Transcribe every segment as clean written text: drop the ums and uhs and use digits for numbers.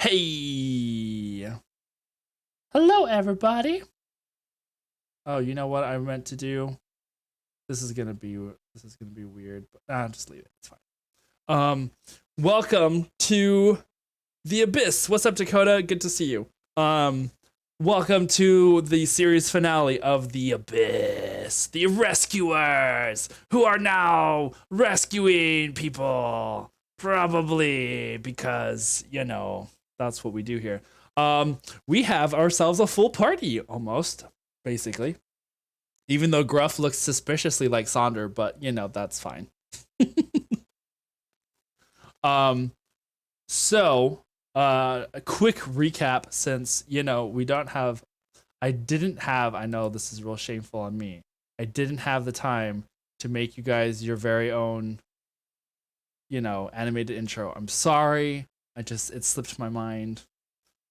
Hey! Hello, everybody! Oh, you know what I meant to do? This is gonna be weird, but just leave it. It's fine. Um, Welcome to the Abyss. What's up, Dakota? Good to see you. Um, Welcome to the series finale of the Abyss. The rescuers who are now rescuing people. Probably because, that's what we do here. We have ourselves a full party almost, basically. Even though Gruff looks suspiciously like Sonder, but that's fine. Um, a quick recap since, we don't have, I know this is real shameful on me. I didn't have the time to make you guys your very own, animated intro. I'm sorry. It slipped my mind,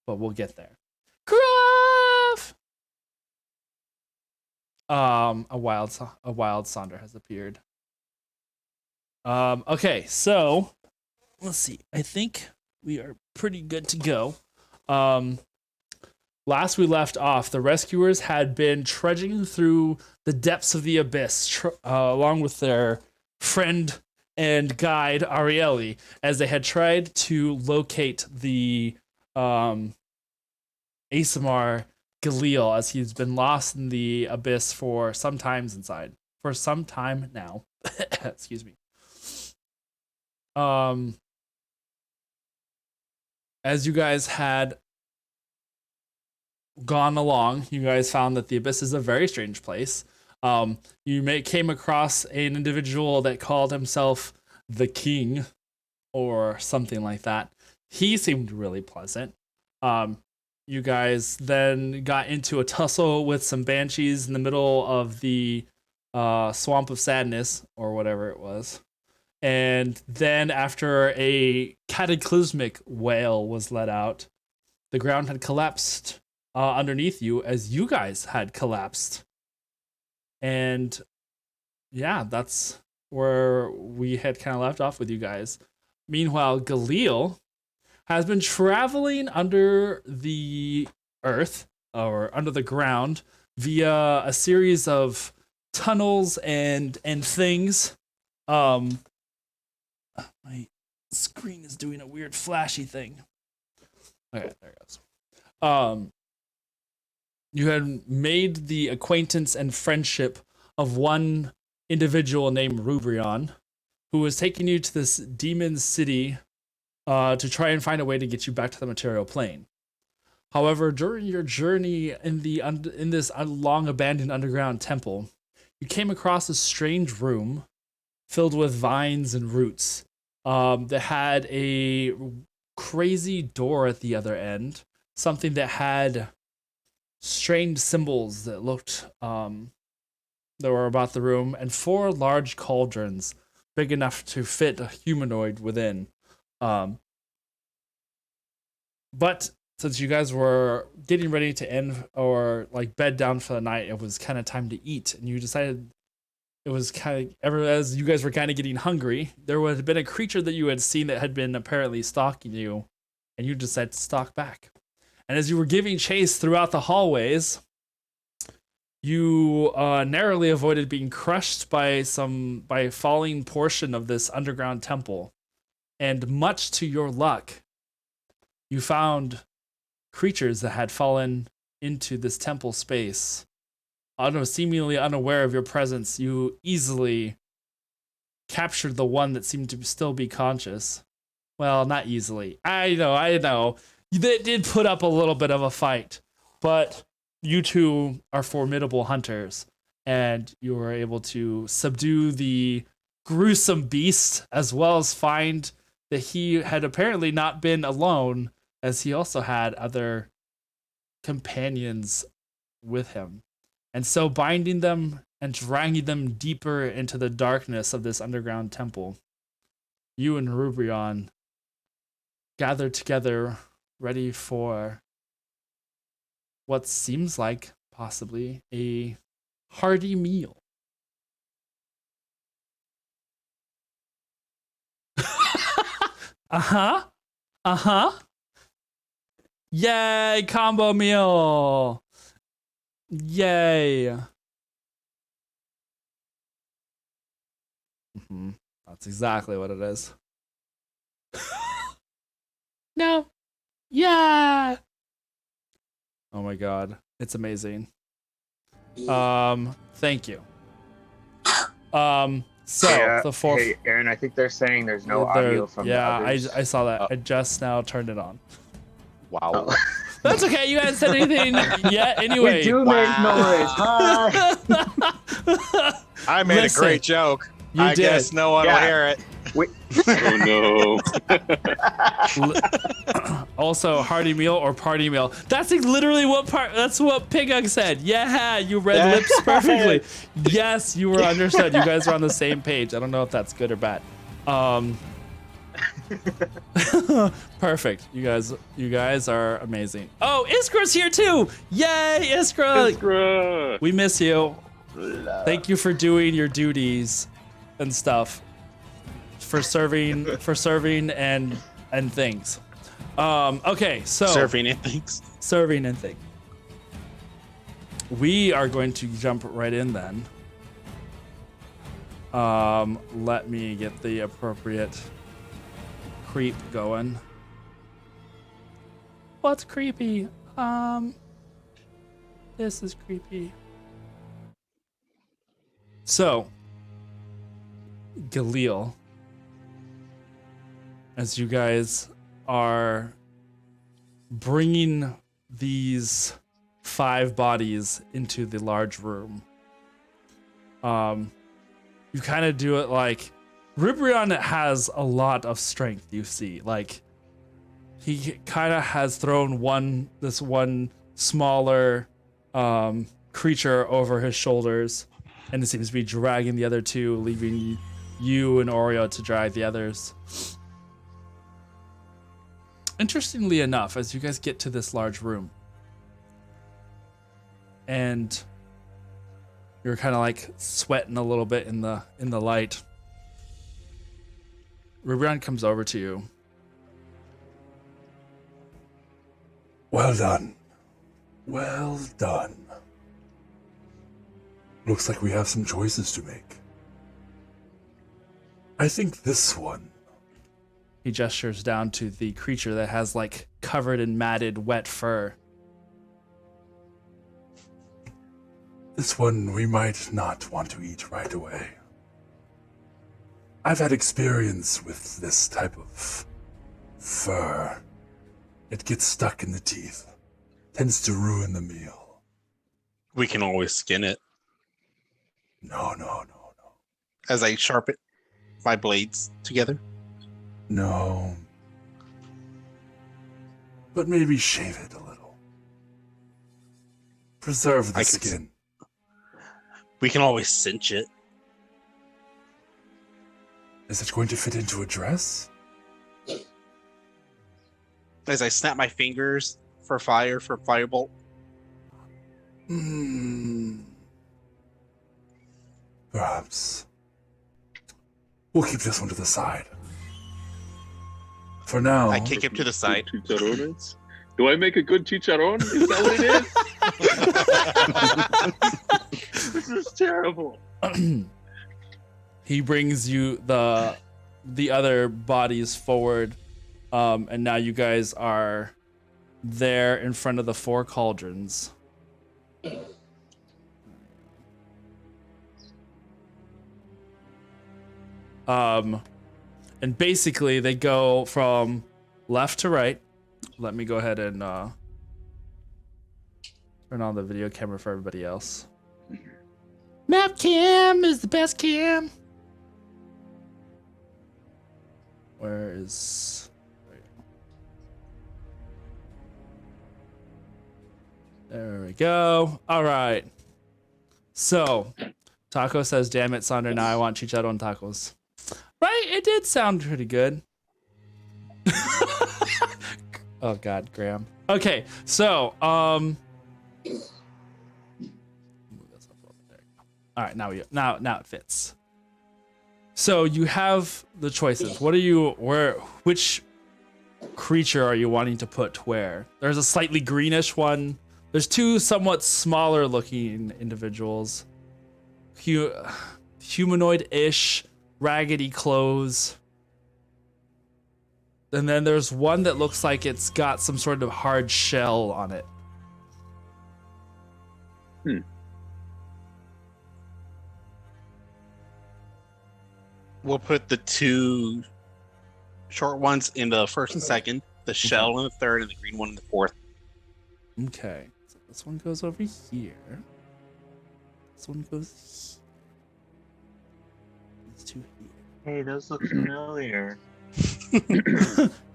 but we'll get there. Gruff! A wild Sonder has appeared. Okay, so let's see. I think we are pretty good to go. Um, Last we left off, the rescuers had been trudging through the depths of the abyss, along with their friend and guide Arieli, as they had tried to locate the Asamar Galil, as he's been lost in the abyss for some time now. Excuse me. Um, as you guys had gone along, you guys found that the abyss is a very strange place. Came across an individual that called himself the King, or something like that. He seemed really pleasant. You guys then got into a tussle with some banshees in the middle of the swamp of sadness, or whatever it was. And then, after a cataclysmic wail was let out, the ground had collapsed underneath you as you guys had collapsed. And yeah, that's where we had kind of left off with you guys. Meanwhile, Galil has been traveling under the earth, or under the ground, via a series of tunnels and things. My screen is doing a weird flashy thing. Okay, there it goes. You had made the acquaintance and friendship of one individual named Rubrion, who was taking you to this demon city to try and find a way to get you back to the material plane. However, during your journey in this long abandoned underground temple, you came across a strange room filled with vines and roots that had a crazy door at the other end, something that had strange symbols that looked that were about the room, and four large cauldrons big enough to fit a humanoid within. But since you guys were getting ready to end or like bed down for the night, it was kind of time to eat, and you decided it was as you guys were kind of getting hungry, there would have been a creature that you had seen that had been apparently stalking you, and you decided to stalk back. And as you were giving chase throughout the hallways, you narrowly avoided being crushed by a falling portion of this underground temple. And much to your luck, you found creatures that had fallen into this temple space. Seemingly unaware of your presence, you easily captured the one that seemed to still be conscious. Well, not easily. I know. They did put up a little bit of a fight, but you two are formidable hunters, and you were able to subdue the gruesome beast, as well as find that he had apparently not been alone, as he also had other companions with him. And so, binding them and dragging them deeper into the darkness of this underground temple, you and Rubrion gathered together, ready for what seems like possibly a hearty meal. Uh-huh. Uh-huh. Yay, combo meal. Yay. That's exactly what it is. No. Yeah. Oh my god. It's amazing. Thank you. So Hey, the fourth. hey, Aaron, I think they're saying there's no audio from the others. I saw that. I just now turned it on. Wow. Oh. That's okay. You haven't said anything yet. Anyway. We do make noise. Hi. I made Listen, a great joke. You I did. guess no one will hear it. Oh no. Also, hearty meal or party meal. That's literally what that's what Pigug said. Yeah, you read lips perfectly. Yes, you were understood. You guys are on the same page. I don't know if that's good or bad. Perfect. You guys are amazing. Oh, Iskra's here too. Yay, Iskra. Iskra. We miss you. Thank you for doing your duties and stuff. For serving and things. Okay, so Serving and things. Serving and things. We are going to jump right in then. Let me get the appropriate creep going. What's creepy? This is creepy. So, Galil, as you guys are bringing these 5 bodies into the large room, you kind of do it like Ribrion has a lot of strength. You see, like he kind of has thrown this one smaller creature over his shoulders, and it seems to be dragging the other 2, leaving you and Oreo to drag the others. Interestingly enough, as you guys get to this large room, and you're kind of like sweating a little bit in the light, Rubrion comes over to you. Well done. Well done. Looks like we have some choices to make. I think this one. He gestures down to the creature that has like covered in matted, wet fur. This one we might not want to eat right away. I've had experience with this type of fur. It gets stuck in the teeth. Tends to ruin the meal. We can always skin it No. as I sharpen my blades together. No. But maybe shave it a little. Preserve the skin. We can always cinch it. Is it going to fit into a dress? As I snap my fingers for fire, for firebolt. Perhaps. We'll keep this one to the side. For now. I kick him to the side. Chicharrones? Do I make a good chicharron? Is that what it is? This is terrible. He brings you the other bodies forward, and now you guys are there in front of the 4 cauldrons. And basically they go from left to right. Let me go ahead and turn on the video camera for everybody else. Map cam is the best cam. Where is... There we go. All right. So, Taco says, damn it, Sandra, now I want chicharron tacos. Right? It did sound pretty good. Oh, God, Graham. Okay, so, All right, now it fits. So you have the choices. What are you? Which creature are you wanting to put where? There's a slightly greenish one. There's two somewhat smaller looking individuals. Humanoid-ish, raggedy clothes. And then there's one that looks like it's got some sort of hard shell on it. We'll put the two short ones in the first and second, the shell in the third, and the green one in the fourth. Okay. So this one goes over here. This one goes here. These two here. Hey, those look familiar.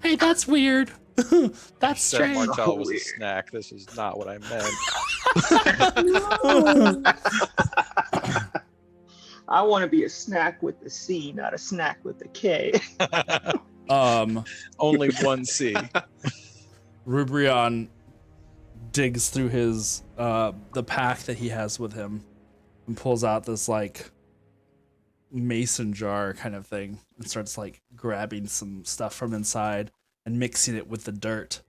Hey, that's weird. That's Said strange. Martel was a Weird. snack. This is not what I meant. I want to be a snack with the C, not a snack with the K. Only one C. Rubrion digs through his the pack that he has with him and pulls out this like mason jar kind of thing and starts like grabbing some stuff from inside and mixing it with the dirt.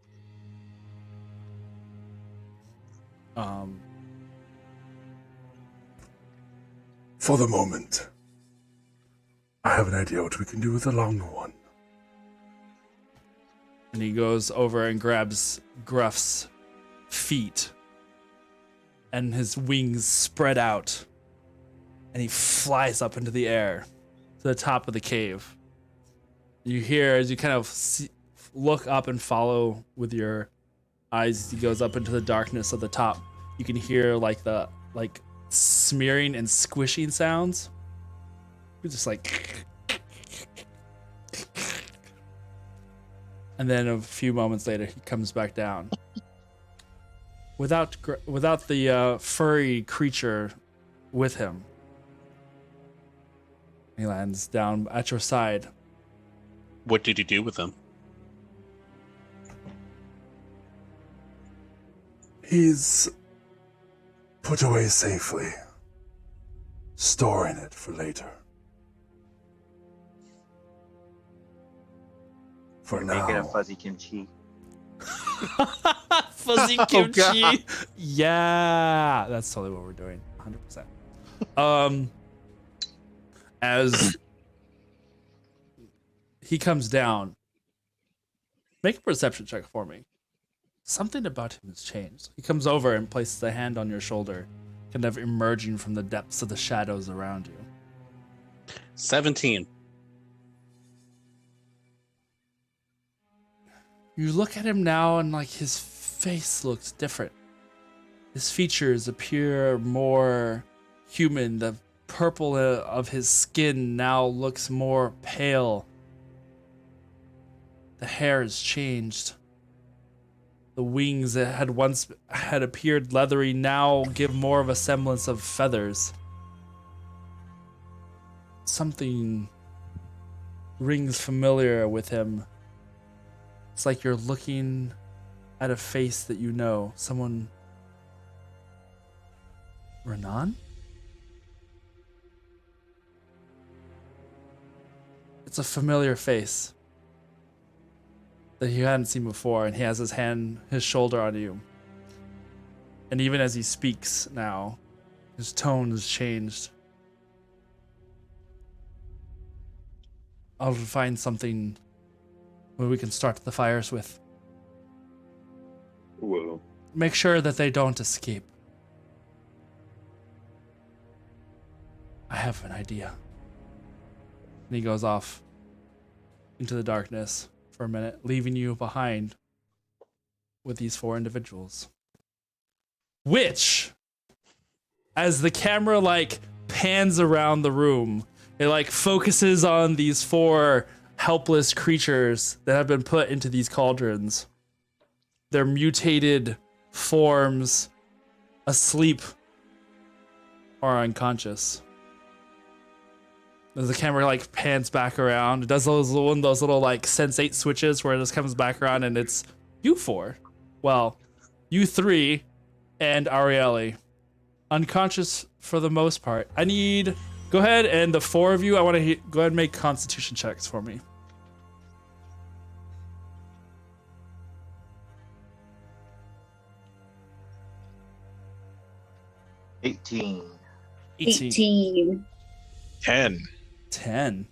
For the moment, I have an idea what we can do with the long one. And he goes over and grabs Gruff's feet, and his wings spread out, and he flies up into the air to the top of the cave. You hear, as you kind of look up and follow with your eyes, as he goes up into the darkness of the top, you can hear like the smearing and squishing sounds. You're just like... And then a few moments later, he comes back down. Without the furry creature with him. He lands down at your side. What did you do with them? He's put away safely, storing it for later. For now, Making a fuzzy kimchi. Fuzzy kimchi. Yeah, that's totally what we're doing. 100%. As he comes down, make a perception check for me. Something about him has changed. He comes over and places a hand on your shoulder, kind of emerging from the depths of the shadows around you. 17. You look at him now and like his face looks different. His features appear more human. The purple of his skin now looks more pale. The hair has changed. The wings that had once appeared leathery now give more of a semblance of feathers. Something rings familiar with him. It's like you're looking at a face that you know. Someone... Renan? It's a familiar face that you hadn't seen before, and he has his shoulder on you. And even as he speaks now, his tone has changed. I'll find something where we can start the fires with. Whoa. Make sure that they don't escape. I have an idea. And he goes off into the darkness for a minute, leaving you behind with these four individuals. Which, as the camera like pans around the room, it like focuses on these four helpless creatures that have been put into these cauldrons. Their mutated forms, asleep or unconscious. As the camera like pans back around, it does one of those little like Sense8 switches where it just comes back around and it's you four. Well, you three and Arieli. Unconscious for the most part. I need... Go ahead, and the four of you, I want to go ahead and make constitution checks for me. 18. 18. 10. 10.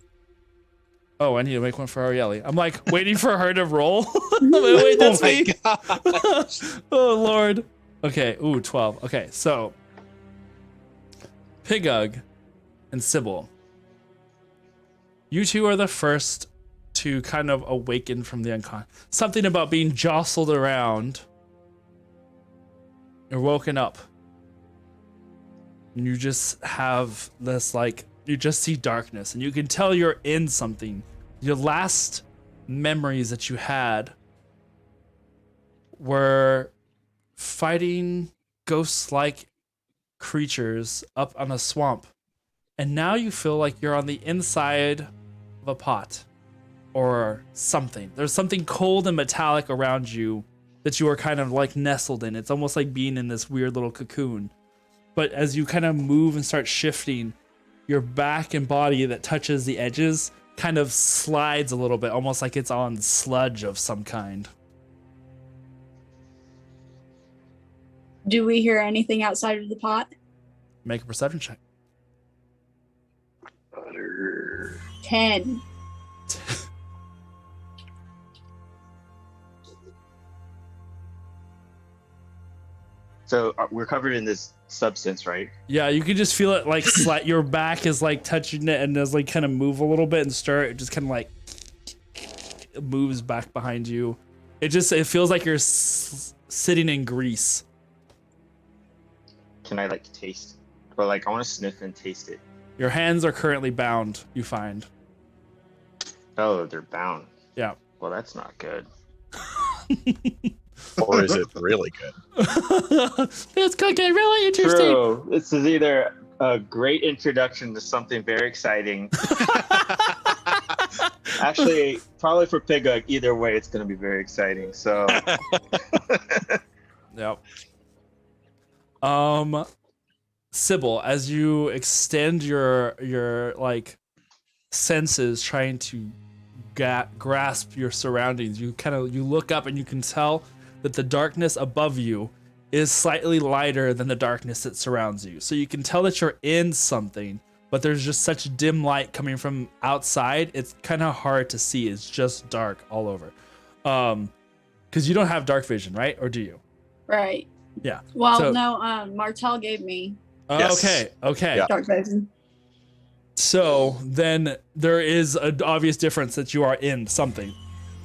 Oh, I need to make one for Arieli. I'm like waiting for her to roll. Wait, that's me. Oh, Lord. Okay. Ooh, 12. Okay, so Pigug and Sybil, you two are the first to kind of awaken from the unconscious. Something about being jostled around. You're woken up. And you just have this, like, you just see darkness. And you can tell you're in something. Your last memories that you had were fighting ghost-like creatures up on a swamp. And now you feel like you're on the inside of a pot or something. There's something cold and metallic around you that you are kind of like nestled in. It's almost like being in this weird little cocoon. But as you kind of move and start shifting, your back and body that touches the edges kind of slides a little bit, almost like it's on sludge of some kind. Do we hear anything outside of the pot? Make a perception check. Butter. 10. So we're covered in this substance, right? Yeah, you can just feel it like your back is like touching it and does like kind of move a little bit and stir it. It just kind of like moves back behind you. It feels like you're sitting in grease. Can I like taste? Or like I want to sniff and taste it. Your hands are currently bound, you find. Oh, they're bound. Yeah. Well, that's not good. Or is it really good? This could get really interesting. True. This is either a great introduction to something very exciting. Actually, probably for Pigug, either way, it's going to be very exciting. So, Yep. Sybil, as you extend your like senses, trying to grasp your surroundings, you look up and you can tell that the darkness above you is slightly lighter than the darkness that surrounds you. So you can tell that you're in something, but there's just such dim light coming from outside. It's kind of hard to see. It's just dark all over. Because you don't have dark vision, right? Or do you? Right. Yeah. Well, So- no, Martel gave me Yes. Okay. Yeah. dark vision. So then there is an obvious difference that you are in something.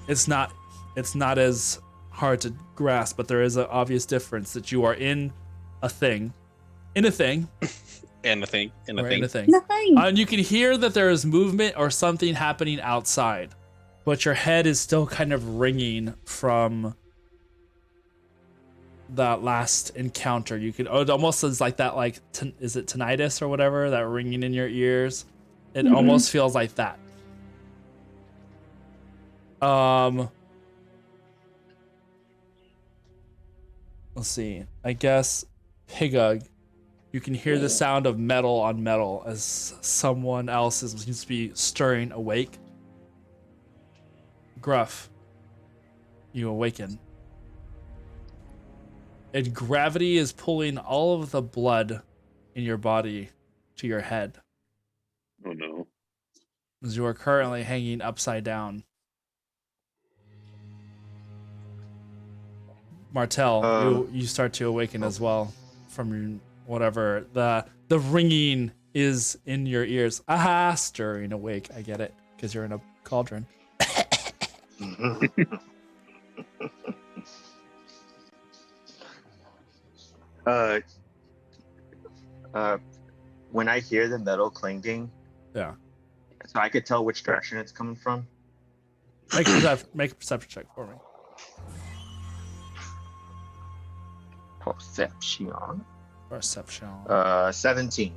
It's not as hard to grasp, but there is an obvious difference that you are in a thing. In a thing. And a thing. And a Or thing. in a thing. Nothing. And you can hear that there is movement or something happening outside, but your head is still kind of ringing from that last encounter. You could, it almost is like that, like, is it tinnitus or whatever, that ringing in your ears? It almost feels like that. Let's see. I guess Pigug, you can hear the sound of metal on metal as someone else seems to be stirring awake. Gruff, you awaken. And gravity is pulling all of the blood in your body to your head, Oh no. as you are currently hanging upside down. Martel, you start to awaken as well from your whatever. The ringing is in your ears. Aha, stirring awake. I get it, because you're in a cauldron. When I hear the metal clinking, Yeah. so I could tell which direction it's coming from. Make a perception check for me. Perception. Perception. 17.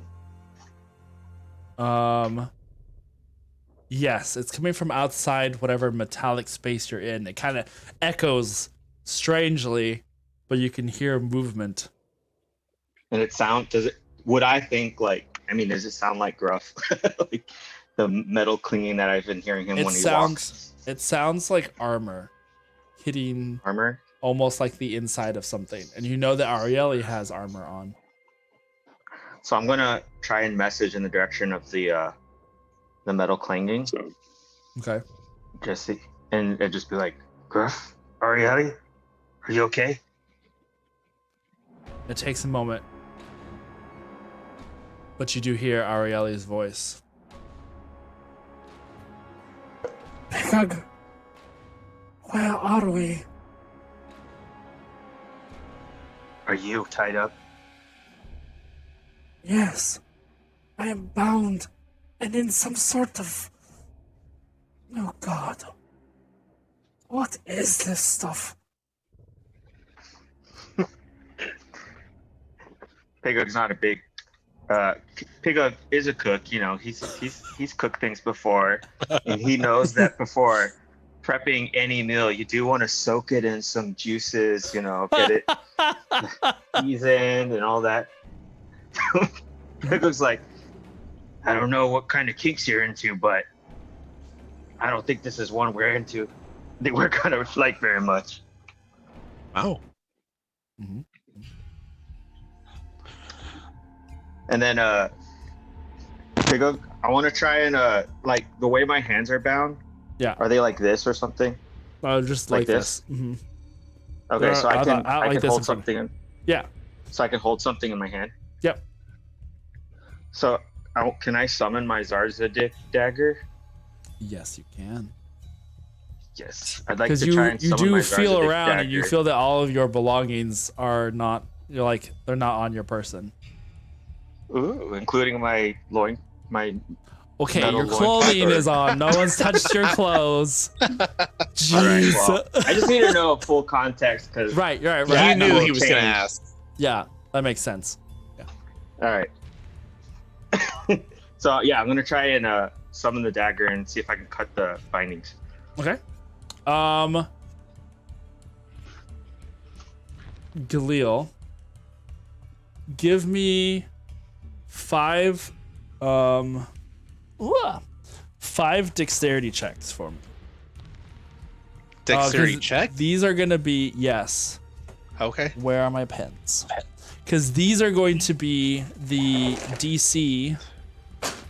Yes, it's coming from outside whatever metallic space you're in. It kind of echoes strangely, but you can hear movement. And would I think like, I mean, does it sound like Gruff? Like the metal clinging that I've been hearing him when he walks? It sounds like armor hitting Armor? almost like the inside of something. And you know that Arieli has armor on. So I'm gonna try and message in the direction of the metal clanging. So Okay. Jesse, and just be like, Gruff, Arieli, are you okay? It takes a moment, but you do hear Arieli's voice. Pig, where are we? Are you tied up? Yes, I am bound and in some sort of. Oh God. What is this stuff? Pigug's not a big. Pigug is a cook. You know, he's cooked things before, and he knows that before prepping any meal, you do want to soak it in some juices. You know, get it seasoned and all that. Pigug's like, I don't know what kind of kinks you're into, but I don't think this is one we're into. That we're gonna like very much. Wow. Mm-hmm. And then Pigug, I want to try and like the way my hands are bound. Yeah. Are they like this or something? Just Like like this. Mm-hmm. Okay, so I can out I like can this hold in front of- something in. Yeah. So I can hold something in my hand. Yep. So can I summon my Zarzadik dagger? Yes, you can. Yes, I'd like Because to try you and summon do my feel Zarzadik around dagger. and you feel that all of your belongings are not. You're like they're not on your person. Ooh, including my loin, my. Okay, Metal your loin clothing cloth. is on. No one's touched your clothes. All right, Jeez. well, I just need to know full context because. Right. You That knew will he was going to change. ask. Yeah, that makes sense. All right. So yeah, I'm gonna try and summon the dagger and see if I can cut the bindings. Okay. Galil, give me 5 5 dexterity checks for me. 'Cause Dexterity check. These are gonna be yes. Okay. Where are my pens? Because these are going to be the DC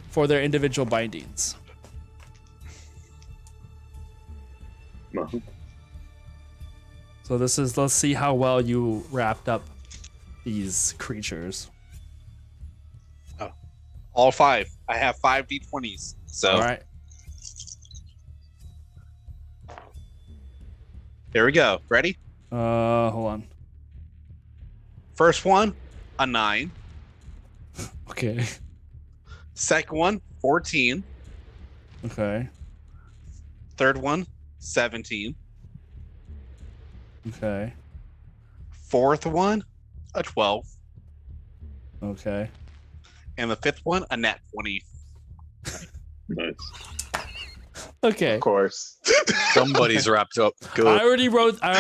for their individual bindings. well, So this is, let's see how well you wrapped up these creatures. All 5. I have 5 d20s. So All right. here we go. Ready? Hold on. First one, a 9. Okay. Second one, 14. Okay. Third one, 17. Okay. Fourth one, a 12. Okay. And the fifth one, a nat 20. nice. Okay. Of course. Somebody's wrapped up I good. already wrote. I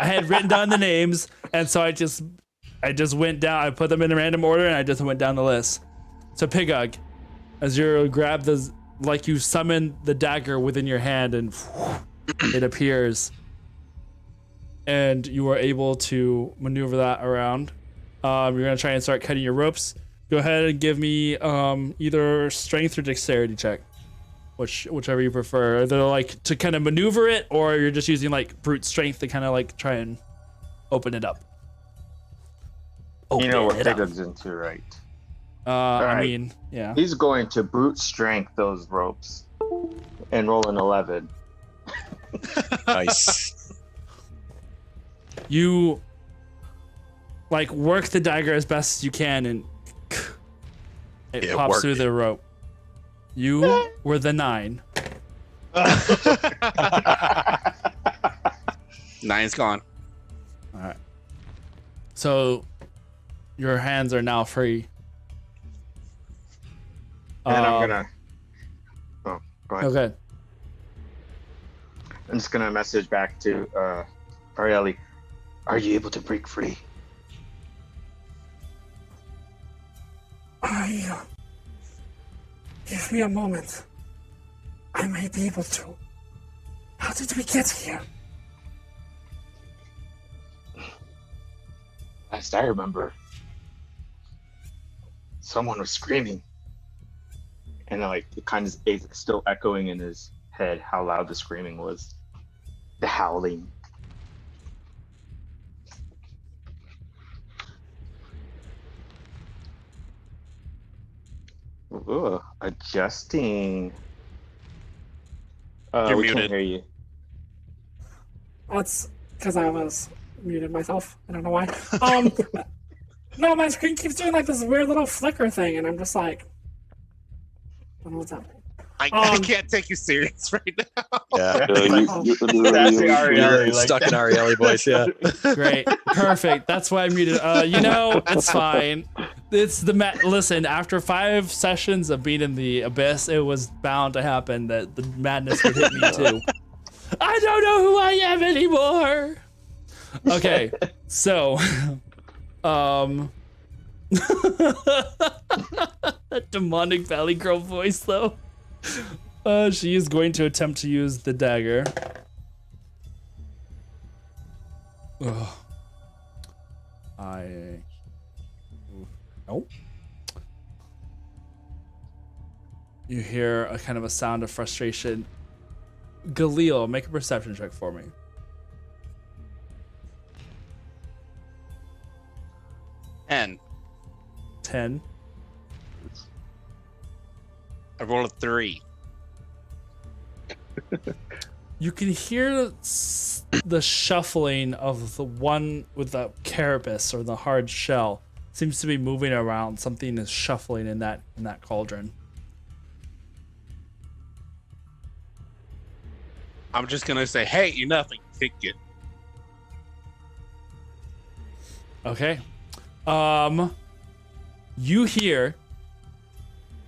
had written down the names, and so I just went down. I put them in a random order, and I just went down the list. So Pigug, as you grab the, like you summon the dagger within your hand, and it appears, and you are able to maneuver that around. You're gonna try and start cutting your ropes. Go ahead and give me either strength or dexterity check, whichever you prefer. Either like to kind of maneuver it, or you're just using like brute strength to kind of like try and open it up. You know what Open it up. Pigug's into, right? I right. mean, yeah. He's going to brute strength those ropes and roll an 11. Nice. You like work the dagger as best as you can, and it It pops worked. through the rope. You were the 9. 9's gone. All right. So your hands are now free. And I'm gonna. Oh, go ahead. Okay. I'm just gonna message back to Arieli. Are you able to break free? Give me a moment. I may be able to. How did we get here? Last I remember, someone was screaming. And like it kind of is still echoing in his head how loud the screaming was. The howling. Ooh, adjusting. You're We muted. can't hear you. That's because I was muted myself. I don't know why. No, my screen keeps doing like this weird little flicker thing, and I'm just like, I don't know what's happening. I can't take you serious right now. Yeah. You're That's the Ariel. Like Stuck in Ariel voice, yeah. Great. Perfect. That's why I muted. It's fine. It's the listen, after 5 sessions of being in the abyss, it was bound to happen that the madness would hit me too. I don't know who I am anymore. Okay. So, that demonic Valley Girl voice though. She is going to attempt to use the dagger. Ugh. Nope. You hear a kind of a sound of frustration. Galil, make a perception check for me. 10. I rolled a 3. You can hear the shuffling of the one with the carapace or the hard shell. Seems to be moving around. Something is shuffling in that cauldron. I'm just gonna say, hey, you're nothing. Take it. Okay. You hear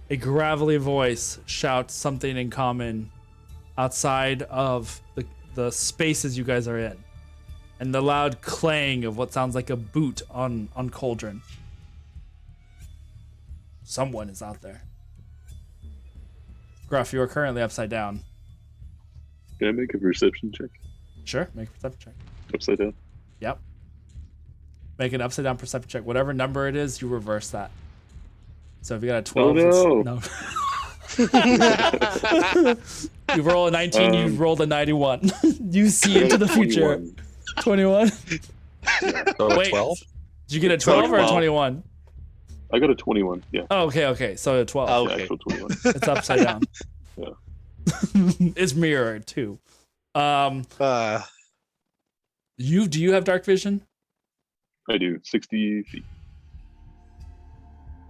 a gravelly voice shout something in common outside of the spaces you guys are in. And the loud clang of what sounds like a boot on cauldron. Someone is out there. Gruff, you are currently upside down. Can I make a perception check? Sure, make a perception check. Upside down. Yep. Make an upside down perception check. Whatever number it is, you reverse that. So if you got a 12, no. You roll a 19, you rolled a 91. You see into the future. 21? So Wait. 12? Did you get a 12 or a 12. 21? I got a 21. Yeah. Oh, okay. So a 12. Oh. The Okay. actual 21. It's upside down. Yeah. It's mirrored too. Do Uh, you have dark vision? I do. 60 feet.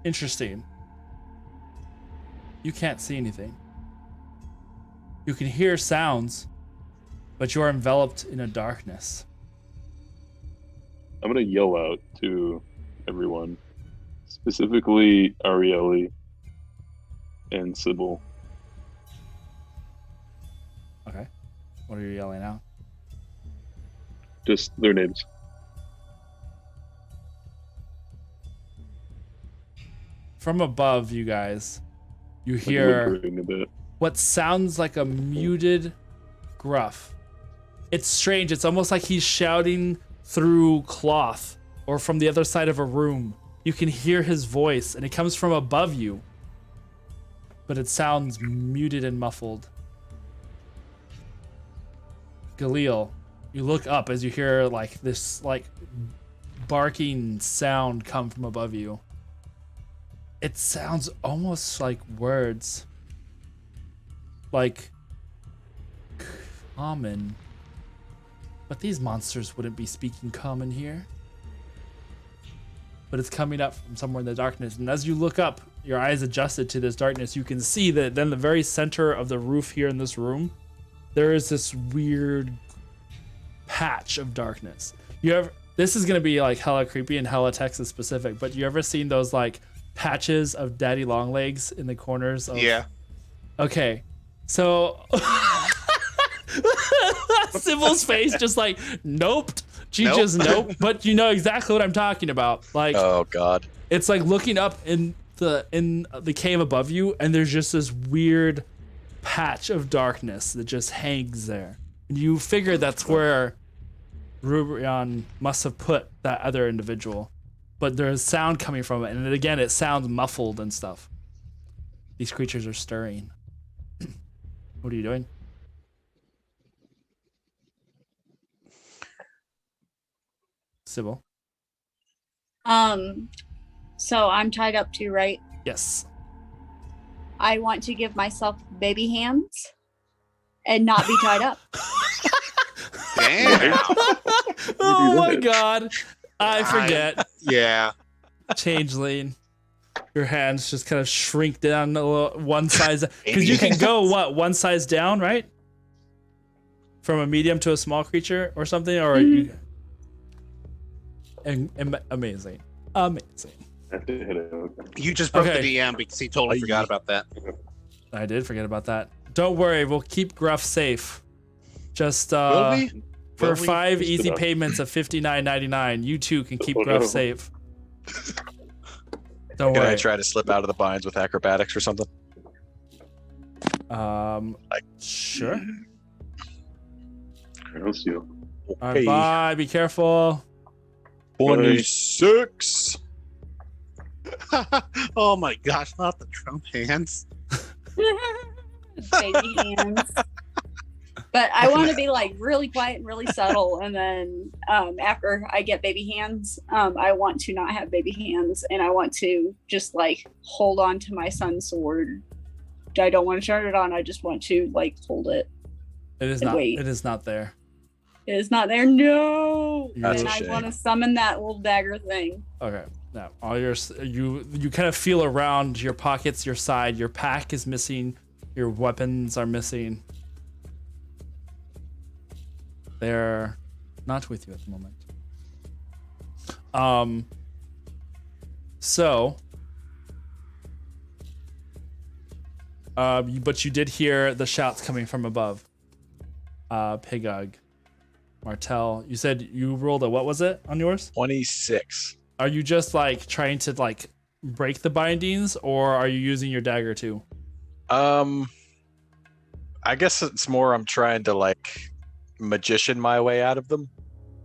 Interesting. You can't see anything. You can hear sounds, but you are enveloped in a darkness. I'm gonna yell out to everyone, specifically Arieli and Sybil. Okay. What are you yelling out? Just their names. From above, you guys, you Like hear whimpering a bit. what sounds like a muted gruff. It's strange. It's almost like he's shouting through cloth or from the other side of a room. You can hear his voice, and it comes from above you, but it sounds muted and muffled. Galil, you look up as you hear like this barking sound come from above you. It sounds almost like words. Like common. But these monsters wouldn't be speaking common here. But it's coming up from somewhere in the darkness. And as you look up, your eyes adjusted to this darkness, you can see that in the very center of the roof here in this room, there is this weird patch of darkness. This is gonna be like hella creepy and hella Texas specific, but you ever seen those like patches of daddy long legs in the corners of yeah. Okay. So Sybil's face just like nope. She Nope. just nope. But you know exactly what I'm talking about. Like Oh God. it's like looking up in the cave above you, and there's just this weird patch of darkness that just hangs there. And you figure that's where Rubrion must have put that other individual. but there's sound coming from it, and again, it sounds muffled and stuff. These creatures are stirring. What are you doing? Sybil? So I'm tied up too, right? Yes. I want to give myself baby hands and not be tied up. Damn. Oh my god. I forget. Yeah. Changeling. Your hands just kind of shrink down a little, one size. Because you can go, what, one size down, right? From a medium to a small creature or something? Or you. Amazing. Amazing. You just broke Okay. the DM because he totally forgot about that. I did forget about that. Don't worry, we'll keep Gruff safe. Just Will we? for Will we? 5 Just easy about. payments of $59.99, you too can keep Gruff safe. Don't Can I worry. try to slip out of the binds with acrobatics or something? Sure. I'll see you. All right, bye. Be careful. 26. Oh my gosh, not the Trump hands. Baby hands. But I want to be like really quiet and really subtle, and then after I get baby hands, I want to not have baby hands, and I want to just like hold on to my son's sword. I don't want to turn it on. I just want to like hold it. It is And not. wait. It is not there. It is not there. No. That's and a I shame. want to summon that little dagger thing. Okay. Now, all your you kind of feel around your pockets, your side. Your pack is missing. Your weapons are missing. They're not with you at the moment. So, but you did hear the shouts coming from above. Pigug, Martel, you said you rolled a, what was it on yours? 26. Are you just like trying to like break the bindings, or are you using your dagger too? I guess it's more I'm trying to like magician my way out of them.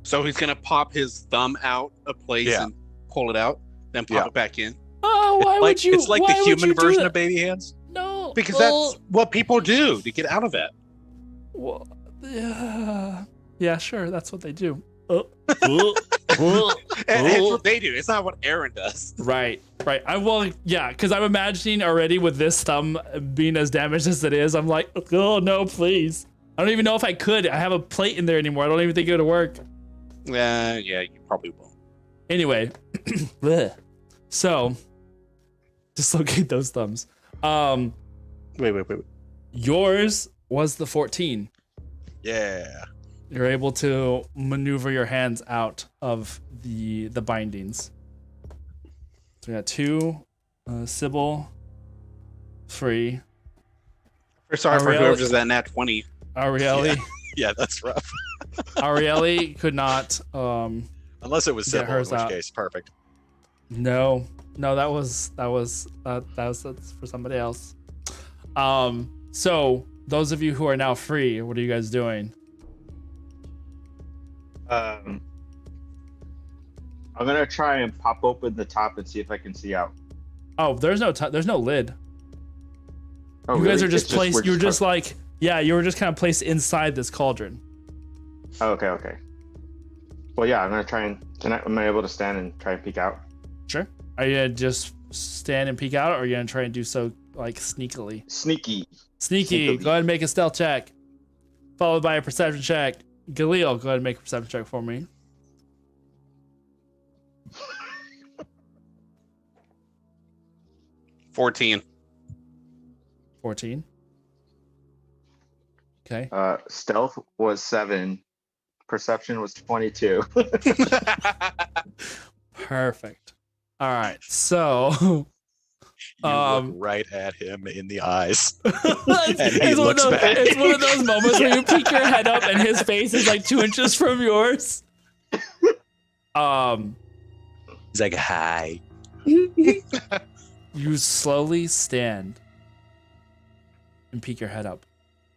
So he's gonna pop his thumb out of place Yeah. and pull it out, then pop Yeah. it back in. Oh, why would you? It's like why the would human you do version that? of baby hands. No, Because that's what people do to get out of it. well, yeah, sure, that's what they do. And that's what they do. It's not what Aaron does. Right. Yeah, because I'm imagining already with this thumb being as damaged as it is. I'm like, oh no, please. I don't even know if I could. I have a plate in there anymore. I don't even think it would work. Yeah, you probably will. Anyway, bleh. So dislocate those thumbs. Wait. Yours was the 14. Yeah. You're able to maneuver your hands out of the bindings. So we got 2, Sybil, free. We're sorry for Ariel- whoever's that nat 20. Arieli, Yeah, that's rough. Arieli could not. Unless it was Get Sybil, in hers which out. case, perfect. No, that's for somebody else. So those of you who are now free, what are you guys doing? I'm gonna try and pop open the top and see if I can see out. Oh, there's no lid. Oh, You guys really? are just It's placed. we're You were just cor- like, yeah, you were just kind of placed inside this cauldron. Oh, okay. Well, yeah, I'm gonna try and am I able to stand and try and peek out? Sure. Are you gonna just stand and peek out, or are you gonna try and do so like sneakily? Sneaky. Sneaky. Sneakily. Go ahead and make a stealth check, followed by a perception check. Galil, go ahead and make a perception check for me. $14. 14. Okay. Stealth was 7. Perception was 22. Perfect. All right. So, You look right at him in the eyes. it's, he looks one of back. those, it's one of those moments where you peek your head up and his face is like 2 inches from yours. He's like, hi. You slowly stand and peek your head up,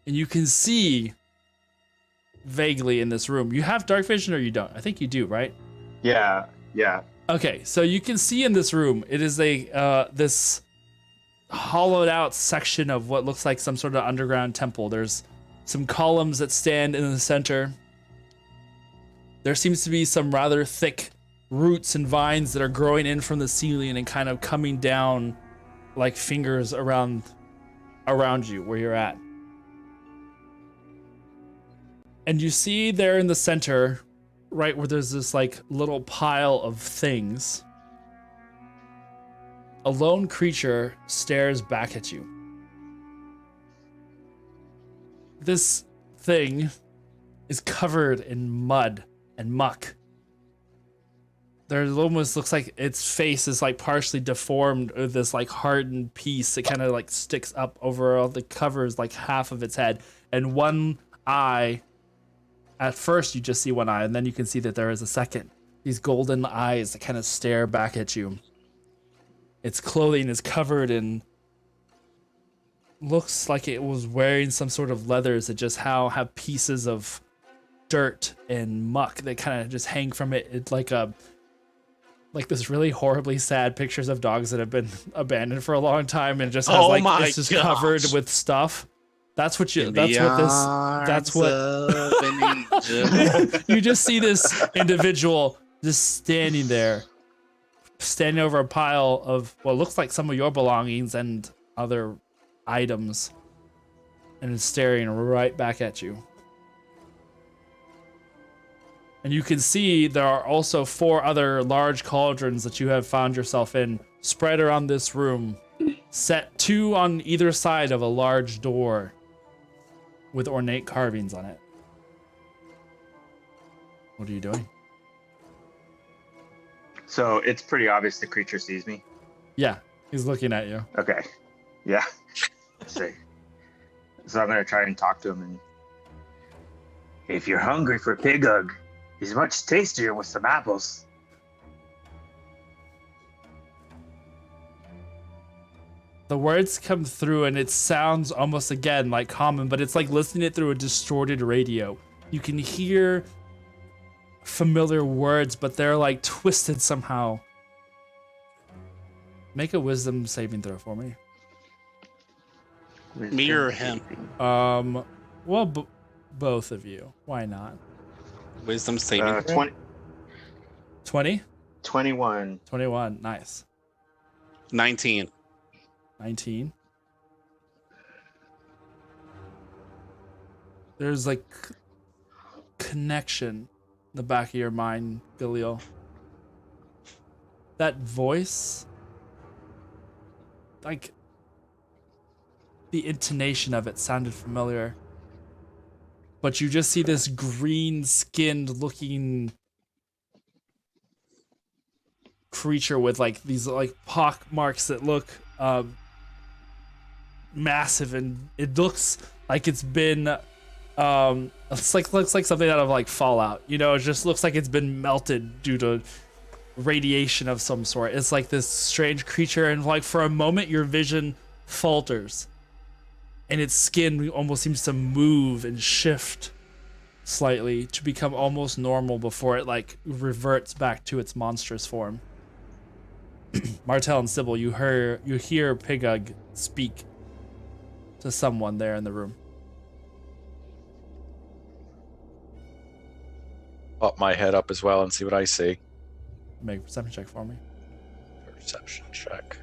and you can see vaguely in this room. You have dark vision, or you don't? I think you do, right? yeah. Okay, so you can see in this room, it is a this hollowed out section of what looks like some sort of underground temple. There's some columns that stand in the center. There seems to be some rather thick roots and vines that are growing in from the ceiling and kind of coming down like fingers around you where you're at. And you see there in the center, right where there's this like little pile of things, a lone creature stares back at you. This thing is covered in mud and muck. There almost looks like its face is like partially deformed with this like hardened piece that kind of like sticks up over all the covers like half of its head, and one eye. At first you just see one eye, and then you can see that there is a second. These golden eyes that kind of stare back at you. Its clothing is covered in, looks like it was wearing some sort of leathers that just have pieces of dirt and muck that kind of just hang from it. It's like this really horribly sad pictures of dogs that have been abandoned for a long time, and it just has it's just covered with stuff. That's what you. That's what this. That's what. You just see this individual just standing there, standing over a pile of what looks like some of your belongings and other items, and is staring right back at you. And you can see there are also 4 other large cauldrons that you have found yourself in, spread around this room, set 2 on either side of a large door with ornate carvings on it. What are you doing? So it's pretty obvious the creature sees me. Yeah, he's looking at you. Okay. Yeah. Let's see. So I'm gonna try and talk to him. And if you're hungry for pig hug, he's much tastier with some apples. The words come through and it sounds almost again like common, but it's like listening it through a distorted radio. You can hear familiar words, but they're like twisted somehow. Make a wisdom saving throw for me. Me or him? Well, both of you. Why not? Wisdom saving. 20. 20? 21. 21. Nice. 19. 19. There's like connection in the back of your mind, Galil. That voice, like the intonation of it sounded familiar. But you just see this green-skinned looking creature with like these like pock marks that look massive, and it looks like it's been looks like something out of like Fallout. You know, it just looks like it's been melted due to radiation of some sort. It's like this strange creature, and like for a moment your vision falters and its skin almost seems to move and shift slightly to become almost normal before it like reverts back to its monstrous form. Martel and Sybil, you hear Pigug speak to someone there in the room. Pop my head up as well and see what I see. Make a perception check for me. Perception check.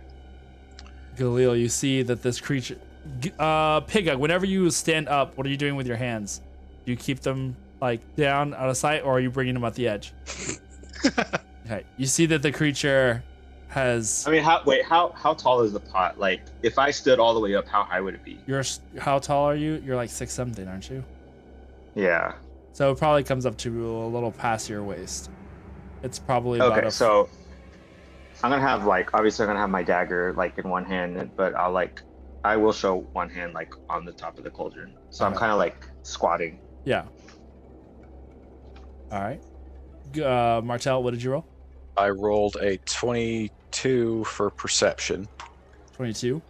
Galil, you see that this creature... Pigug, whenever you stand up, what are you doing with your hands? Do you keep them like down out of sight, or are you bringing them at the edge? Okay, you see that the creature has... I mean, how tall is the pot? Like, if I stood all the way up, how high would it be? How tall are you? You're like 6 something, aren't you? Yeah. So it probably comes up to a little past your waist. It's probably about okay. So I'm gonna have obviously I'm gonna have my dagger in one hand, but I will show one hand on the top of the cauldron. So okay. I'm kind of squatting. Yeah. All right. Martel, what did you roll? I rolled a 22 for perception. 22.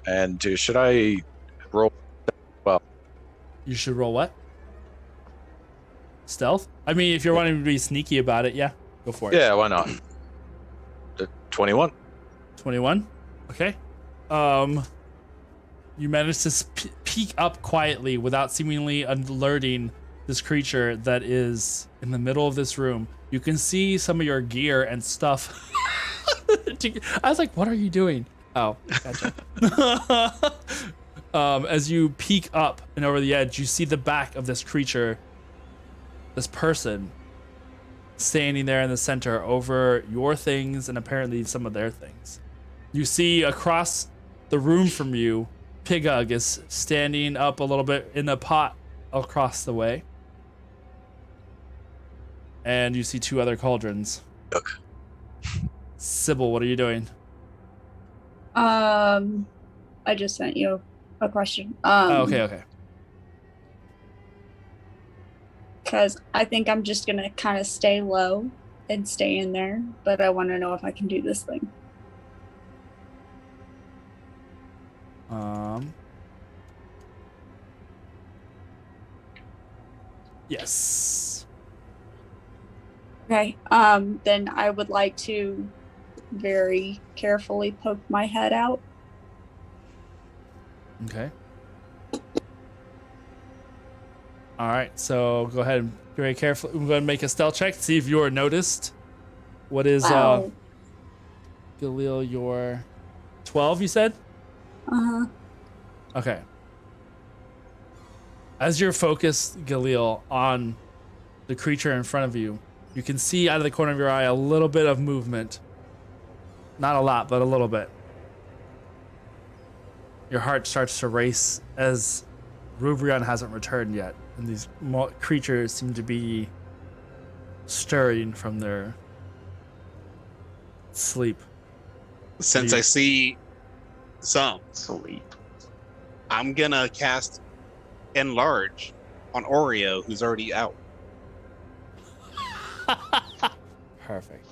And should I roll? Well, you should roll what? Stealth? I mean, if you're wanting to be sneaky about it, yeah, go for it. Yeah, why not? 21. 21. Okay. You manage to peek up quietly without seemingly alerting this creature that is in the middle of this room. You can see some of your gear and stuff. I was like, what are you doing? Oh, gotcha. As you peek up and over the edge, you see the back of this creature, this person, standing there in the center over your things and apparently some of their things. You see across the room from you, Pigug is standing up a little bit in a pot across the way. And you see 2 other cauldrons. Okay. Sybil, what are you doing? I just sent you a question. Okay. Because I think I'm just gonna kind of stay low and stay in there, but I want to know if I can do this thing. Yes. Okay. Then I would like to very carefully poke my head out. Okay. All right, so go ahead and be very careful. I'm going to make a stealth check to see if you are noticed. What is Wow. Galil, your 12, you said? Uh-huh. Okay. As you're focused, Galil, on the creature in front of you, you can see out of the corner of your eye a little bit of movement. Not a lot, but a little bit. Your heart starts to race as Rubrion hasn't returned yet, and these creatures seem to be stirring from their sleep. Since I see some, Sleep. I'm gonna cast Enlarge on Oreo, who's already out. Perfect.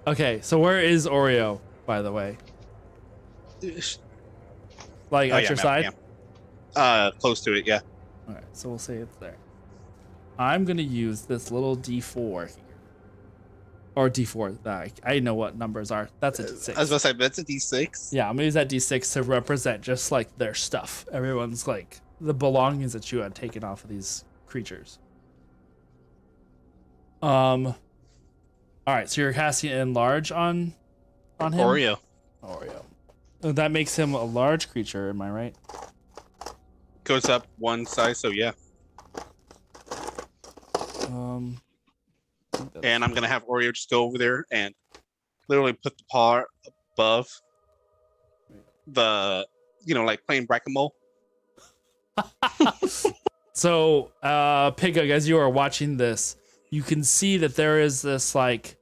Okay, so where is Oreo, by the way? Like at your side? Close to it, yeah. Okay, so we'll say it's there. I'm gonna use this little D4 here. Or D4. I know what numbers are. That's a D6. I was about to say, that's a D6. Yeah, I'm gonna use that D6 to represent just like their stuff. Everyone's like the belongings that you had taken off of these creatures. All right, so you're casting Enlarge on him. Oreo. That makes him a large creature. Am I right? Goes up one size, so yeah. And I'm gonna have Oreo just go over there and literally put the paw above the, like playing Brackemole. So, Pigug, as you are watching this, you can see that there is this like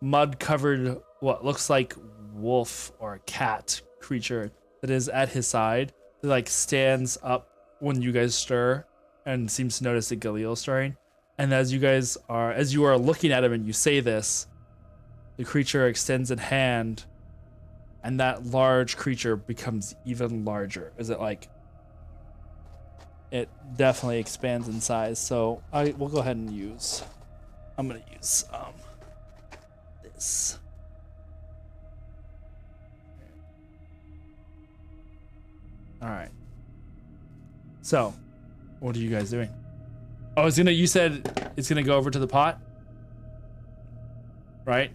mud-covered, what looks like wolf or a cat creature that is at his side. It like stands up when you guys stir and seems to notice that Galil stirring. And as you are looking at him and you say this, the creature extends a hand, and that large creature becomes even larger. Is it like? It definitely expands in size. So we'll go ahead and use. I'm gonna use this. All right. So, what are you guys doing? Oh, you said it's gonna go over to the pot, right?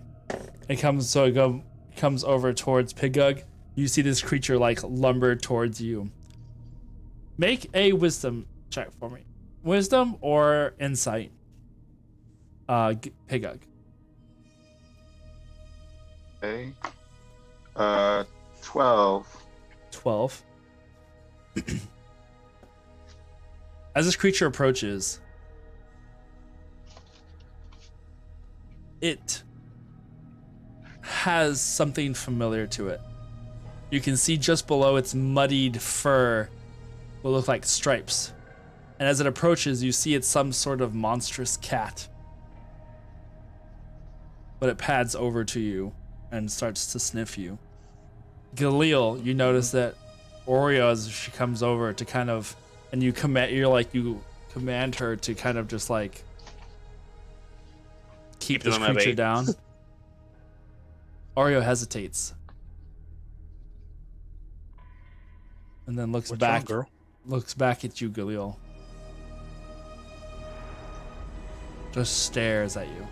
It comes over towards Pigug. You see this creature like lumber towards you. Make a wisdom check for me. Wisdom or insight? Pigug. Okay. 12. 12. As this creature approaches, it has something familiar to it. You can see just below its muddied fur what look like stripes. And as it approaches, you see it's some sort of monstrous cat. But it pads over to you and starts to sniff you. Galil, you notice that Oreo, as she comes over to kind of, and you command her to kind of just like keep this creature down. Oreo hesitates. And then looks What's back. wrong, girl? Looks back at you, Galil. Just stares at you.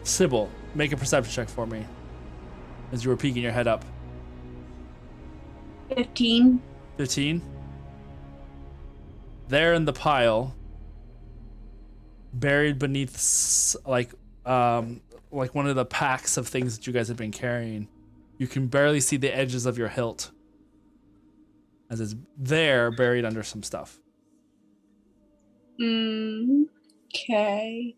Sybil, make a perception check for me. As you were peeking your head up. 15. 15. There in the pile, buried beneath like one of the packs of things that you guys have been carrying, you can barely see the edges of your hilt, as it's there buried under some stuff. Okay.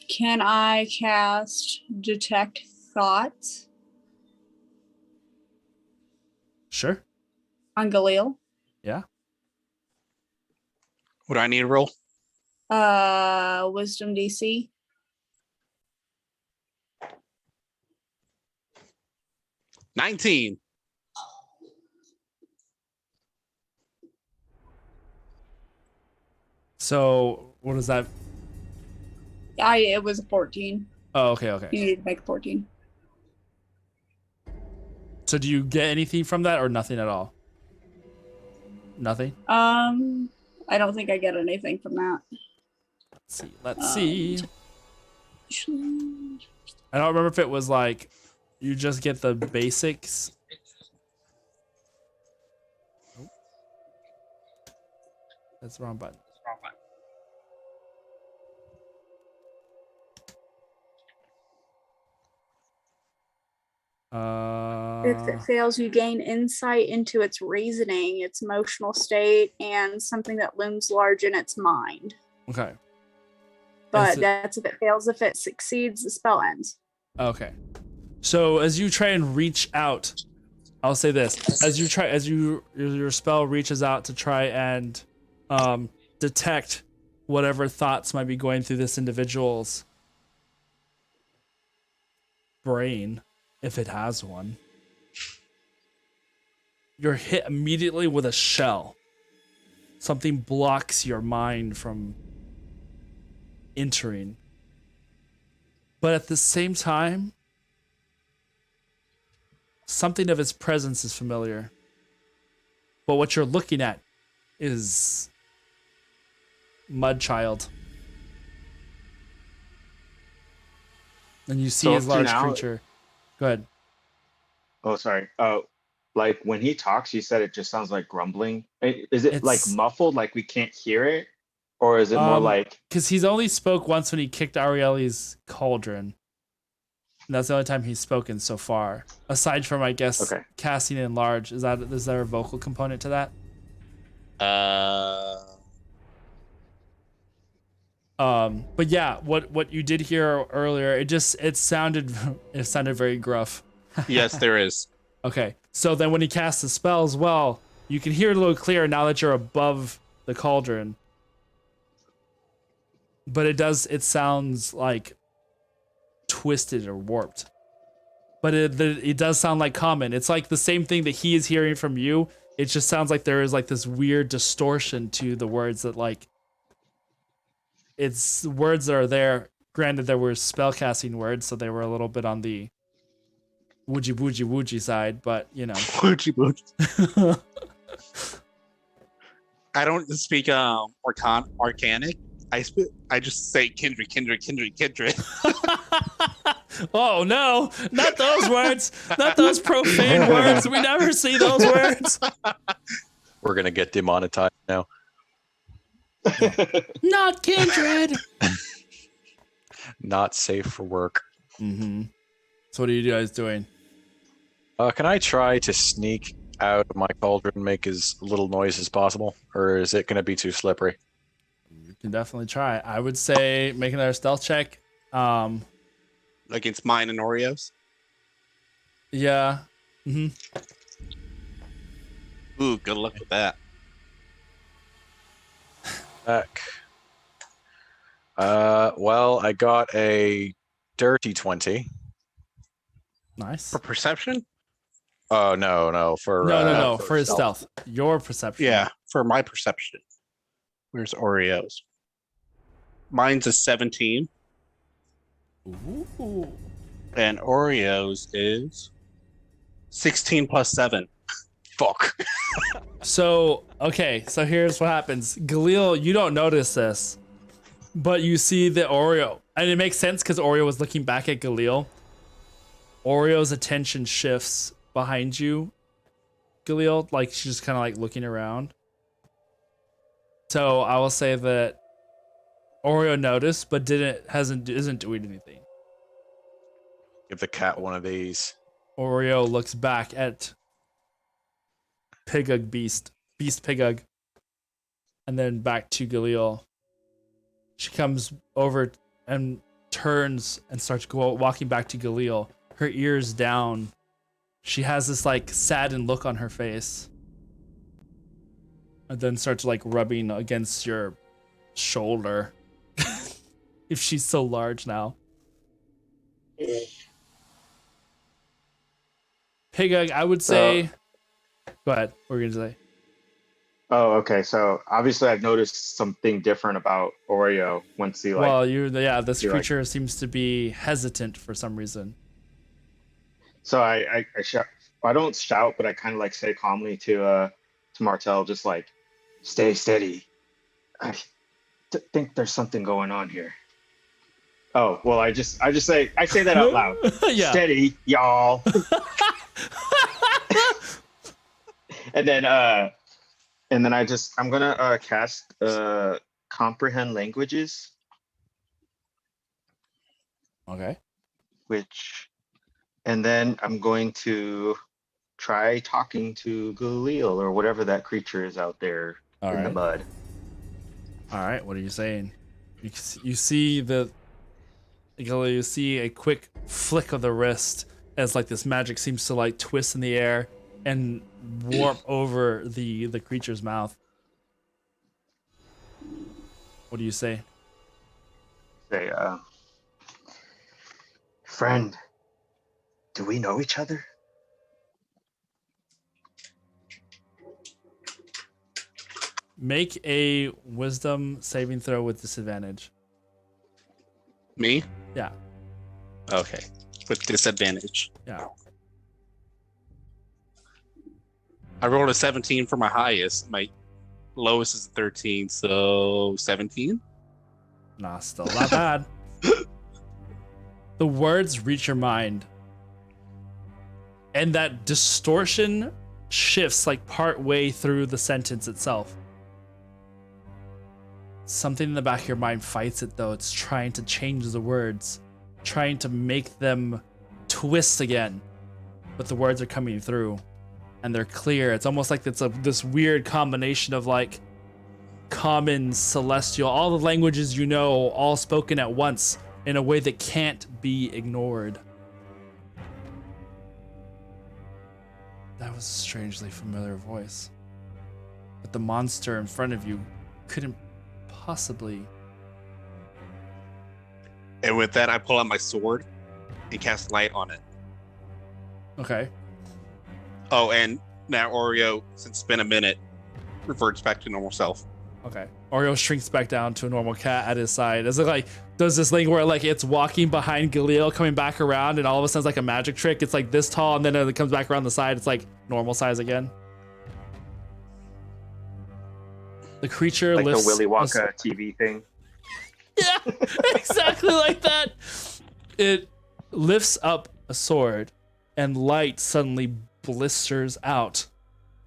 Can I cast Detect Thoughts Sure. on Galil? Yeah. What do I need to roll? Wisdom DC. $19. So what is that? It was a 14. Oh, okay. You need to make a 14. So do you get anything from that or nothing at all? Nothing? I don't think I get anything from that. Let's see. I don't remember if it was like you just get the basics. Oh. That's the wrong button. If it fails, you gain insight into its reasoning, its emotional state, and something that looms large in its mind. Okay. But that's if it fails. If it succeeds, the spell ends. Okay. So as you try and reach out, I'll say this: your spell reaches out to try and detect whatever thoughts might be going through this individual's brain, if it has one. You're hit immediately with a shell. Something blocks your mind from entering. But at the same time, something of its presence is familiar. But what you're looking at is Mudchild. And you see So his up to large now- creature. Go ahead. Oh, sorry. Like when he talks, you said it just sounds like grumbling. Is it like It's- muffled, like we can't hear it, or is it more like? Because he's only spoke once when he kicked Arielli's cauldron. And that's the only time he's spoken so far. Aside from, I guess, Okay. casting in large. Is there a vocal component to that? But yeah, what you did hear earlier, it sounded very gruff. Yes, there is. Okay, so then when he casts the spell as well, you can hear it a little clearer now that you're above the cauldron. But it sounds like twisted or warped. But it does sound like common. It's like the same thing that he is hearing from you. It just sounds like there is like this weird distortion to the words that like it's words that are there. Granted, there were spellcasting words, so they were a little bit on the woogie side, but you know. I don't speak arcanic. I just say kindred. Oh no, not those words, not those profane words. We never see those words. We're gonna get demonetized now. Not kindred. Not safe for work. Mm-hmm. So what are you guys doing? Can I try to sneak out of my cauldron and make as little noise as possible? Or is it going to be too slippery? You can definitely try. I would say make another stealth check. Against mine and Oreos. Yeah. Mm-hmm. Ooh, good luck with that. Back. Well, I got a dirty 20. Nice. For perception? Oh, no. For No. For his stealth. Your perception. Yeah, for my perception. Where's Oreos? Mine's a 17. Ooh. And Oreo's is 16 plus 7. Fuck. So, okay, so here's what happens. Galil, you don't notice this, but you see the Oreo. And it makes sense because Oreo was looking back at Galil. Oreo's attention shifts behind you, Galil. Like, she's just kind of like looking around. So I will say that Oreo noticed, but isn't doing anything. Give the cat one of these. Oreo looks back at Pigug Beast Pigug, and then back to Galil. She comes over and turns and starts walking back to Galil. Her ears down. She has this like saddened look on her face, and then starts like rubbing against your shoulder. If she's so large now. Pigug, I would say. Go ahead. What were you gonna say? Oh, okay. So obviously, I've noticed something different about Oreo once he like. Well, this he, like- creature seems to be hesitant for some reason. So I shout. I don't shout, but I kind of like say calmly to Martel, just like, stay steady. I think there's something going on here. Oh well, I say that out loud. Yeah. Steady, y'all. And then I'm gonna cast comprehend languages, Okay. and then I'm going to try talking to Galil or whatever that creature is out there All in the right. mud. All right. What are you saying? You see you see a quick flick of the wrist as like this magic seems to like twist in the air and warp over the creature's mouth. What do you say? Say, friend, do we know each other? Make a wisdom saving throw with disadvantage. Me? Yeah. Okay. With disadvantage. Yeah. I rolled a 17 for my highest. My lowest is a 13, so 17. Nah, still not bad. The words reach your mind, and that distortion shifts like part way through the sentence itself. Something in the back of your mind fights it though. It's trying to change the words, trying to make them twist again, but the words are coming through and they're clear. It's almost like it's this weird combination of like common, celestial, all the languages you know, all spoken at once in a way that can't be ignored. That was a strangely familiar voice. But the monster in front of you couldn't possibly. And with that, I pull out my sword and cast light on it. Okay. Oh, and now Oreo, since it's been a minute, reverts back to normal self. Okay. Oreo shrinks back down to a normal cat at his side. Is it like does this thing where like it's walking behind Galil, coming back around, and all of a sudden it's like a magic trick? It's like this tall, and then it comes back around the side. It's like normal size again. The creature Like lifts the Willy Wonka TV thing. Yeah, exactly like that. It lifts up a sword, and light suddenly blisters out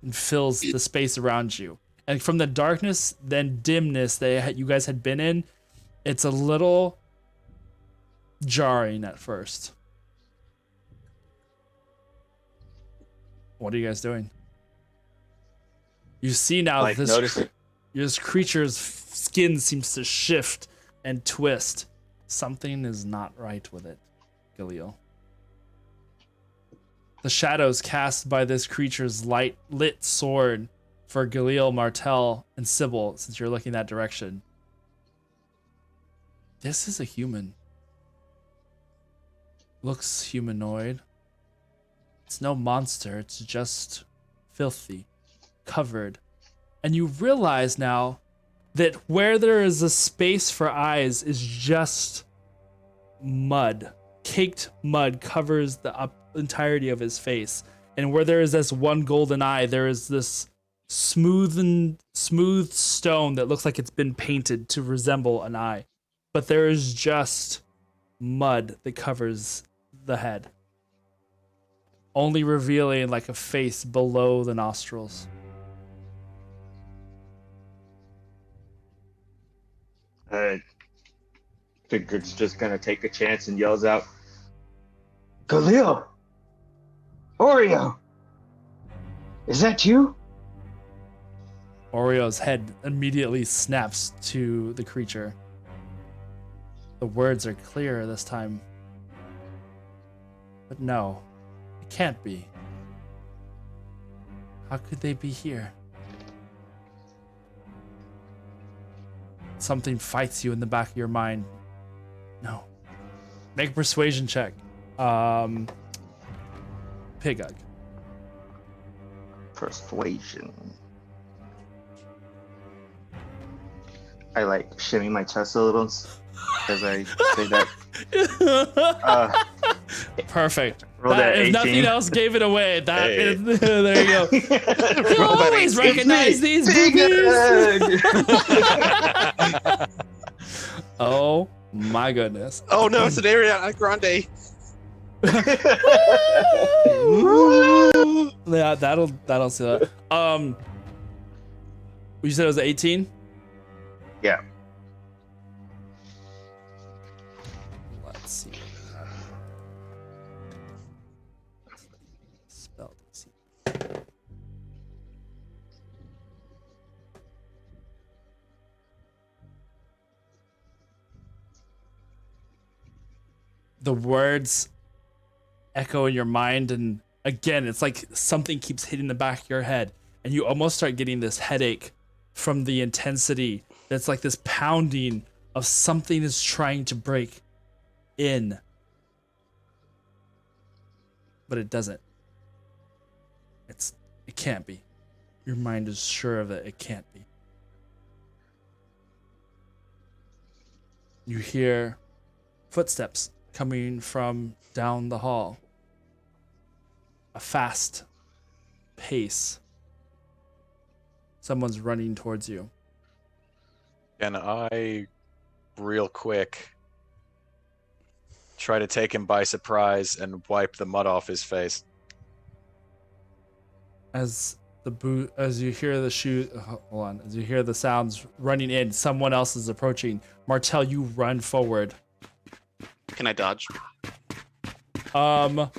and fills the space around you. And from the darkness, then dimness that you guys had been in, it's a little jarring at first. What are you guys doing? You see now Like, notice it. this creature's skin seems to shift and twist. Something is not right with it, Galil. The shadows cast by this creature's lit sword for Galil, Martel, and Sybil, since you're looking that direction. This is a human. Looks humanoid. It's no monster, it's just filthy, covered. And you realize now that where there is a space for eyes is just mud, caked mud covers the entirety of his face. And where there is this one golden eye, there is this smooth stone that looks like it's been painted to resemble an eye. But there is just mud that covers the head, only revealing like a face below the nostrils. Figure's just gonna take a chance and yells out, Khalil! Oreo! Is that you? Oreo's head immediately snaps to the creature. The words are clearer this time. But no, it can't be. How could they be here? Something fights you in the back of your mind. No. Make a persuasion check. Pigug. Persuasion. I like shimmy my chest a little as I say that. Perfect. Rolled That, at if nothing 18. else gave it away, that Hey. is, there you go. You Roll that always 18. recognize these Big boobies. egg! Oh my goodness. Oh no, it's an Ariana Grande. Yeah, that'll see that. You said it was 18? Yeah. Let's see. Spell DC. The words echo in your mind, and again, it's like something keeps hitting the back of your head, and you almost start getting this headache from the intensity. That's like this pounding of something is trying to break in, but it doesn't. It can't be. Your mind is sure of it. It can't be. You hear footsteps coming from down the hall. A fast pace. Someone's running towards you. Can I, real quick, try to take him by surprise and wipe the mud off his face? As you hear the as you hear the sounds running in, someone else is approaching. Martel, you run forward. Can I dodge? Go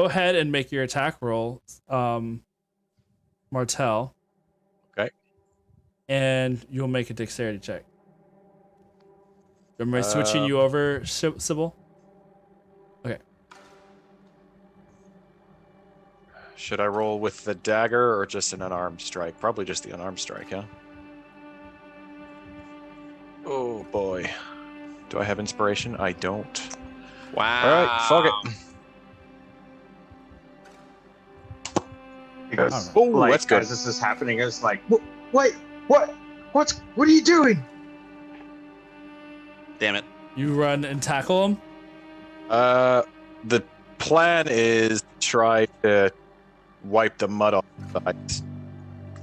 ahead and make your attack roll, Martel. Okay. And you'll make a dexterity check. Am I switching you over, Sybil? Okay. Should I roll with the dagger or just an unarmed strike? Probably just the unarmed strike, yeah? Oh boy. Do I have inspiration? I don't. Wow. All right, fuck it. He goes, Alright. Oh, like, that's good. as this is happening, it's like, what are you doing? Damn it. You run and tackle him. The plan is try to wipe the mud off the sides.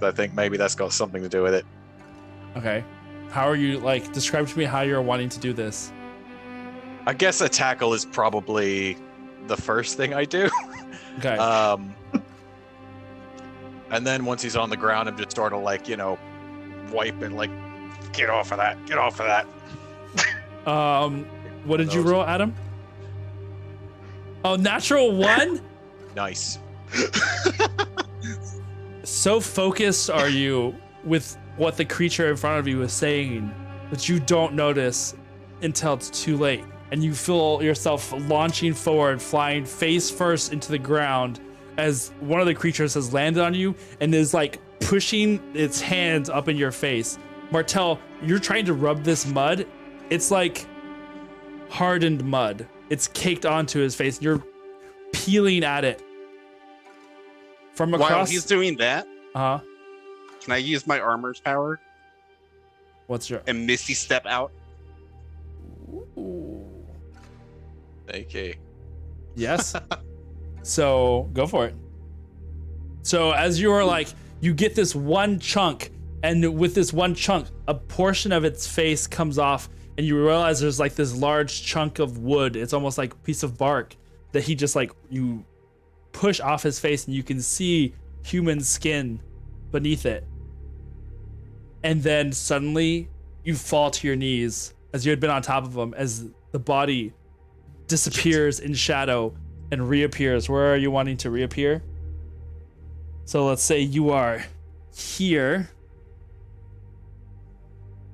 I think maybe that's got something to do with it. Okay. How are you, describe to me how you're wanting to do this. I guess a tackle is probably the first thing I do. Okay. And then once he's on the ground, I'm just sort of wipe and get off of that, get off of that. What did you roll, Adam? Oh, natural 1? Nice. So focused are you with what the creature in front of you is saying that you don't notice until it's too late. And you feel yourself launching forward, flying face first into the ground as one of the creatures has landed on you and is pushing its hands up in your face. Martel, you're trying to rub this mud. It's like hardened mud. It's caked onto his face. You're peeling at it. From across. While he's doing that, Uh-huh. can I use my armor's power What's your... and Misty step out? Ooh. Okay. Yes. So go for it. So as you are like, you get this one chunk, and with this one chunk, a portion of its face comes off, and you realize there's like this large chunk of wood. It's almost like a piece of bark that he just like, you push off his face, and you can see human skin beneath it. And then suddenly you fall to your knees as you had been on top of him, as the body disappears in shadow and reappears. Where are you wanting to reappear? So let's say you are here,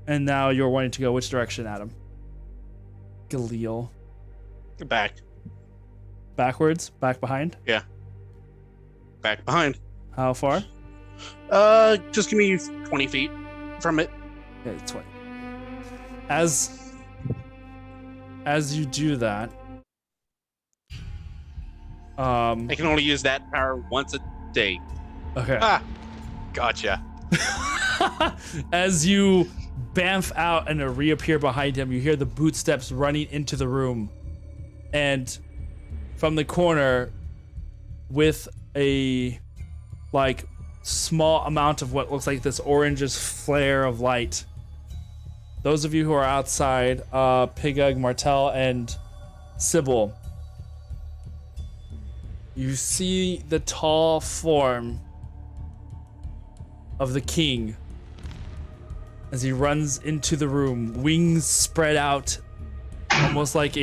and now you're wanting to go which direction, Adam? Galil. Back. Backwards? Back behind? Back behind. How far? Just give me 20 feet from it. Yeah, 20. As you do that, I can only use that power once a day. okay. Ah, gotcha. As you bamf out and reappear behind him, you hear the bootsteps running into the room, and from the corner, with a like small amount of what looks like this orangish flare of light, those of you who are outside, Pigug, Martel, and Sybil, you see the tall form of the king as he runs into the room, wings spread out, almost like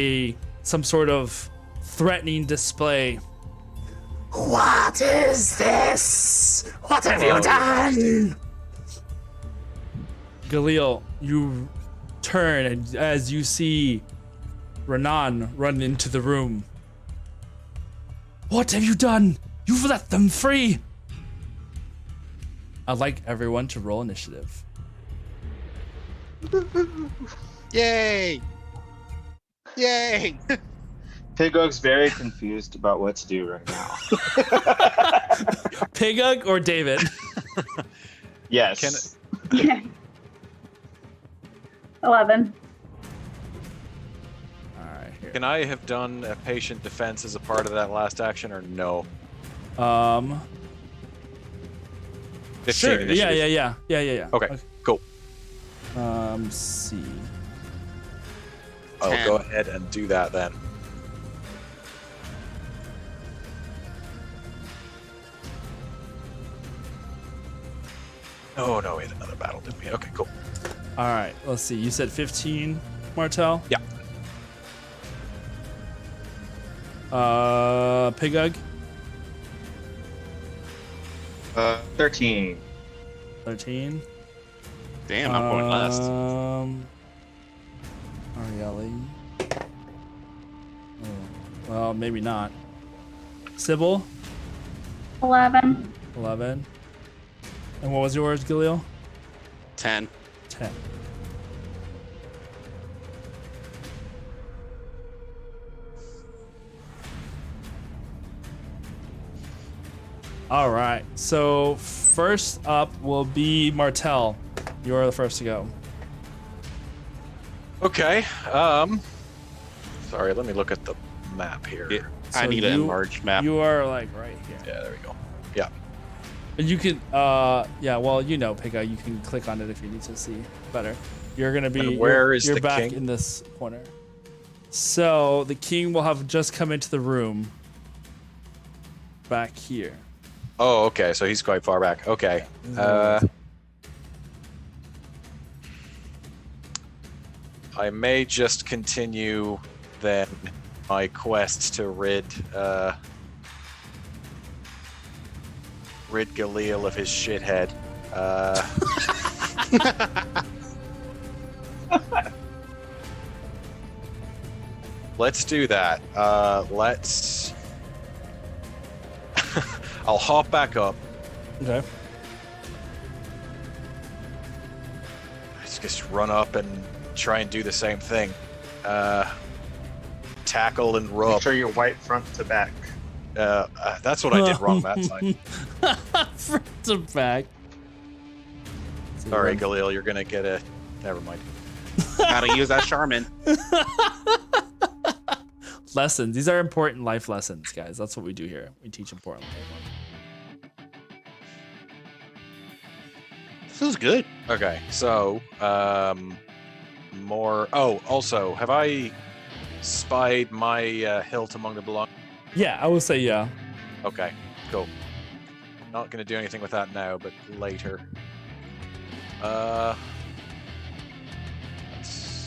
some sort of threatening display. What is this? What have you done? Galil, you turn, and as you see Renan run into the room. What have you done? You've let them free! I'd like everyone to roll initiative. Yay! Yay! Pigog's very confused about what to do right now. Pigug or David? Yes. 11. Alright, here. Can I have done a patient defense as a part of that last action, or no? 15 Sure. initiative. Yeah. Okay, cool. See. I'll 10. go ahead and do that then. Oh no, we had another battle, didn't we? Okay, cool. Alright, let's see. You said 15, Martel? Yeah. Pigug? 13. 13. Damn, I'm going last. Arielle. Oh, well, maybe not. Sybil? 11. 11. And what was yours, Galil? 10. 10. All right. So first up will be Martel. You're the first to go. Okay. Sorry, let me look at the map here. Yeah. I So need an enlarged map. You are like right here. Yeah, there we go. Yeah. And you can, yeah. Well, you know, Pigga, you can click on it if you need to see better. You're gonna be. And where is you're the back king? in this corner. So the king will have just come into the room. Back here. Oh, okay. So he's quite far back. Okay. I may just continue then my quest to rid Galil of his shithead. Let's do that. Let's. I'll hop back up. Okay. Let's just run up and try and do the same thing. Tackle and Make rub. sure you're white front to back. That's what I did wrong that time. Front to back. Sorry, Galil, you're gonna get a. Never mind. Gotta use that Charmin. lessons. These are important life lessons, guys. That's what we do here. We teach important life. This is good. Okay, so more. Oh, also, have I spied my hilt among the belongings? Yeah, I will say yeah. Okay, cool. Not gonna do anything with that now, but later.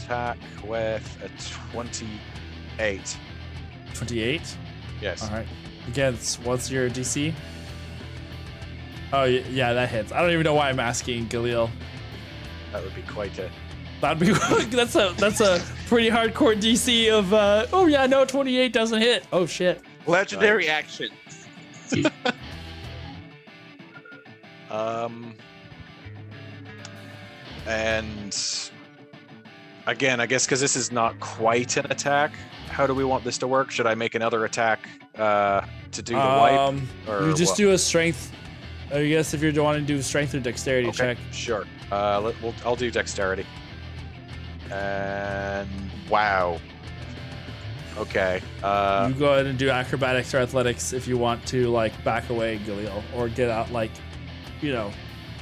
Attack with a 28. 28. Yes. All right. Against what's your DC? Oh yeah, that hits. I don't even know why I'm asking Galil. That would be quite a. That'd be that's a pretty hardcore DC of oh yeah, no, 28 doesn't hit. Oh shit. Legendary action. And again, I guess because this is not quite an attack, how do we want this to work? Should I make another attack to do the wipe? Or you just what? do a strength. I guess if you're wanting to do strength or dexterity Okay, check. sure. I'll do dexterity. And wow. Okay. You go ahead and do acrobatics or athletics if you want to like back away Galil or get out like, you know,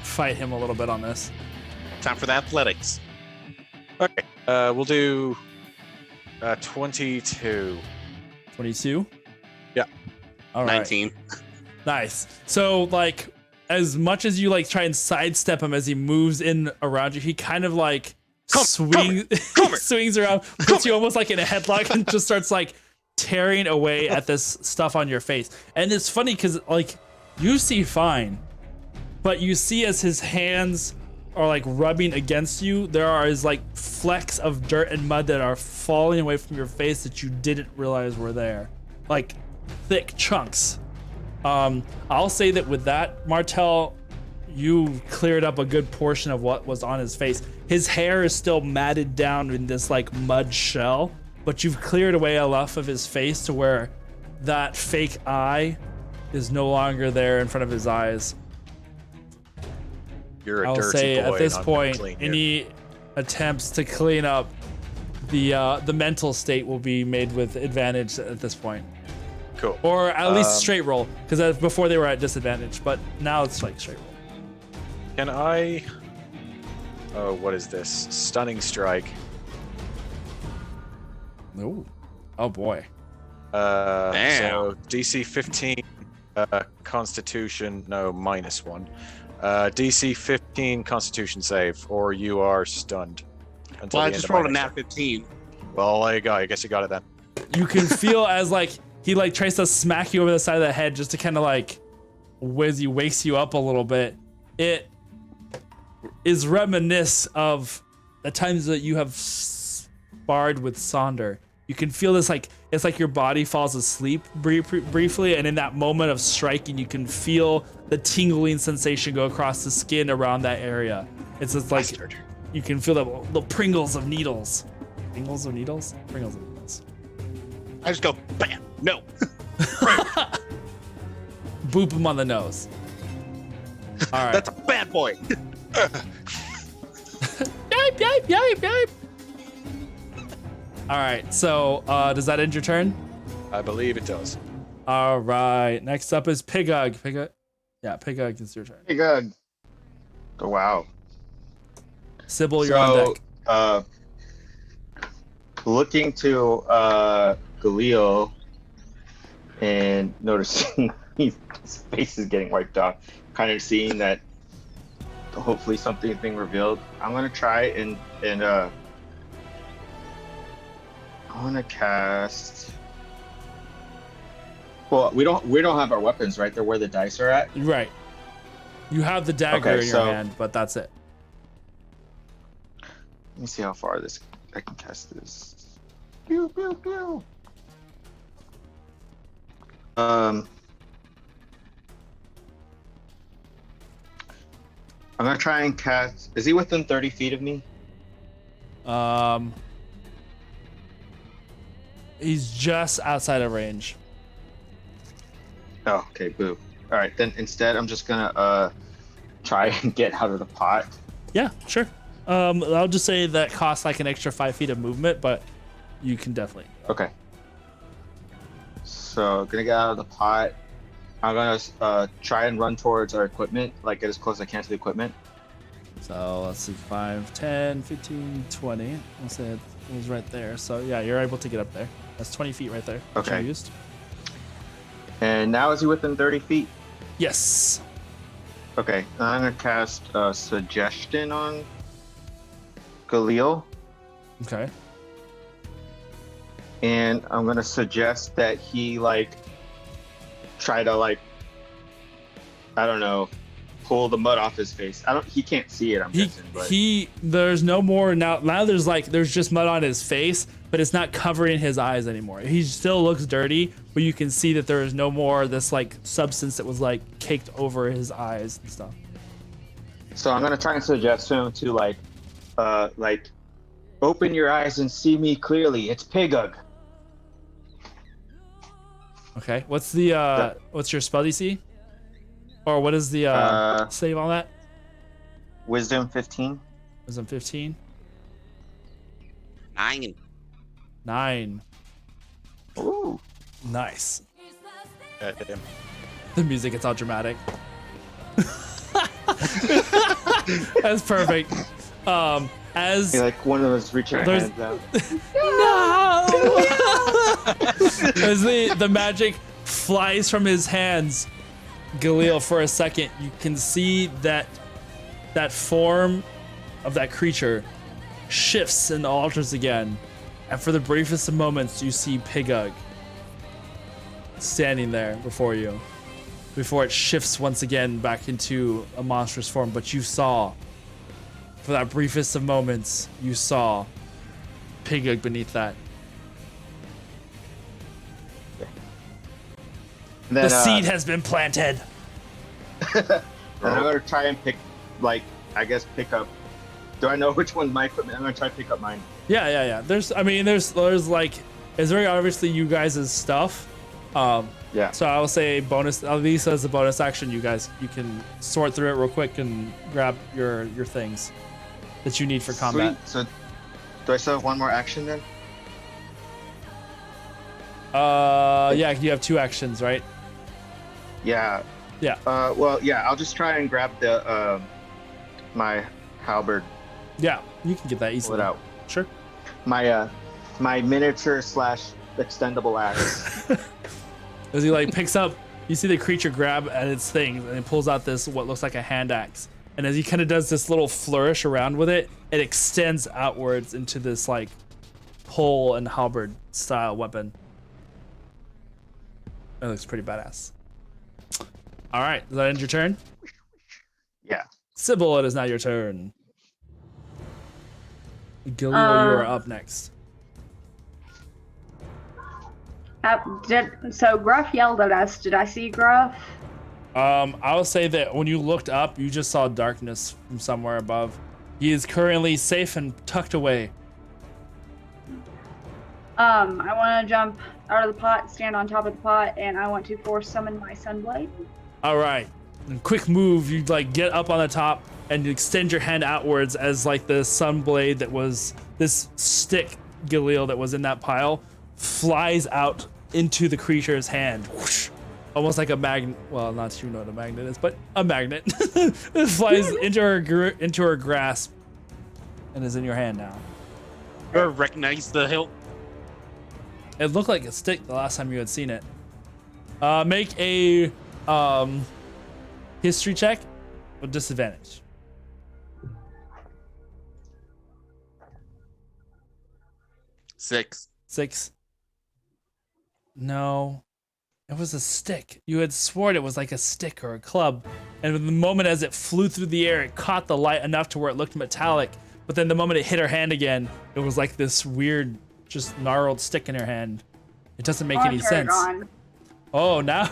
fight him a little bit on this. Time for the athletics. Okay. We'll do 22. 22? Yeah. All right. 19. Nice. So like as much as you like try and sidestep him as he moves in around you, he kind of like swings around, puts you almost like in a headlock and just starts like tearing away at this stuff on your face. And it's funny because like you see fine, but you see as his hands are like rubbing against you, there are like flecks of dirt and mud that are falling away from your face that you didn't realize were there, like thick chunks. I'll say that with that, Martel, you cleared up a good portion of what was on his face. His hair is still matted down in this like mud shell, but you've cleared away enough of his face to where that fake eye is no longer there in front of his eyes. You're a I'll dirty say boy, at and this I'm gonna point, clean you. any attempts to clean up the mental state will be made with advantage at this point. Cool. Or at least straight roll, because before they were at disadvantage, but now it's like straight roll. Can I? Oh, what is this? Stunning strike. Ooh. Oh boy. Damn. So DC 15, Constitution. No, -1. DC 15 Constitution save, or you are stunned. Until Well, I the just end of rolled a my nat next 15. turn. Well, there you go. I guess you got it then. You can feel as like he like tries to smack you over the side of the head just to kind of like wakes you up a little bit. It is reminisce of the times that you have sparred with Sonder. You can feel this like it's like your body falls asleep briefly, and in that moment of striking, you can feel the tingling sensation go across the skin around that area. It's just like you can feel the Pringles of needles. Pringles of needles? Pringles of needles. I just go, bam, no. Boop him on the nose. All right. That's a bad boy. Yipe, yipe, yipe, yipe. All right. So, does that end your turn? I believe it does. All right. Next up is Pigug. Pigug. Yeah, Pigug is your turn. Hey, good. Oh, wow. Sybil, you're on deck. Looking to Galil and noticing his face is getting wiped off, kind of seeing that hopefully something is being revealed. I'm gonna try and I want to cast. Well, we don't have our weapons, right? They're where the dice are at. Right. You have the dagger Okay, in your so- hand, but that's it. Let me see how far I can cast this. Pew pew pew. I'm gonna try and cast. Is he within 30 feet of me? He's just outside of range. Oh, okay, boo. All right, then instead I'm just gonna try and get out of the pot. Yeah, sure. I'll just say that costs like an extra 5 feet of movement, but you can definitely. Okay. So gonna get out of the pot. I'm gonna try and run towards our equipment, like get as close as I can to the equipment. So let's see, 5, 10, 15, 20. I'll say it was right there. So yeah, you're able to get up there. That's 20 feet right there. Which Okay. you used. And now is he within 30 feet? Yes. Okay, I'm gonna cast Suggestion on Galil, Okay. and I'm gonna suggest that he like try to like, I don't know, pull the mud off his face. He can't see it, I'm guessing, but There's no more now. Now there's just mud on his face, but it's not covering his eyes anymore. He still looks dirty, but you can see that there is no more this like substance that was like caked over his eyes and stuff. so I'm gonna try and suggest to him to like open your eyes and see me clearly. It's Pigug. Okay. What's the what's your spell DC? Or what is the save on that? Wisdom 15. Wisdom 15. 9. 9. Ooh. Nice. Damn. The music gets all dramatic. That's perfect. As Like one of us reaching our There's- hands out. No! As the magic flies from his hands, Galil, for a second, you can see that form of that creature shifts and alters again. And for the briefest of moments, you see Pigug standing there before you. Before it shifts once again back into a monstrous form. But you saw, for that briefest of moments, you saw Pigug beneath that. And then, The seed has been planted. and I'm gonna try and pick up. Do I know which one's my equipment? I'm gonna try to pick up mine. Yeah. There's like, it's very obviously you guys' stuff. Yeah. So I will say bonus, at least as a bonus action, you can sort through it real quick and grab your things that you need for combat. Sweet. So, do I still have one more action then? Yeah, you have 2 actions, right? Yeah. Yeah. Well, yeah. I'll just try and grab the my halberd. Yeah, you can get that Pull easily. it out. Sure. My miniature / extendable axe. As he like picks up, you see the creature grab at its things and it pulls out this what looks like a hand axe. And as he kind of does this little flourish around with it, it extends outwards into this like pole and halberd style weapon. It looks pretty badass. All right, does that end your turn? Yeah. Sybil, it is now your turn. Galil, you are up next. So Gruff yelled at us. Did I see Gruff? I would say that when you looked up, you just saw darkness from somewhere above. He is currently safe and tucked away. I want to jump out of the pot, stand on top of the pot, and I want to force summon my Sunblade. All right, and quick move. You like get up on the top and you extend your hand outwards as like the sunblade that was this stick, Galil, that was in that pile, flies out into the creature's hand. Whoosh. Almost like a magnet. Well, not sure you know what a magnet is, but a magnet. It flies into her grasp and is in your hand now. Or recognize the hilt. It looked like a stick the last time you had seen it. Make a history check with disadvantage. 6. 6. No, it was a stick. You had sworn it was like a stick or a club. And the moment as it flew through the air, it caught the light enough to where it looked metallic. But then the moment it hit her hand again, it was like this weird, just gnarled stick in her hand. It doesn't make any sense. Oh, now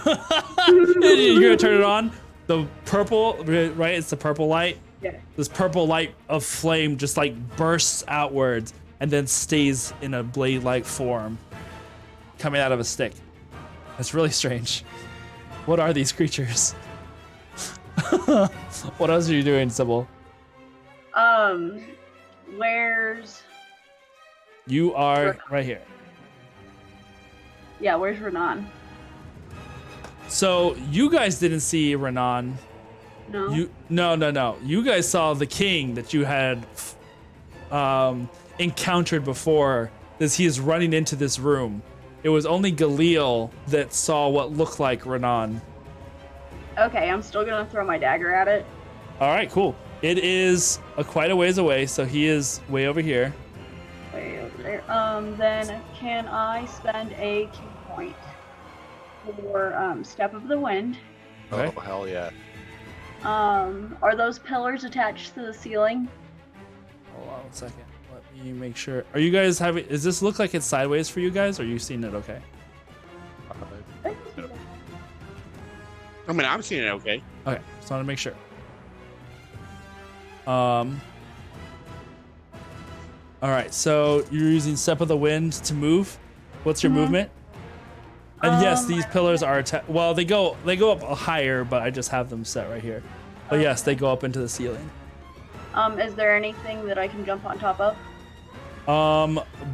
you're gonna turn it on? The purple, right? It's the purple light. Yeah. This purple light of flame just like bursts outwards and then stays in a blade-like form, coming out of a stick. That's really strange. What are these creatures? What else are you doing, Sybil? Where's... You are right here. Yeah, where's Renan? So you guys didn't see Renan. No. No. You guys saw the king that you had encountered before as he is running into this room. It was only Galil that saw what looked like Renan. Okay, I'm still gonna throw my dagger at it. All right, cool. It is quite a ways away, so he is way over here. Way over there. Then can I spend a key point for Step of the Wind? Okay. Oh, hell yeah. Are those pillars attached to the ceiling? Hold on 1 second. Let me make sure. Are you guys having? Does this look like it's sideways for you guys? Or are you seeing it okay? I mean, I'm seeing it okay. Okay, just want to make sure. All right, so you're using Step of the Wind to move. What's your movement? And yes, these pillars are well, they go up higher, but I just have them set right here. But yes, they go up into the ceiling. Is there anything that I can jump on top of?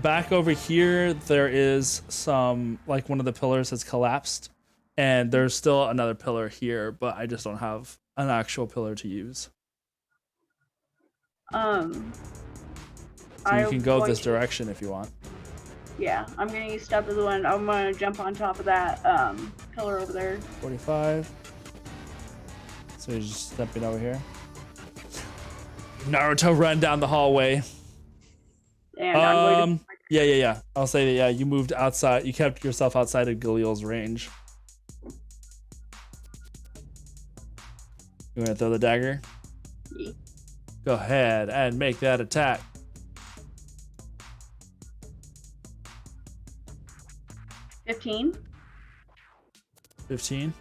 Back over here, there is some, like one of the pillars has collapsed, and there's still another pillar here, but I just don't have an actual pillar to use. So you can go this direction if you want. Yeah, I'm gonna use Step of the Wind. I'm gonna jump on top of that pillar over there. 45. So you're just stepping over here. Naruto run down the hallway. And I'm going to... Yeah. I'll say that, yeah, you moved outside. You kept yourself outside of Galil's range. You want to throw the dagger? Yeah. Go ahead and make that attack. 15. 15.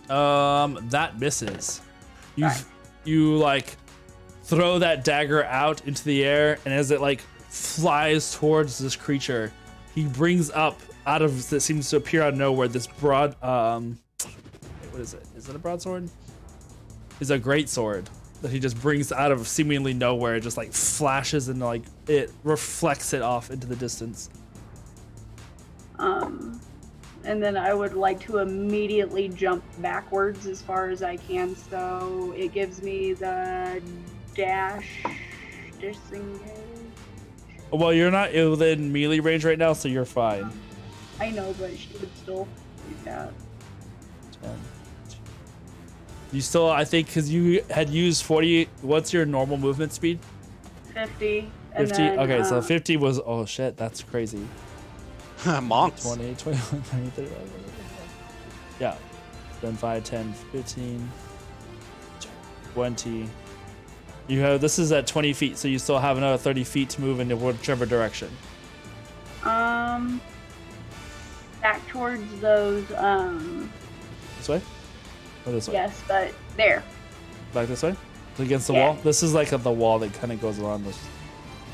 That misses. You like throw that dagger out into the air, and as it like flies towards this creature, he brings up out of that seems to appear out of nowhere this broad what is it? Is it a broadsword? It's a great sword that he just brings out of seemingly nowhere. It just like flashes and like it reflects it off into the distance. And then I would like to immediately jump backwards as far as I can, so it gives me the dash disengage. Well, you're not within melee range right now, so you're fine. I know, but she would still do that. 10. You still, I think, because you had used 40. What's your normal movement speed? 50. 50. Then, okay, so 50 was. Oh shit, that's crazy. Monks. 20, 21, 30, 35. Yeah. Then 5, 10, 15, 20. You have, this is at 20 feet, so you still have another 30 feet to move in whichever direction. Back towards those, This way? Or this way? yes, but there. Back this way? Against the Yeah. wall? This is like the wall that kind of goes around this.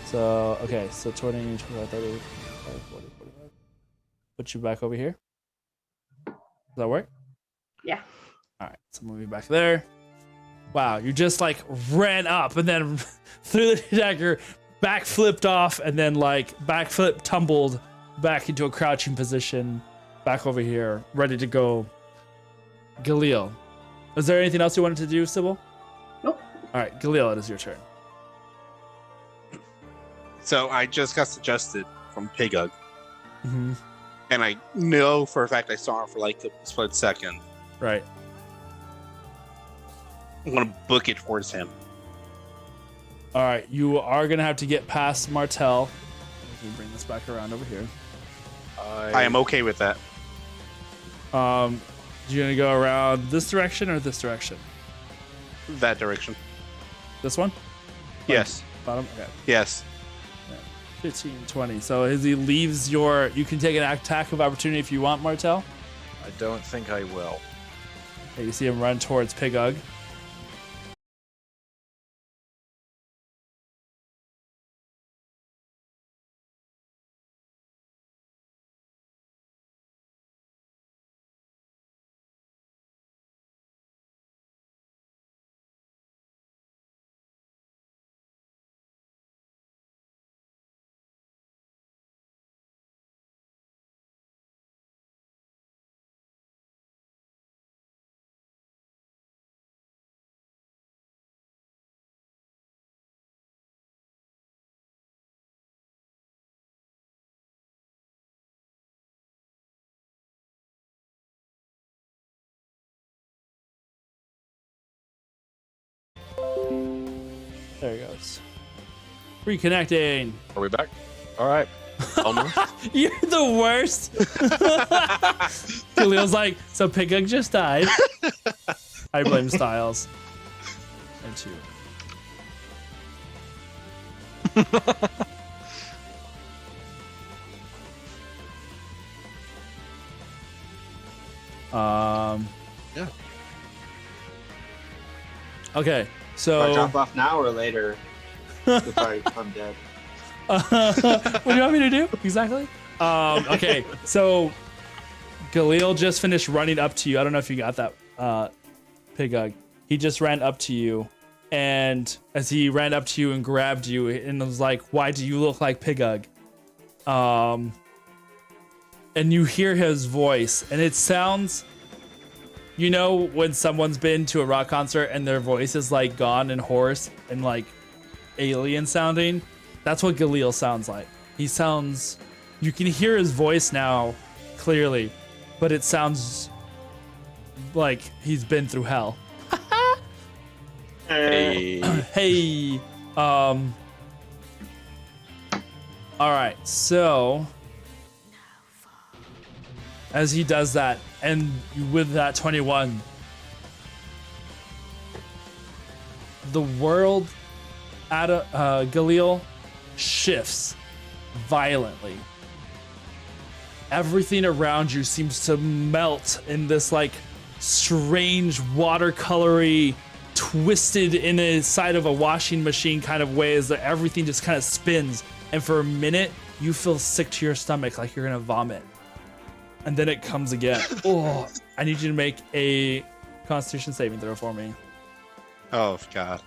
So, okay, so 20, 25, 30, 40, 45. Put you back over here. Does that work? Yeah. All right, so move you back there. Wow, you just like ran up and then threw the dagger, back flipped off, and then like backflip tumbled back into a crouching position, back over here, ready to go. Galil, is there anything else you wanted to do, Sybil? Nope. All right, Galil, it is your turn. So I just got suggested from Pigug, Mm-hmm. and I know for a fact I saw him for like a split second. Right. I'm gonna book it towards him. All right, you are gonna have to get past Martel. Let me bring this back around over here. I am okay with that. You're gonna go around this direction or this direction? That direction. This one? Yes. Bottom? Okay. Yes. 15, 20. So as he leaves your, you can take an attack of opportunity if you want, Martel. I don't think I will. Okay, you see him run towards Pigug. There he goes. Reconnecting. Are we back? All right. Almost. You're the worst. Khalil's like, so Pigug just died. I blame Styles. And two. Yeah. Okay, Do I so drop off now or later? If I'm dead. what do you want me to do exactly? Okay, so Galil just finished running up to you. I don't know if you got that, Pigug. He just ran up to you, and as he ran up to you and grabbed you, and was like, "Why do you look like Pigug?" And you hear his voice, and it sounds, you know, when someone's been to a rock concert and their voice is like gone and hoarse and like alien sounding. That's what Galil sounds like. He sounds, you can hear his voice now clearly, but it sounds like he's been through hell. Hey. Hey, all right, so as he does that, and with that 21, the world at Galil shifts violently. Everything around you seems to melt in this like strange watercolory, twisted in a side of a washing machine kind of way, as that everything just kind of spins. And for a minute, you feel sick to your stomach, like you're gonna vomit. And then it comes again. Oh, I need you to make a Constitution saving throw for me. Oh God.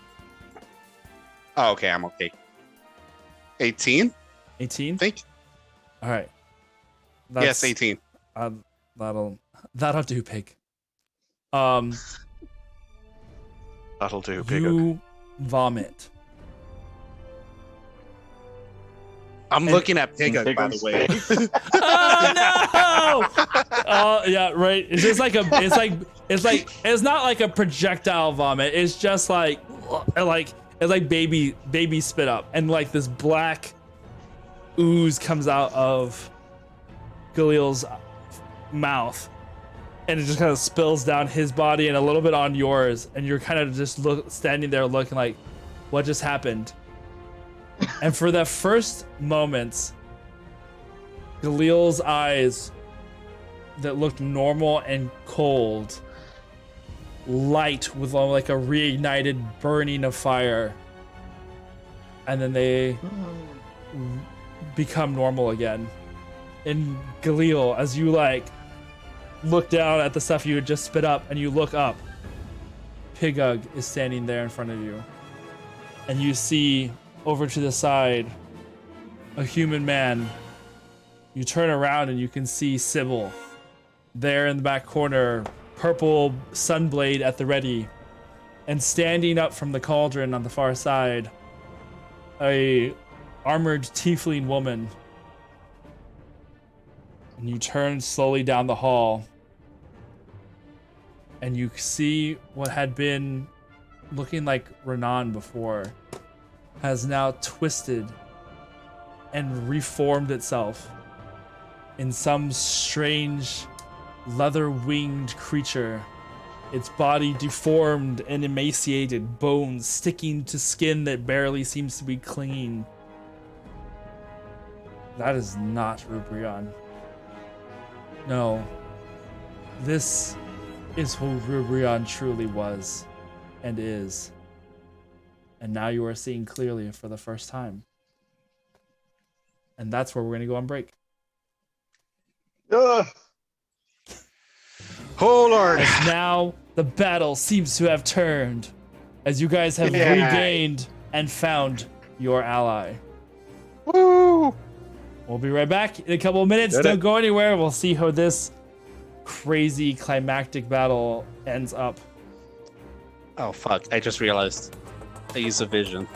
Oh, okay, I'm okay. 18? 18? I think. All right. Yes, 18. That'll do, Pig. That'll do, Pigug. You vomit. I'm looking at Pigug, by the way. Oh no! Oh yeah, right. It's just like it's not like a projectile vomit. It's just like baby spit up, and like this black ooze comes out of Galil's mouth, and it just kind of spills down his body and a little bit on yours, and you're kind of just standing there looking like, what just happened? And for the first moments, Galil's eyes that looked normal and cold light with like a reignited burning of fire, and then they become normal again. And Galil, as you like look down at the stuff you had just spit up and you look up, Pigug is standing there in front of you, and you see over to the side a human man. You turn around and you can see Sybil there in the back corner, purple sunblade at the ready, and standing up from the cauldron on the far side, a armored tiefling woman. And you turn slowly down the hall, and you see what had been looking like Renan before has now twisted and reformed itself in some strange leather-winged creature, its body deformed and emaciated, bones sticking to skin that barely seems to be clinging. That is not Rubrion. No. This is who Rubrion truly was and is. And now you are seeing clearly for the first time. And that's where we're going to go on break. Ugh. Oh, Lord. As now the battle seems to have turned, as you guys have regained and found your ally. Woo! We'll be right back in a couple of minutes. Don't go anywhere. We'll see how this crazy climactic battle ends up. Oh, fuck. I just realized I used a vision.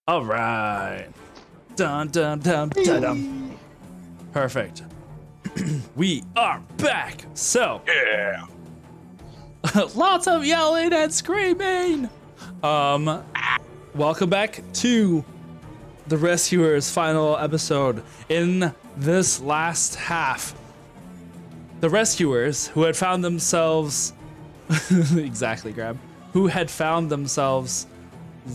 All right. Dun dun dun dun dun. Perfect. We are back. So, Yeah. lots of yelling and screaming. Welcome back to the Rescuers' final episode. In this last half, the Rescuers, who had found themselves exactly, Grab, who had found themselves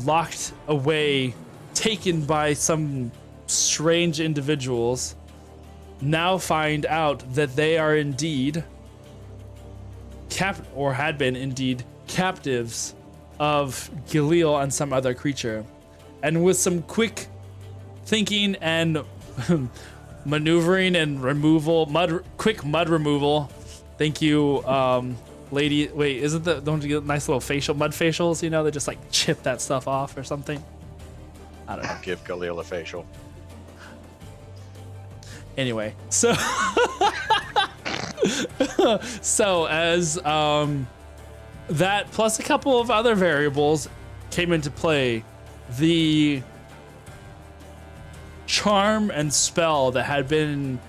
locked away, taken by some strange individuals, now find out that they are indeed had been indeed captives of Galil and some other creature. And with some quick thinking and maneuvering and quick mud removal. Thank you, lady. Wait, don't you get nice little mud facials? You know, they just like chip that stuff off or something. I don't know. Give Galil a facial. Anyway, so as that plus a couple of other variables came into play, the charm and spell that had been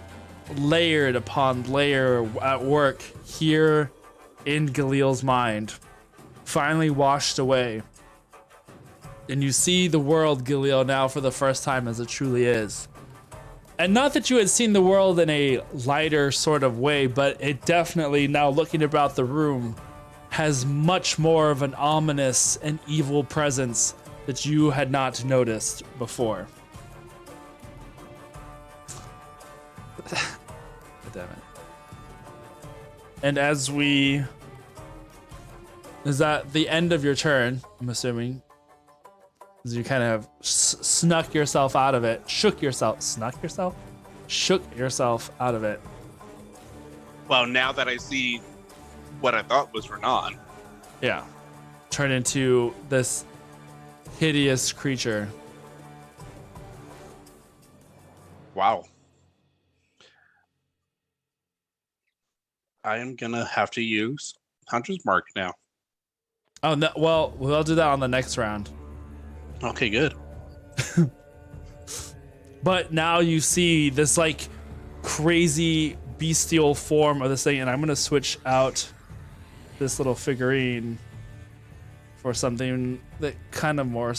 layered upon layer at work here in Galil's mind finally washed away. And you see the world, Galil, now for the first time as it truly is. And not that you had seen the world in a lighter sort of way, but it definitely, now looking about the room, has much more of an ominous and evil presence that you had not noticed before. Damn it. And is that the end of your turn, I'm assuming? As you kind of shook yourself out of it out of it. Well, now that I see what I thought was Renan. Yeah. Turn into this hideous creature. Wow. I am gonna have to use Hunter's Mark now. Oh, no, well, we'll do that on the next round. Okay, good. But now you see this like crazy bestial form of this thing, and I'm gonna switch out this little figurine for something that kind of more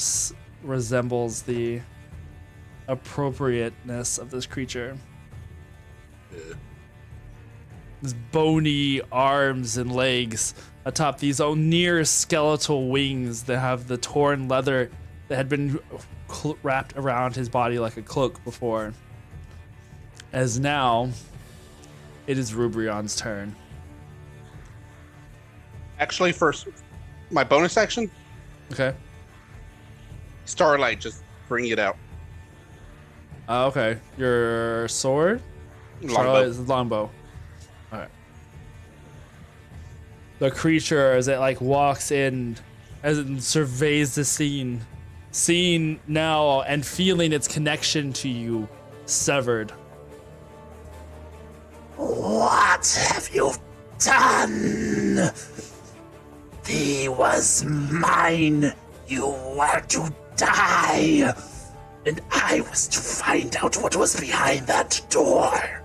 resembles the appropriateness of this creature. His bony arms and legs atop these near skeletal wings that have the torn leather that had been wrapped around his body like a cloak before. As now, it is Rubrion's turn. Actually, first, my bonus action, Okay. Starlight, just bring it out. Okay. Your sword? Longbow. Is longbow. Alright. The creature, as it like walks in, as it surveys the scene, seeing now and feeling its connection to you severed. What have you done? He was mine. You were to die. And I was to find out what was behind that door.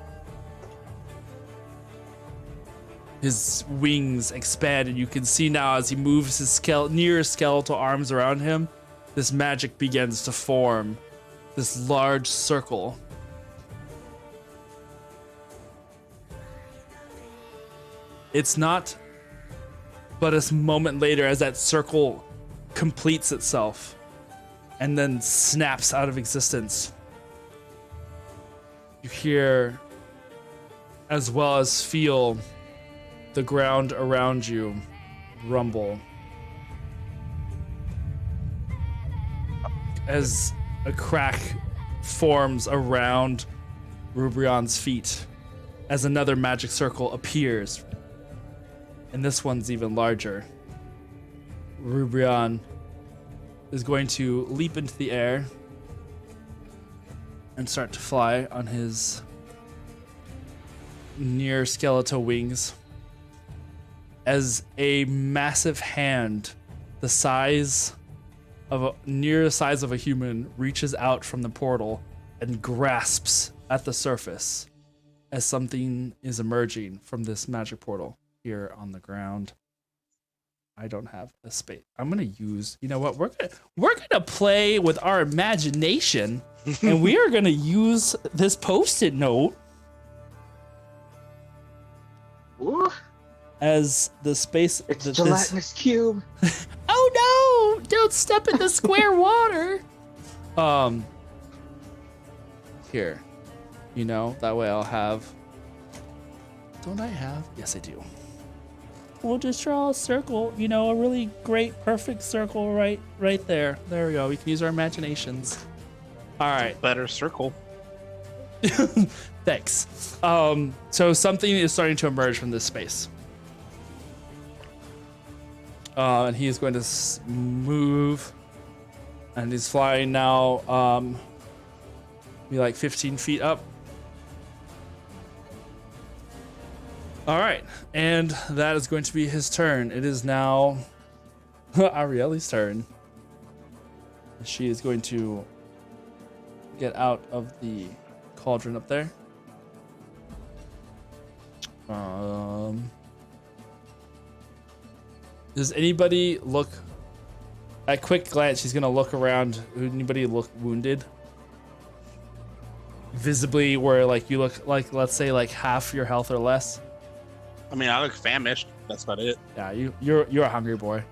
His wings expand, and you can see now as he moves his near skeletal arms around him, this magic begins to form. This large circle. It's not but a moment later as that circle completes itself and then snaps out of existence. You hear, as well as feel, the ground around you rumble. As a crack forms around Rubrion's feet, as another magic circle appears. And this one's even larger. Rubrion is going to leap into the air and start to fly on his near skeletal wings as a massive hand the size of near the size of a human reaches out from the portal and grasps at the surface as something is emerging from this magic portal here on the ground. I don't have a space. I'm gonna use, you know what, we're gonna play with our imagination and we are gonna use this post-it note Ooh, as the space. it's a gelatinous cube. Oh no! Don't step in the square water. Here, you know, that way I'll have. Don't I have? Yes, I do. We'll just draw a circle, you know, a really great, perfect circle right there. There we go. We can use our imaginations. All right. Better circle. Thanks. So something is starting to emerge from this space. And he is going to move. And he's flying now, be like 15 feet up. All right, and that is going to be his turn. It is now Arielle's turn. She is going to get out of the cauldron up there. Does anybody look? At quick glance, she's gonna look around. Anybody look wounded? Visibly, where like you look like, let's say, like half your health or less. I mean, I look famished. That's about it. Yeah, you're a hungry boy.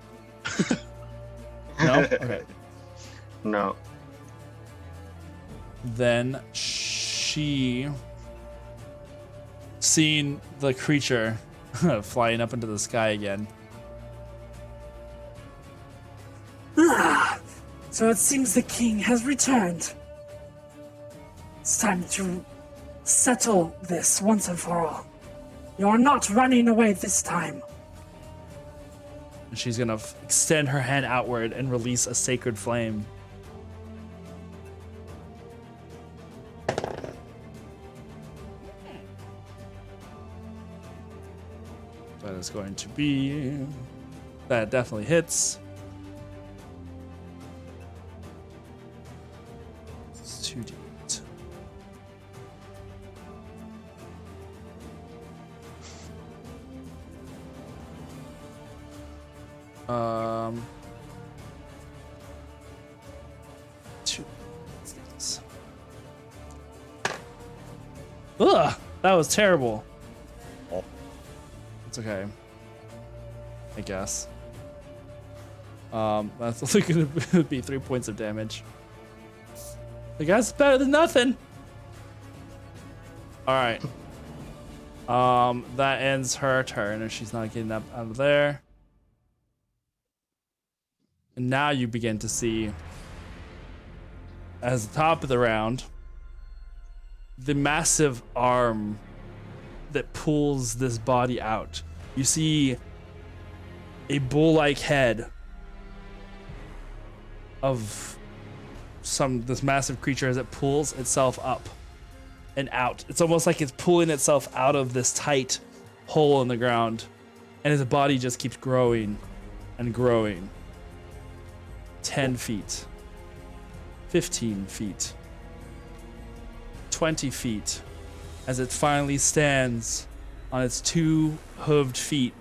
No? Okay. No. Then she, seeing the creature flying up into the sky again. So it seems the king has returned. It's time to settle this once and for all. You're not running away this time. And she's gonna extend her hand outward and release a sacred flame. That is going to be... That definitely hits. It's 2d8. Two things. Ugh, that was terrible. It's okay, I guess. That's only gonna be 3 points of damage. I guess it's better than nothing. All right. That ends her turn, and she's not getting up out of there. And now you begin to see, as the top of the round, the massive arm that pulls this body out. You see a bull-like head of this massive creature as it pulls itself up and out. It's almost like it's pulling itself out of this tight hole in the ground, and its body just keeps growing and growing. 10 feet, 15 feet, 20 feet, as it finally stands on its two hooved feet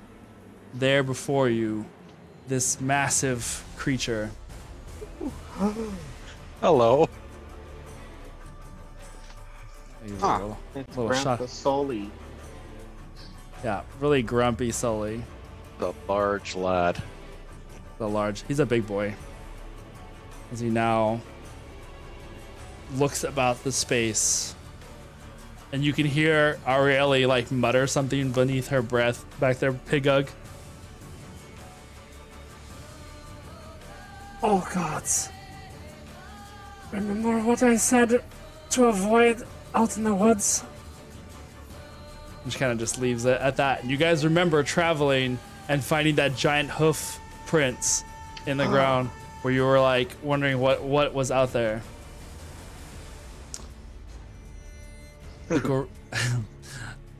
there before you, this massive creature. Hello. Huh. It's little shot. Grandpa Sully. Yeah, really grumpy Sully. The large lad. He's a big boy. As he now looks about the space. And you can hear Aureli like mutter something beneath her breath back there, Pigug. Oh gods. Remember what I said to avoid out in the woods? Which kind of just leaves it at that. And you guys remember traveling and finding that giant hoof prints in the ground where you were like wondering what was out there. The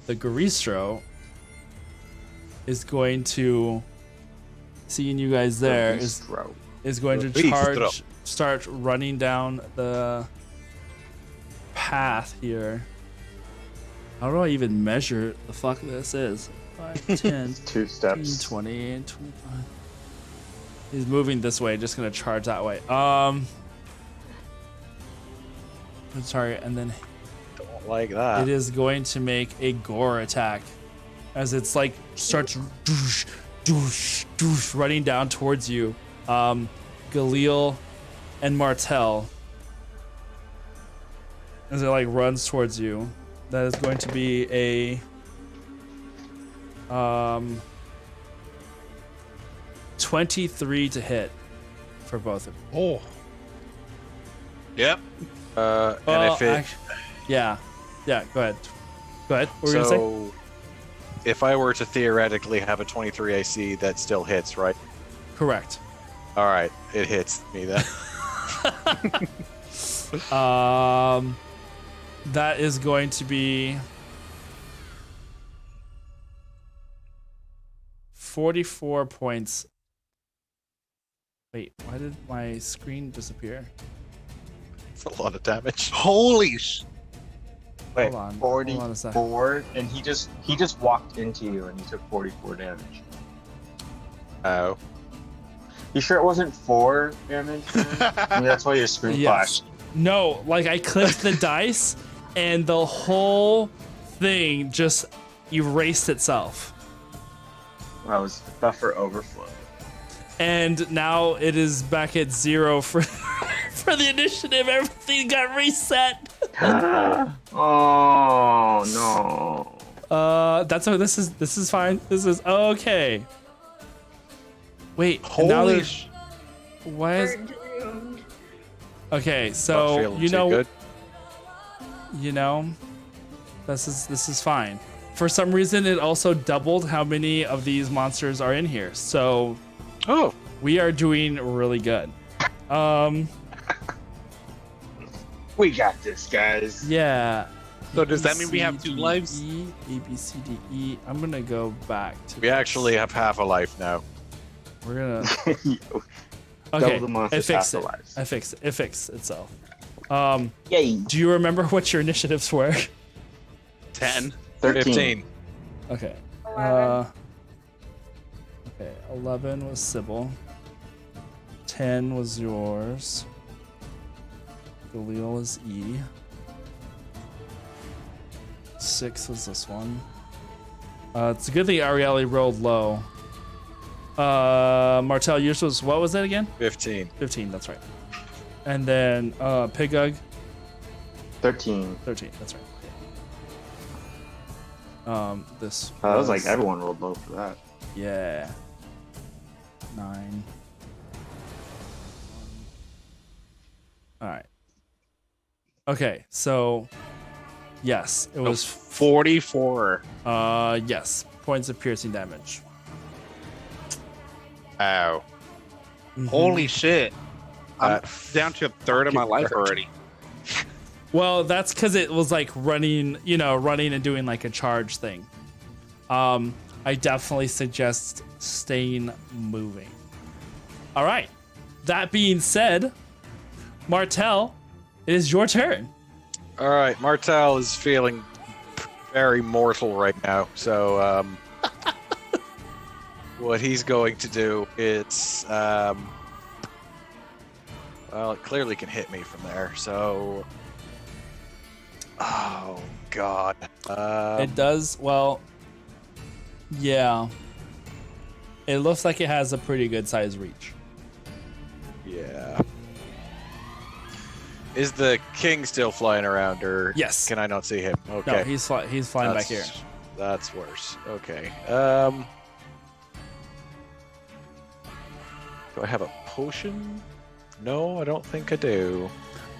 Garistro is going to, seeing you guys there, is going to start running down the path here. How do I even measure the fuck this is? 5, 10, 2 steps. 15, 20, 25. He's moving this way, just gonna charge that way. I'm sorry, and then Don't like that. it is going to make a gore attack as it's like starts doosh, doosh, doosh, running down towards you. Galil and Martel, as it like runs towards you. That is going to be a 23 to hit for both of you. Oh. Yep. Well, And if it, yeah, go ahead. What were you gonna say? so if I were to theoretically have a 23 AC, that still hits, right? Correct. All right, it hits me then. That is going to be 44 points. Wait, why did my screen disappear? It's a lot of damage. Holy sh! Wait, Hold on a 44, and he just walked into you and you took 44 damage. Oh. You sure it wasn't 4 damage? Maybe that's why your screen Yes. flashed. No, like I clicked the dice and the whole thing just erased itself. That was buffer overflow. And now it is back at 0 for for the initiative. Everything got reset. Oh no. That's this is fine. This is okay. Wait, now Holy there's sh! why is We're doomed. okay? Not So feeling you too know, good. this is fine. For some reason, it also doubled how many of these monsters are in here. So Oh. we are doing really good. We got this, guys. Yeah. So does that mean we have 2 lives? A, B, C, D, E. I'm gonna go back to. We actually have half a life now. We're gonna. Double Okay. the It monsters, fixed half it. the lives. I fixed it. It fixed itself. Yay. Do you remember what your initiatives were? 10. 13. 15. Okay. 11. Okay. 11 was Sybil. 10 was yours. Galil is E. 6 was this one. It's a good thing Arieli rolled low. Martel, yours was, what was that again? 15. 15, that's right. And then Pigug, 13. 13, that's right. This That was like everyone rolled low for that. yeah. 9. All right. Okay, so yes, it was 44. yes, points of piercing damage. Ow. Mhm. Holy shit! I'm That down to a third of my life hurt. already. Well, that's because it was like running and doing like a charge thing. I definitely suggest staying moving. All right. That being said, Martel, it is your turn. All right, Martel is feeling very mortal right now, so what he's going to do is, well, it clearly can hit me from there, so, oh god, It does, well, yeah. It looks like it has a pretty good size reach. yeah. Is the king still flying around, or Yes. can I not see him? Okay. No, he's flying back here. That's worse. Okay. Do I have a potion? No, I don't think I do.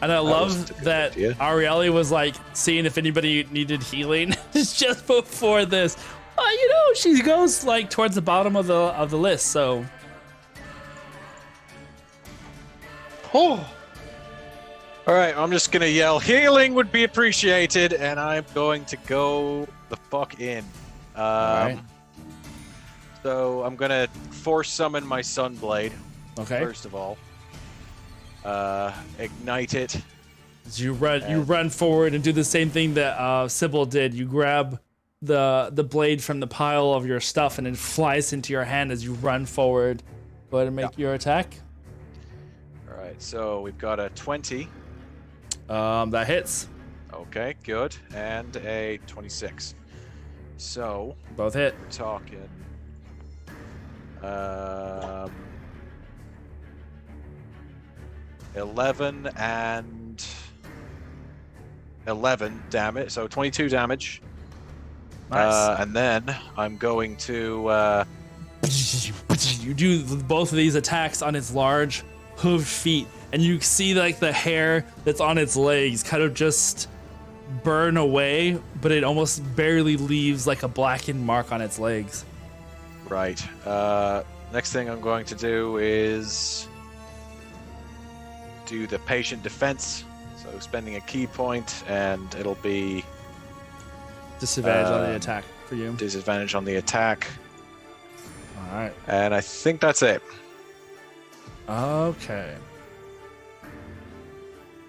And I wasn't a love good that idea. Arieli was like seeing if anybody needed healing just before this. She goes like towards the bottom of the list. So Oh. All right, I'm just gonna yell, healing would be appreciated, and I'm going to go the fuck in. Alright. So I'm gonna force summon my Sunblade, okay, first of all. Ignite it. so you run forward and do the same thing that Sybil did. You grab the blade from the pile of your stuff, and it flies into your hand as you run forward. Go ahead and make your attack. All right, so we've got a 20. That hits. Okay, good, and a 26. So Both hit. we're talking. 11 and 11 damage, so 22 damage. Nice. And then I'm going to. You do both of these attacks on its large hooved feet, and you see like the hair that's on its legs kind of just burn away, but it almost barely leaves like a blackened mark on its legs. Right. Next thing I'm going to do is do the patient defense. So spending a key point, and it'll be Disadvantage on the attack for you. disadvantage on the attack. All right. And I think that's it. Okay.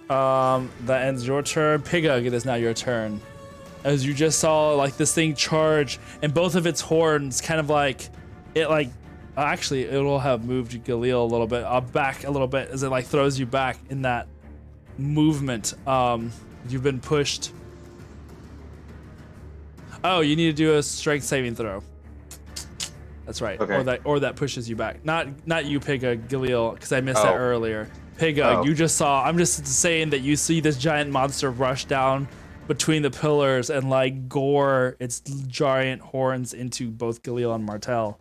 That ends your turn. Pigug, it is now your turn. As you just saw, like this thing charge, and both of its horns kind of like it like. Actually, it'll have moved Galil a little bit, back a little bit, as it like throws you back in that movement. You've been pushed. Oh, you need to do a strength saving throw. That's right. Okay. Or that pushes you back. Not you, Pigug, Galil, because I missed that earlier. Pigug, you just saw. I'm just saying that you see this giant monster rush down between the pillars and like gore its giant horns into both Galil and Martel.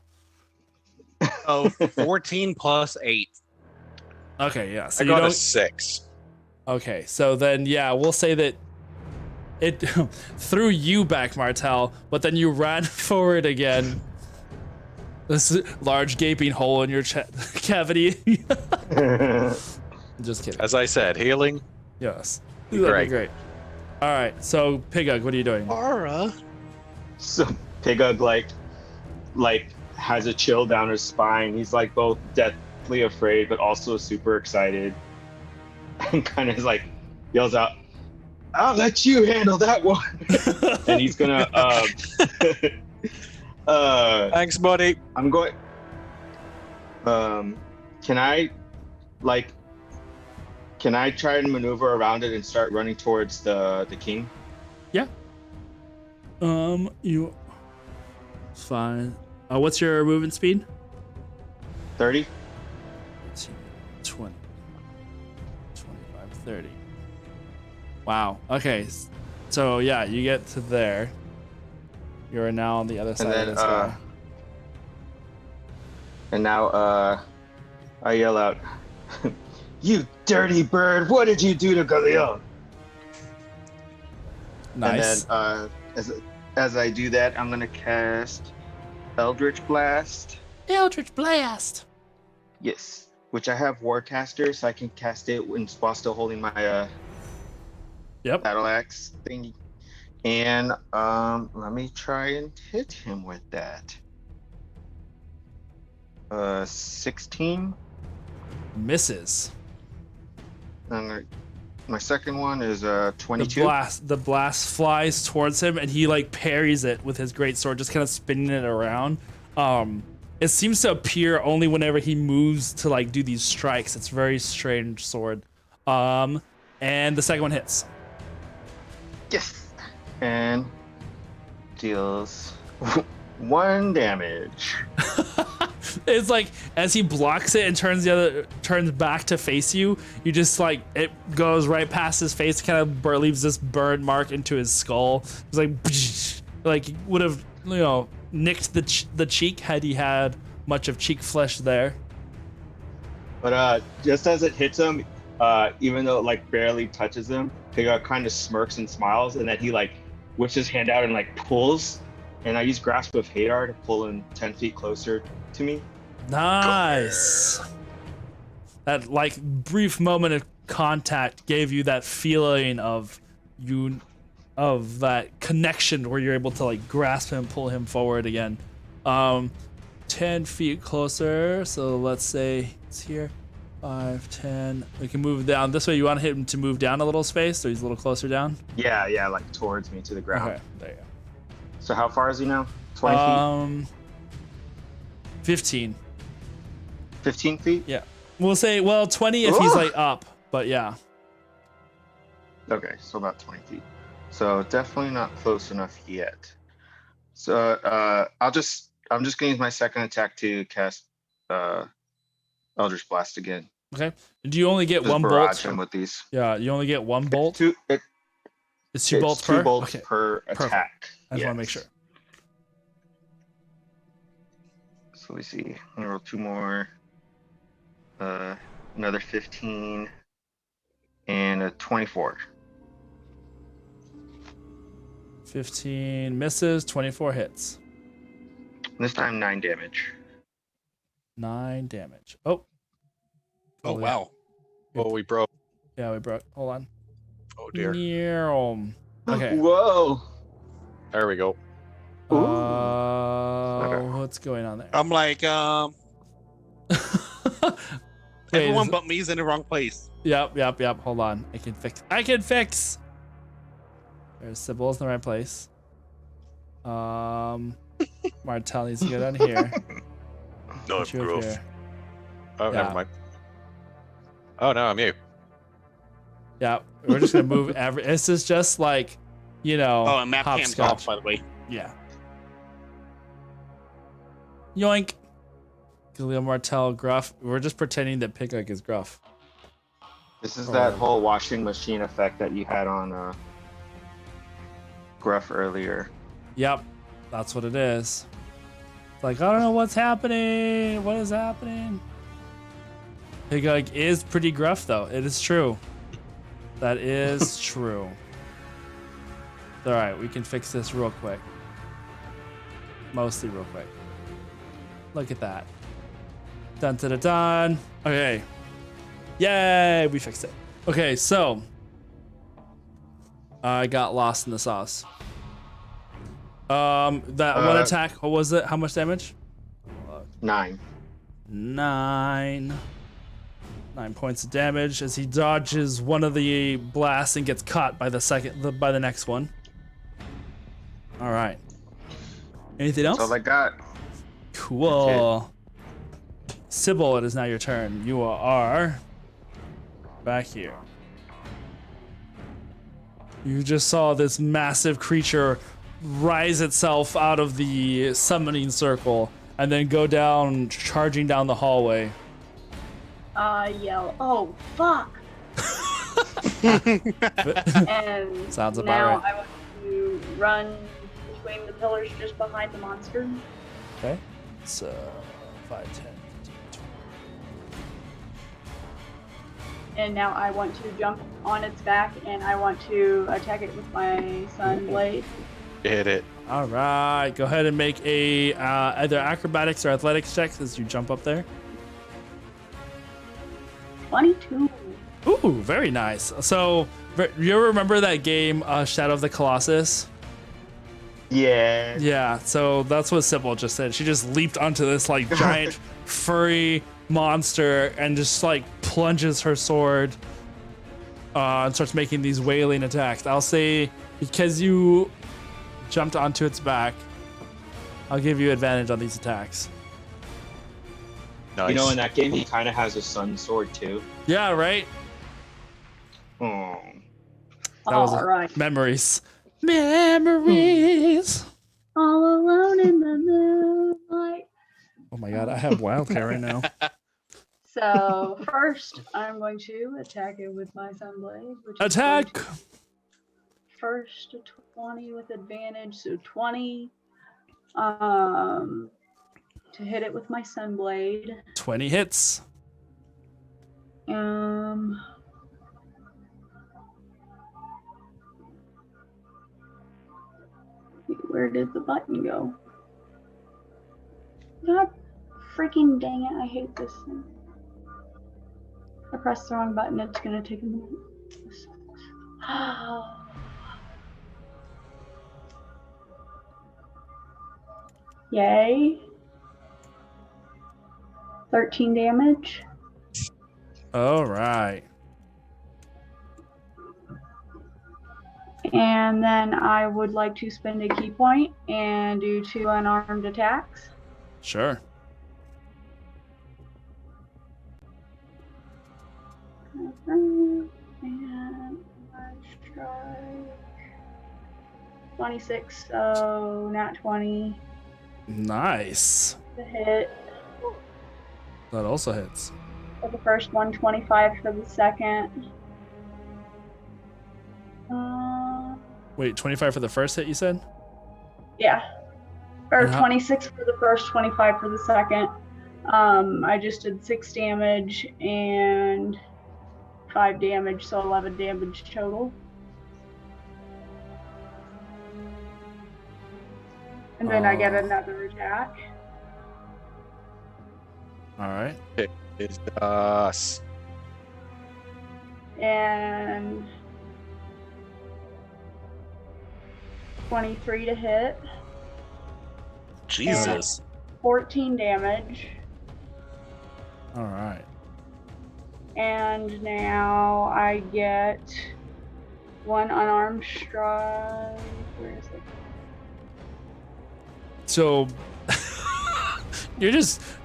Oh, 14 plus 8. Okay, yeah. So I you got a don't. 6. Okay, so then yeah, we'll say that it threw you back, Martel, but then you ran forward again. This large gaping hole in your cavity. Just kidding. As I said, healing. Yes. Great. That'd be great. All right, so Pigug, what are you doing? Ara. So Pigug like has a chill down his spine. He's like both deathly afraid but also super excited, and kind of like yells out, "I'll let you handle that one." And he's gonna Thanks, buddy. I'm going. Can I try and maneuver around it and start running towards the king? Yeah. You. It's fine. What's your movement speed? 30. 20. 25, 30. Wow. Okay. So yeah, you get to there. You're now on the other side of this guy. And now I yell out, "You dirty bird! What did you do to Galil?" Nice. And then as I do that, I'm gonna cast Eldritch Blast. Eldritch Blast. Yes, which I have Warcaster, so I can cast it while still holding my Yep. battle axe thingy. And let me try and hit him with that. 16. Misses. And my second one is 22. The blast flies towards him, and he like parries it with his great sword, just kind of spinning it around. It seems to appear only whenever he moves to like do these strikes. It's a very strange sword. And the second one hits. Yes. And deals 1 damage. It's like as he blocks it and turns back to face you, you just like it goes right past his face, kind of leaves this burn mark into his skull. It's like would have nicked the cheek had he had much of cheek flesh there. But just as it hits him, even though it like barely touches him, Pigog kind of smirks and smiles, and then he like whips his hand out and like pulls. And I use Grasp of Hadar to pull him 10 feet closer to me. Nice. That like brief moment of contact gave you that feeling of that connection where you're able to like grasp him, pull him forward again. 10 feet closer. So let's say it's here. 5, 10. We can move down this way. You want him to move down a little space, so he's a little closer down? Yeah, like towards me to the ground. Okay, there you go. So how far is he now? 20 feet? 15. 15 feet? Yeah. We'll say, 20 if he's like up, but yeah. Okay, so about 20 feet. So definitely not close enough yet. So I'm just gonna use my second attack to cast Eldritch Blast again. Okay. Do you only get Just one barrage bolt? him with these. Yeah, you only get one bolt? It's two bolts per? Two bolts Okay. per attack. I just want to make sure. So let me see. I'm gonna roll 2 more. Another 15 and a 24. 15 misses, 24 hits. This time 9 damage. 9 damage. Oh. Oh, wow. Oh, we broke. Yeah, we broke. Hold on. Oh, dear. Okay. Whoa. There we go. What's going on there? I'm like, Wait, everyone but me's in the wrong place. Yep. Hold on. I can fix. There's Sybil's in the right place. Martel needs to go down here. No, Put you up here. Oh, Yeah. never mind. Oh, no, I'm you. Yeah, we're just gonna move this is just like, Oh, and map cam's hopscotch. off, by the way. Yeah. Yoink. Galil Martel, Gruff. We're just pretending that Pigog is Gruff. This is that whole washing machine effect that you had on Gruff earlier. Yep, that's what it is. It's like, I don't know what's happening. What is happening? Pigog is pretty gruff, though. It is true. That is true. All right, we can fix this real quick. Mostly real quick. Look at that. Dun dun dun dun. Okay. Yay, we fixed it. Okay, so I got lost in the sauce. That one attack, what was it? How much damage? 9. 9 points of damage as he dodges one of the blasts and gets caught by the next one. All right. Anything else? That's all I got. Cool. Sybil, it is now your turn. You are back here. You just saw this massive creature rise itself out of the summoning circle and then go down, charging down the hallway. Yell, oh, fuck! And Sounds about now right. I want to run between the pillars just behind the monster. Okay. So 5, 10, 15, 20. And now I want to jump on its back and I want to attack it with my sun blade. Hit it. All right. Go ahead and make a either acrobatics or athletics checks as you jump up there. 22. Ooh, very nice. So, you remember that game, Shadow of the Colossus? Yeah. Yeah, so that's what Sybil just said. She just leaped onto this like giant furry monster and just like plunges her sword and starts making these wailing attacks. I'll say because you jumped onto its back, I'll give you advantage on these attacks. Nice. You know, in that game, he kind of has a sun sword too. Yeah, right? Oh. That was All right. memories. Memories. All alone in the moonlight. Oh my god, I have wildcat right now. So first, I'm going to attack it with my sunblade. Which is Attack! going to first 20 with advantage, so 20. To hit it with my sunblade. 20 hits. Where did the button go? God freaking dang it, I hate this thing. I pressed the wrong button, it's gonna take a minute. Yay. 13 damage. All right. And then I would like to spend a key point and do 2 unarmed attacks. Sure. And let's try 26, so nat 20 Nice. to hit. That also hits. For the first one, 25 for the second. Wait, 25 for the first hit, you said? Yeah. Or And how- 26 for the first, 25 for the second. I just did 6 damage and 5 damage, so 11 damage total. And then I get another attack. All right. It's us. And 23 to hit. Jesus. 14 damage. All right. And now I get 1 unarmed strike. Where is it? So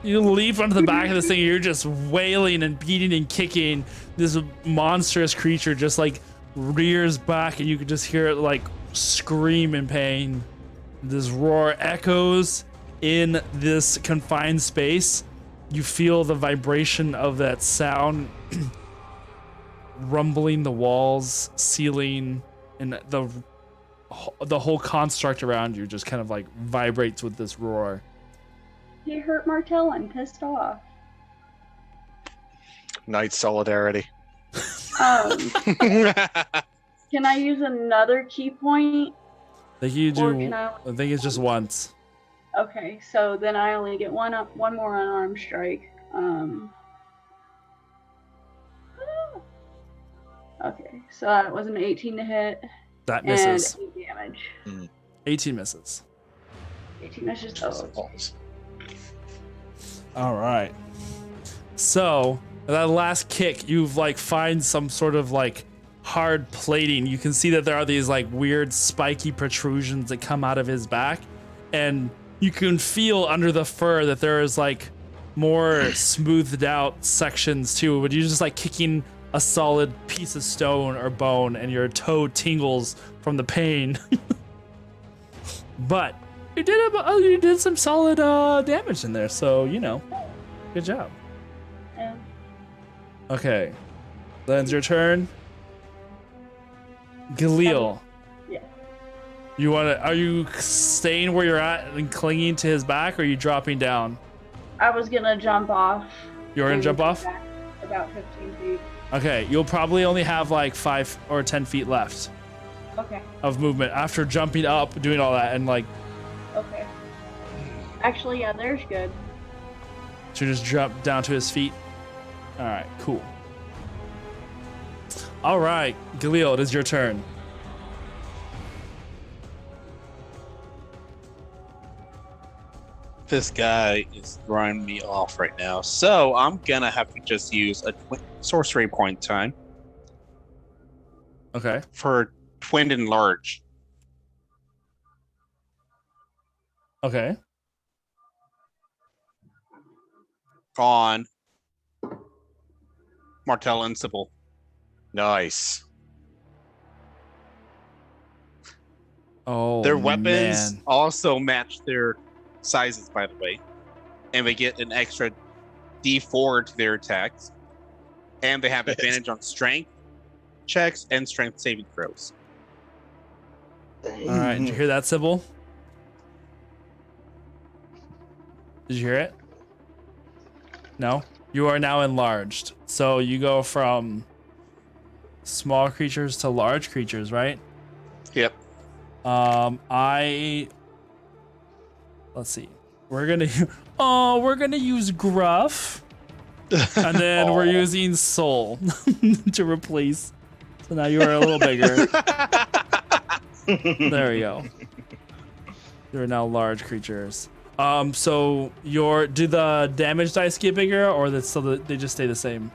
you leap onto the back of this thing, you're just wailing and beating and kicking. This monstrous creature just like rears back and you can just hear it like scream in pain. This roar echoes in this confined space. You feel the vibration of that sound rumbling the walls, ceiling, and the whole construct around you just kind of like vibrates with this roar. He hurt Martell and pissed off. Knight solidarity. Can I use another key point? I think you Or do. can I think it's just once. Okay, so then I only get one more unarmed strike. Okay, so that was an 18 to hit. That misses. And 8 damage. 18 misses. 18 misses. Oh, okay. All right. So that last kick, you've like find some sort of like hard plating. You can see that there are these like weird spiky protrusions that come out of his back, and you can feel under the fur that there is like more smoothed out sections too. But you're just like kicking a solid piece of stone or bone, and your toe tingles from the pain. But you did some solid damage in there, so you know, good job. Yeah. Okay, that ends your turn. Galil. Yeah. Are you staying where you're at and clinging to his back, or are you dropping down? I was gonna jump off. You're gonna jump off? Back about 15 feet. Okay, you'll probably only have like 5 or 10 feet left Okay. of movement after jumping up, doing all that, and like, Okay. Actually, yeah, there's good. to just jump down to his feet. All right, cool. All right, Galil, it is your turn. This guy is throwing me off right now, so I'm gonna have to just use a sorcery point time. Okay. for Twin and Large. Okay. On Martell and Sybil. Nice. Oh, Their weapons man. also match their sizes, by the way. And they get an extra D4 to their attacks. And they have advantage on strength checks and strength saving throws. All right. Did you hear that, Sybil? Did you hear it? No? You are now enlarged. So you go from small creatures to large creatures, right? Yep. Let's see. We're gonna use Gruff. And then we're using Soul to replace. So now you are a little bigger. There we go. You're now large creatures. So do the damage dice get bigger, or they just stay the same?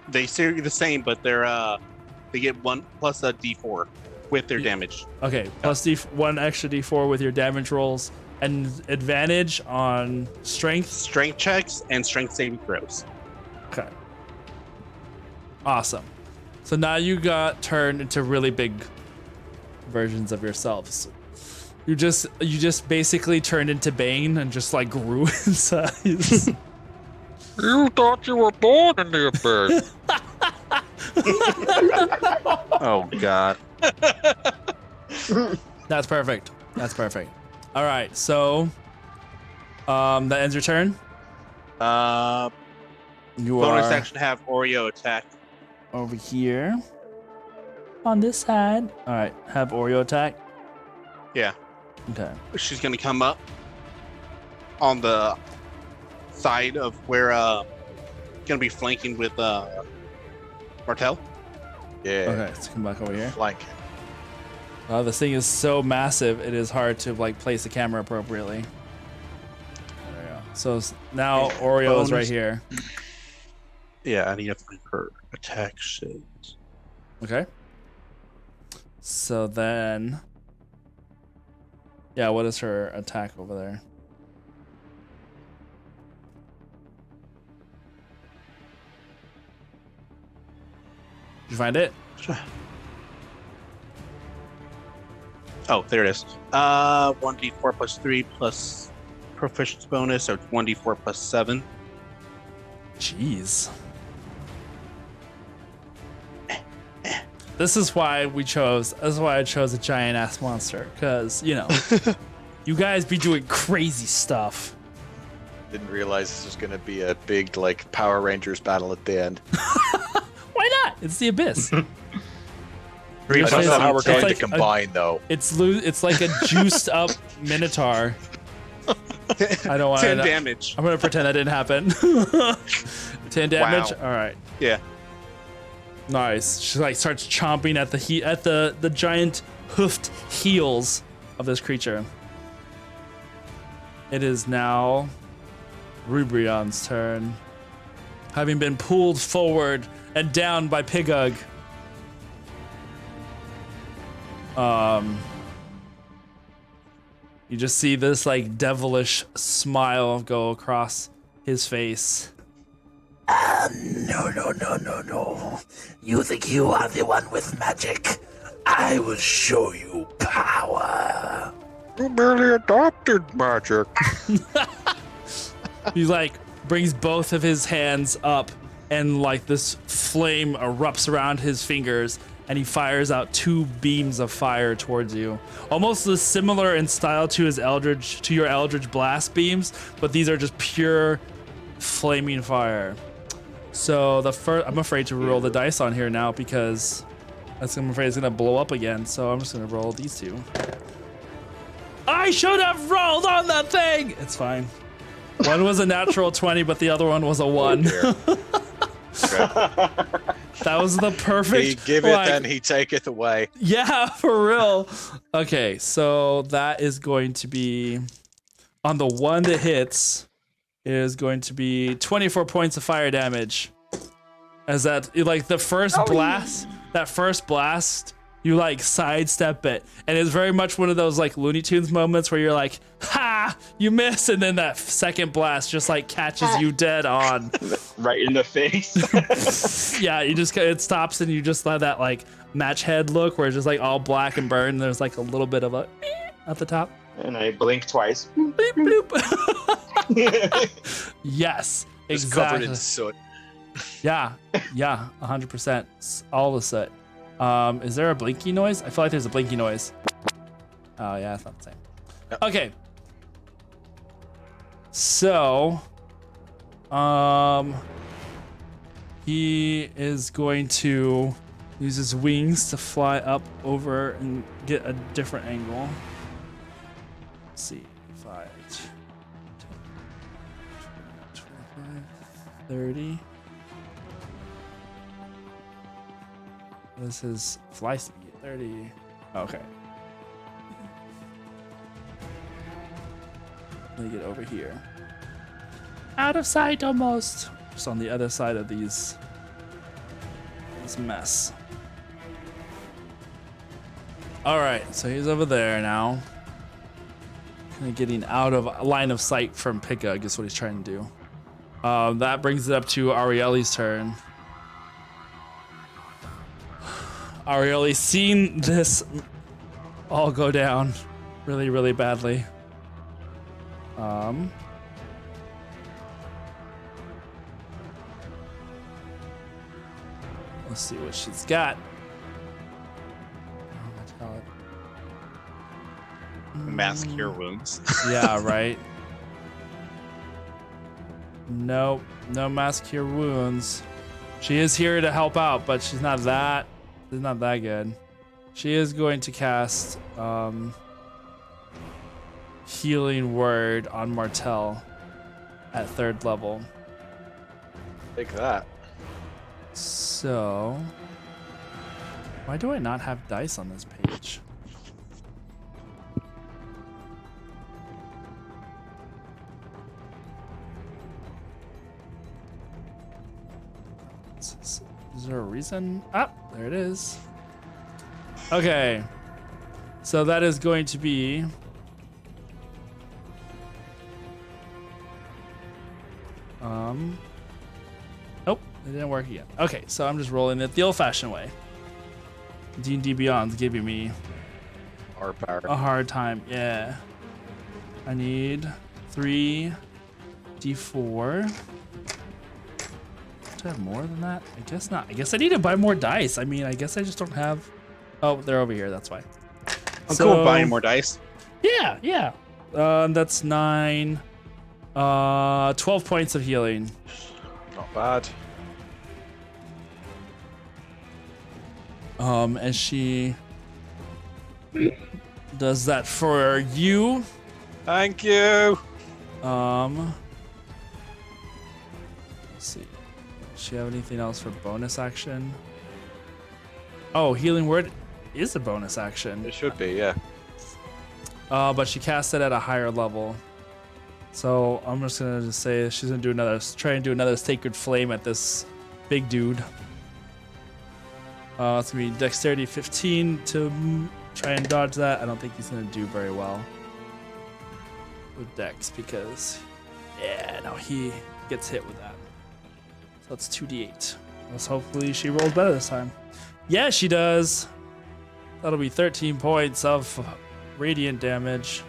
They stay the same, but they get 1 plus a D4 with their damage. Okay, plus one extra D4 with your damage rolls, and advantage on strength checks, and strength saving throws. Okay. Awesome. So now you got turned into really big versions of yourselves. You just basically turned into Bane and just like grew in size. You thought you were born in the abyss. Oh God. That's perfect. All right, so that ends your turn. You Bonus are action have Oreo attack. over here on this side. All right, have Oreo attack. Yeah. Okay. She's gonna come up on the side of where gonna be flanking with Martell. Yeah. Okay, let's come back over here. Flank. This thing is so massive, it is hard to like place the camera appropriately. There we go. So now Oreo is right here. Yeah, I need to find her attack shit. Okay. So then, yeah, what is her attack over there? Did you find it? Oh, there it is. 1d4 plus 3 plus proficiency bonus, so 1d4 plus 7. Jeez. This is why I chose a giant ass monster, because you know you guys be doing crazy stuff. Didn't realize this was gonna be a big like Power Rangers battle at the end. Why not? It's the abyss. I don't know how we're going like to combine though. It's like a juiced up Minotaur. I don't want 10 damage. I'm gonna pretend that didn't happen. 10 damage. Wow. All right. Yeah. Nice. She like starts chomping at the giant hoofed heels of this creature. It is now Rubrion's turn. Having been pulled forward and down by Pigug. You just see this like devilish smile go across his face. No. You think you are the one with magic? I will show you power. You merely adopted magic. He like brings both of his hands up, and like this flame erupts around his fingers, and he fires out 2 beams of fire towards you, almost similar in style to your Eldritch Blast beams, but these are just pure flaming fire. So I'm afraid to roll the dice on here now because I'm afraid it's gonna blow up again. So I'm just gonna roll these 2. I should have rolled on the thing. It's fine. One was a natural 20, but the other one was a 1. That was the perfect. He give it, then he taketh away. Yeah, for real. Okay, so that is going to be on the one that hits. Is going to be 24 points of fire damage. As that, like the first blast, that first blast, you like sidestep it, and it's very much one of those like Looney Tunes moments where you're like, ha, you miss, and then that second blast just like catches you dead on. Right in the face. Yeah, it stops and you just have that like match head look where it's just like all black and burned, and there's like a little bit of a at the top. And I blink twice. Bleep, bloop. Yes, Just exactly. covered in soot. Yeah, 100%. All the soot. Is there a blinky noise? I feel like there's a blinky noise. Oh yeah, it's not the same. Yep. Okay. So, he is going to use his wings to fly up over and get a different angle. Let's see, 5, 10, 25, 30. This is fly speed, 30. Okay. Let me get over here. Out of sight almost. Just on the other side of this mess. All right, so he's over there now. Kind of getting out of line of sight from Pika, I guess what he's trying to do. That brings it up to Arielli's turn. Arielli's seen this all go down really, really badly. Let's see what she's got. Oh my god. Mask cure wounds. Yeah, right. Nope, no mask cure wounds. She is here to help out, but she's not that good. She is going to cast Healing Word on Martel at 3rd level. Take that. So, why do I not have dice on this page? Is there a reason? Ah, there it is. Okay. So that is going to be nope, it didn't work again. Okay, so I'm just rolling it the old-fashioned way. D&D Beyond's giving me Our power. a hard time. Yeah. I need 3 D4. Do I have more than that? I guess not. I guess I need to buy more dice. I mean, I guess I just don't have. Oh, they're over here. That's why. I'm cool with buying more dice. Yeah. That's 9. 12 points of healing. Not bad. And she does that for you. Thank you. Let's see. Does she have anything else for bonus action? Oh, Healing Word is a bonus action. It should be, yeah. But she cast it at a higher level. So I'm just gonna say she's gonna do try and do another Sacred Flame at this big dude. It's gonna be Dexterity 15 to try and dodge that. I don't think he's gonna do very well with Dex because, yeah, no, he gets hit with that. So that's 2d8. Let's hopefully she rolls better this time. Yeah, she does. That'll be 13 points of radiant damage.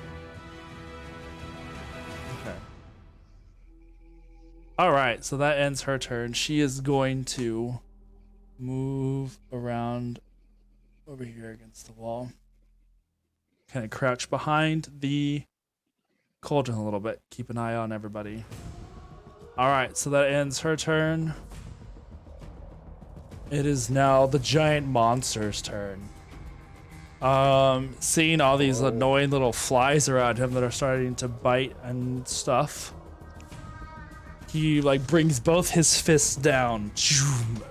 Okay. All right, so that ends her turn. She is going to move around over here against the wall. Kind of crouch behind the cauldron a little bit. Keep an eye on everybody. All right, so that ends her turn. It is now the giant monster's turn. Seeing all these annoying little flies around him that are starting to bite and stuff, he like brings both his fists down.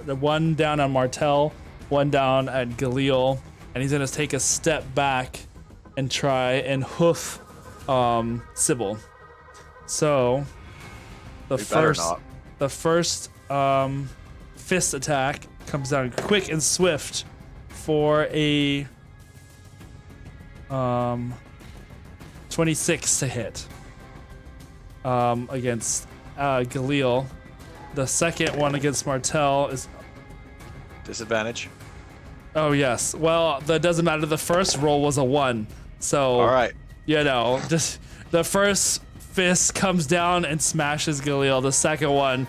The one down on Martel, one down at Galil, and he's gonna take a step back and try and hoof Sybil. So the first fist attack comes down quick and swift for a 26 to hit against Galil. The second one against Martel is Disadvantage. oh yes. Well, that doesn't matter. The first roll was a 1, so All right. you know, just the first fist comes down and smashes Galil. The second one,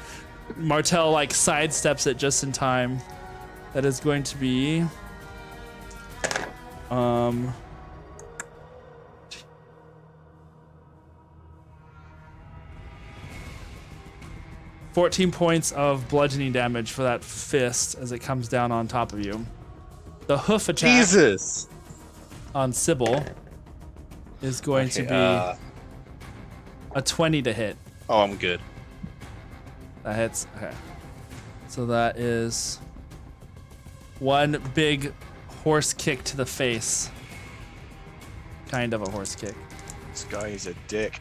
Martel like sidesteps it just in time. That is going to be 14 points of bludgeoning damage for that fist as it comes down on top of you. The hoof attack Jesus. on Sybil is going to be a 20 to hit. Oh, I'm good. That hits. Okay. So that is one big horse kick to the face. Kind of a horse kick. This guy is a dick.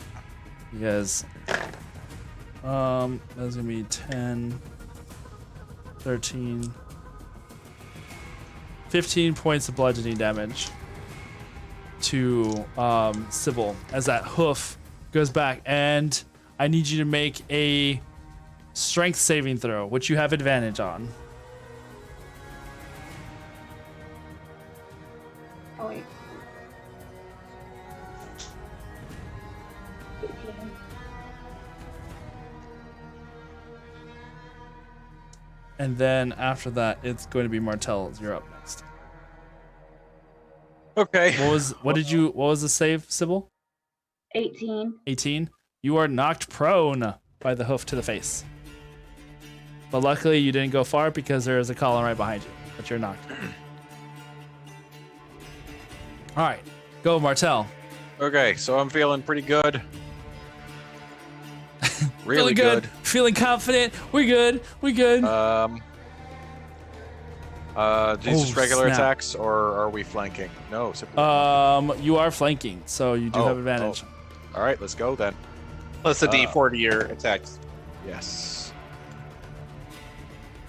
He is. That's gonna be 10, 13, 15 points of bludgeoning damage to Sybil as that hoof goes back, and I need you to make a strength saving throw, which you have advantage on. Oh wait. 18. And then after that, it's going to be Martell. You're up next. Okay. What was the save, Sybil? 18. 18. You are knocked prone by the hoof to the face. But luckily you didn't go far because there is a column right behind you. But you're knocked. All right, go Martell. Okay, so I'm feeling pretty good. Really Feeling good. Feeling confident. We're good. We good. These just regular snap. attacks, or are we flanking? No. Simply You are flanking, so you do have advantage. All right, let's go then. Plus the D4 to your attacks. Yes.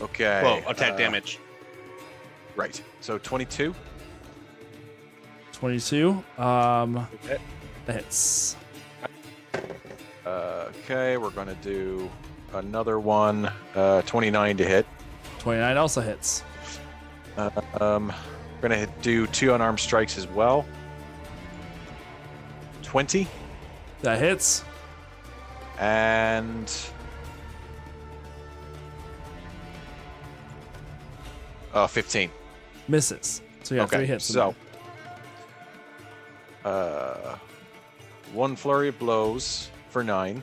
Okay. Well, attack damage. Right. So 22. 22. Hit. That hits. Okay, we're gonna do another one. 29 to hit. 29 also hits. We're gonna do 2 unarmed strikes as well. 20 That hits. and 15. Misses. So you have 3 hits. So, 1 flurry of blows for 9,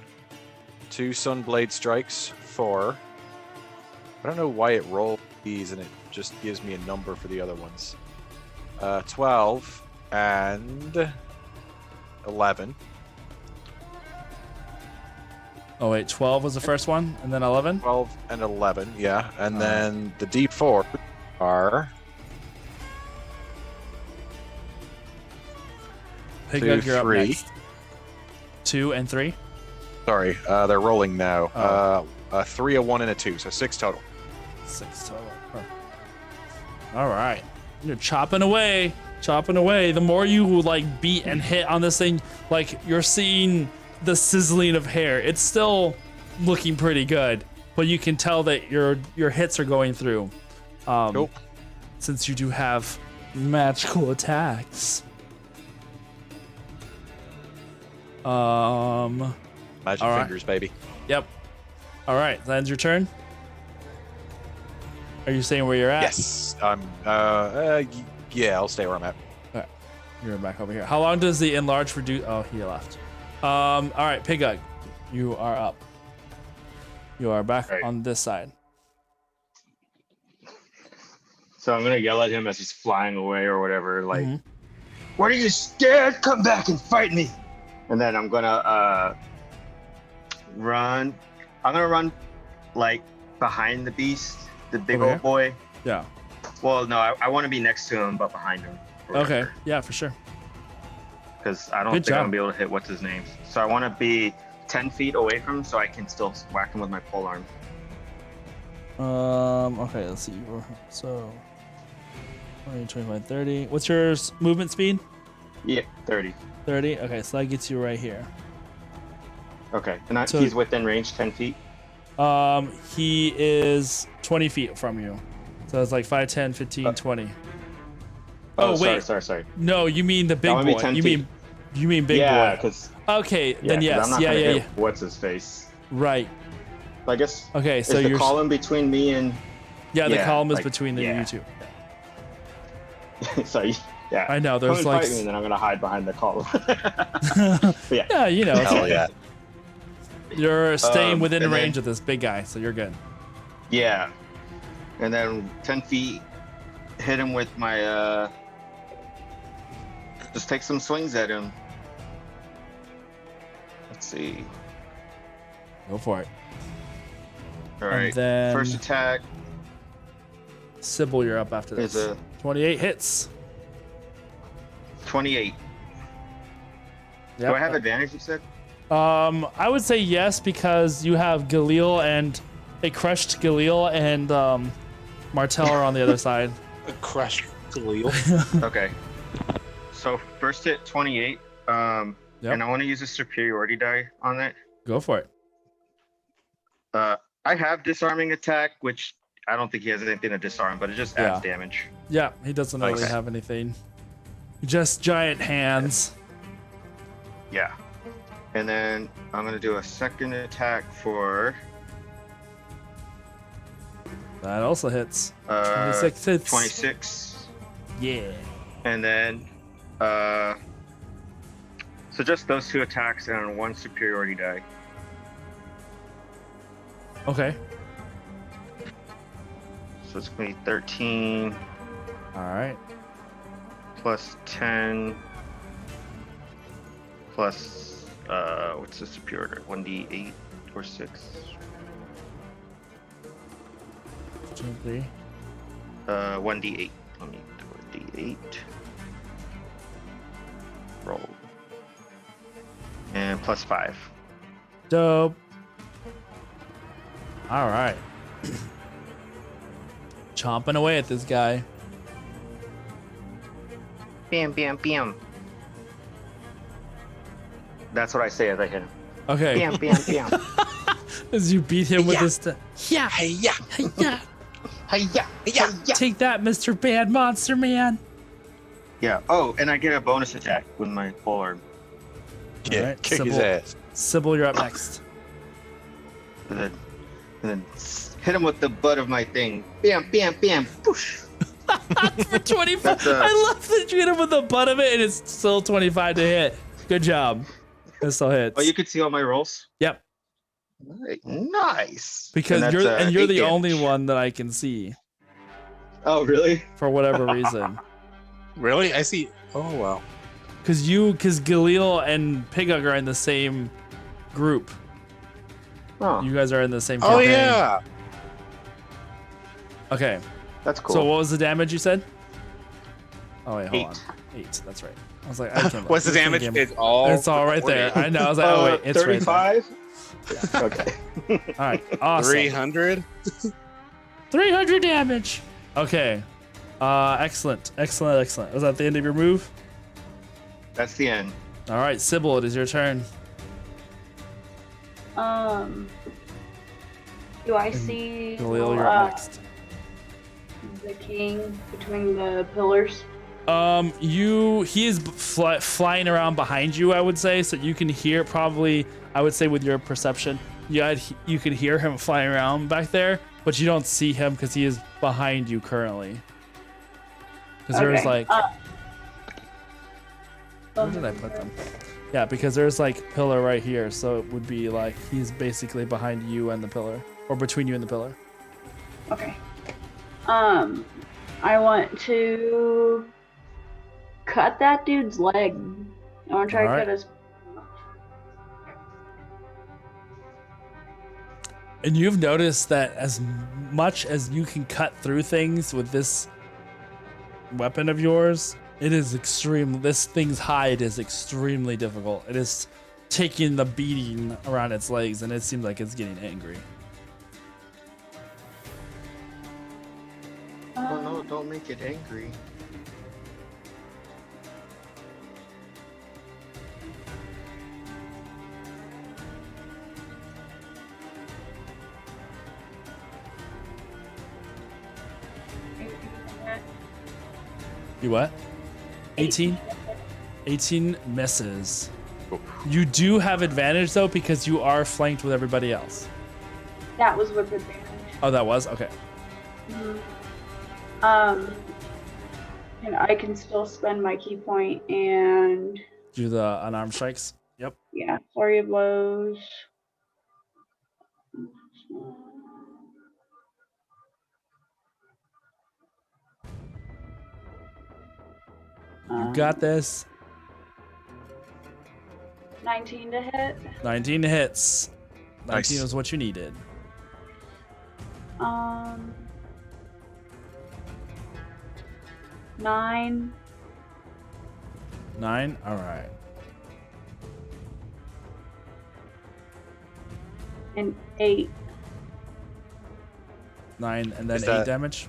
2 sunblade strikes for. I don't know why it rolled these and it just gives me a number for the other ones. 12 and 11. Oh wait, 12 was the first one, and then 11. 12 and 11, yeah, and then the D4 are. Pig 2, you're up 3. next. 2 and 3. Sorry, they're rolling now. 3, a 1, and a 2, so 6 total. 6 total. All right, you're chopping away. The more you like beat and hit on this thing, like you're seeing the sizzling of hair. It's still looking pretty good, but you can tell that your hits are going through. Nope. Since you do have magical attacks. Magic All right. fingers, baby. Yep. All right, that ends your turn. Are you saying where you're at? Yes. Yeah, I'll stay where I'm at. All right. You're back over here. How long does the enlarge reduce? Oh, he left. All right, Pigug, you are up. You are back Right. on this side. So I'm gonna yell at him as he's flying away or whatever, like, Mhm. "What are you scared? Come back and fight me!" And then I'm gonna run. I'm gonna run like behind the beast, the big Okay. old boy. Yeah. Well, no, I want to be next to him, but behind him. Okay. Yeah, for sure. Because I don't Good think I'm job. gonna be able to hit what's his name. So I want to be 10 feet away from him, so I can still whack him with my pole arm. Okay, let's see. So 20, 25, 30. What's your movement speed? Yeah, 30. 30. Okay, so that gets you right here. Okay, and So- he's within range 10 feet. He is 20 feet from you. So it's like 5, 10, 15, 20. Oh, wait. Sorry. No, you mean the big That would be boy. 10 You feet. mean big Yeah, boy. because Okay, then yes. I'm not Yeah. gonna hit what's his face. Right. I guess. Okay, so is the you're column between me and Yeah, the yeah, column is like, between the yeah. you two. so yeah. I know, Come there's and like fight me, and then I'm gonna hide behind the column. But yeah. Yeah, you know, Hell yeah. you're staying within and range then- of this big guy, so you're good. Yeah. And then 10 feet, hit him with my just take some swings at him. Let's see. Go for it. All And right. then First attack Sybil, you're up after is this. a 28 hits. 28. Yep. Do I have advantage, you said? I would say yes because you have Galil and a crushed Galil and Martell are on the other side. A crushed Galil. Okay. So first hit 28. Yep. And I want to use a superiority die on it. Go for it. I have disarming attack, which I don't think he has anything to disarm, but it just adds damage. Yeah, he doesn't really Okay. have anything. Just giant hands. Yeah. And then I'm gonna do a second attack for That also hits. 26 26 hits. 26. Yeah. And then so just those two attacks and one superiority die. Okay. So it's gonna be 13 All right. plus 10 plus what's the superiority? 1d8 or 6? 2, 3. 1d8. Let me do a d8. Roll. And plus 5. Dope. All right. Chomping away at this guy. Bam, bam, bam. That's what I say as I hit him. Okay. Bam, bam, bam. As you beat him with this. Yeah. Hey-ya. Yeah. Hi-ya, hi-ya. Take that, Mr. Bad Monster Man. Yeah. Oh, and I get a bonus attack with my polearm. Yeah, Alright, kick his Sybil. ass. Sybil, you're up next. And then hit him with the butt of my thing. Bam, bam, bam. Poosh. For 25. That's, I love that you hit him with the butt of it and it's still 25 to hit. Good job. It still hits. Oh, you can see all my rolls? Yep. Nice. Because And you're that's, 8 the only damage. one that I can see Oh, really? for whatever reason. Really? I see. Oh, wow. Because Galil and Pigug are in the same group. Oh, You guys are in the same Oh, campaign. yeah. that's cool. So what was the damage you said? Oh wait, hold 8. on. 8. That's right. I was like, I can't. What's the damage? It's all right there. I know. I was like, oh wait, it's right 35? Yeah, okay. there. All right, awesome. 300. 300 damage. Okay. Excellent. Was that the end of your move? That's the end. All right, Sybil, it is your turn. Do I see Galil, you're up next. the king between the pillars? He is flying around behind you, I would say, so you can hear probably, I would say with your perception, you can hear him flying around back there, but you don't see him because he is behind you currently. Because there's like, where did I put them? Yeah, because there's like pillar right here, so it would be like he's basically behind you and the pillar, or between you and the pillar. Okay. I want to cut that dude's leg. I want to try Alright. to cut his. And you've noticed that as much as you can cut through things with this weapon of yours, it is this thing's hide is extremely difficult. It is taking the beating around its legs, and it seems like it's getting angry. Don't make it angry. You what? 18? 18 misses. You do have advantage though because you are flanked with everybody else. That was with advantage. Oh, that was? Okay. And I can still spend my key point and Do the unarmed strikes. Yep. yeah, flurry of blows. You got this. 19 to hit. 19 hits. 19 Nice. was what you needed. 9. 9? Alright. And 8. 9 and then Is 8 that- damage.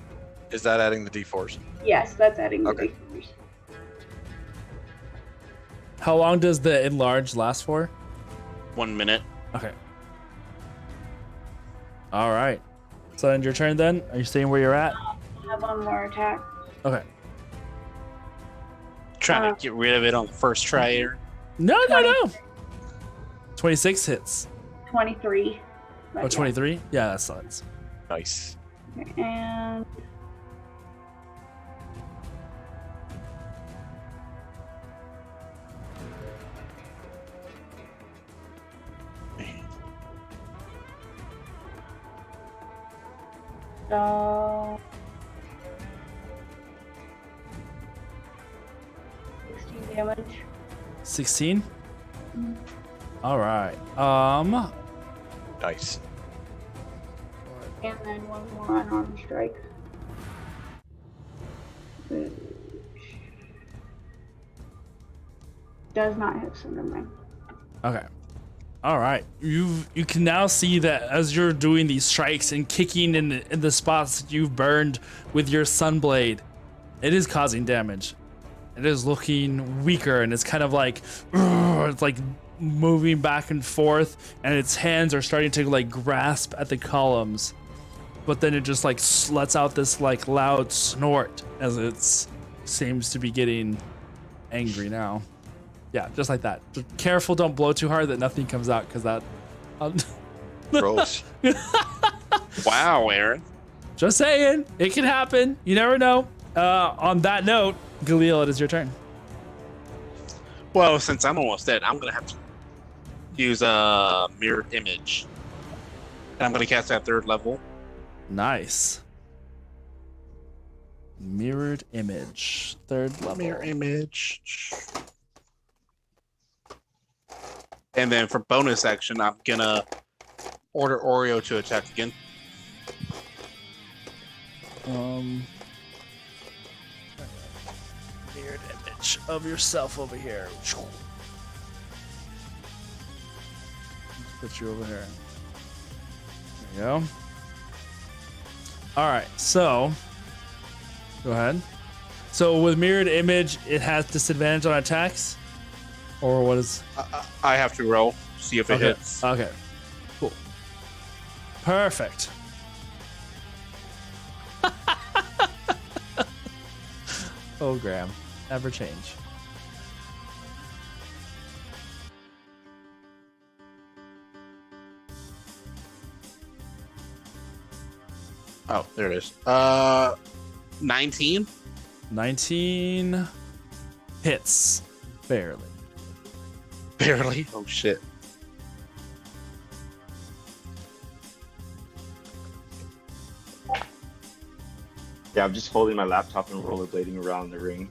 Is that adding the D4s? Yes, that's adding the Okay. D4s. How long does the enlarge last for? 1 minute. Okay. Alright. So end your turn then? Are you staying where you're at? I have one more attack. Okay. Trying to get rid of it on the first try here. No. 26 hits. 23. But Oh, 23? Yeah, that sucks. Nice. yeah. And so 16 damage. 16? Mhm. Alright. Nice. And then one more unarmed strike. Which does not hit Cinderman. Okay. All right. You can now see that as you're doing these strikes and kicking in the spots that you've burned with your sunblade, it is causing damage. It is looking weaker and it's kind of like it's like moving back and forth, and its hands are starting to like grasp at the columns, but then it just like lets out this like loud snort as it seems to be getting angry now. Yeah, just like that. Just careful, don't blow too hard that nothing comes out, because that. Gross. Wow, Aaron. Just saying, it can happen. You never know. On that note, Galil, it is your turn. Well, since I'm almost dead, I'm gonna have to use a mirrored image. And I'm gonna cast that 3rd level. Nice. Mirrored image, 3rd level. Mirror image. And then for bonus action, I'm gonna order Oreo to attack again. Mirrored image of yourself over here. Put you over here. There you go. All right, so go ahead. So with mirrored image, it has disadvantage on attacks, or what is? I have to roll, see if it Okay. hits. Okay. Cool. Perfect. Oh, Graham, never change. Oh, there it is. 19? 19 hits, barely. Barely. Oh shit. Yeah, I'm just holding my laptop and rollerblading around the ring.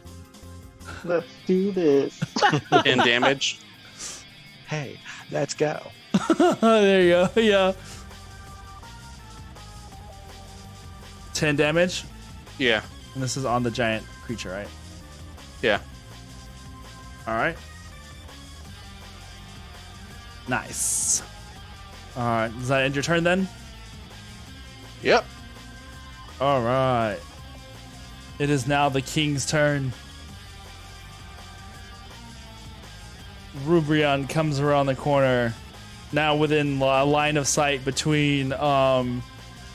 Let's do this. 10 damage. Hey, let's go. There you go. Yeah. 10 damage, Yeah. and this is on the giant creature, right? Yeah. All right. Nice. All right. Does that end your turn then? Yep. All right. It is now the king's turn. Rubrion comes around the corner, now within a line of sight between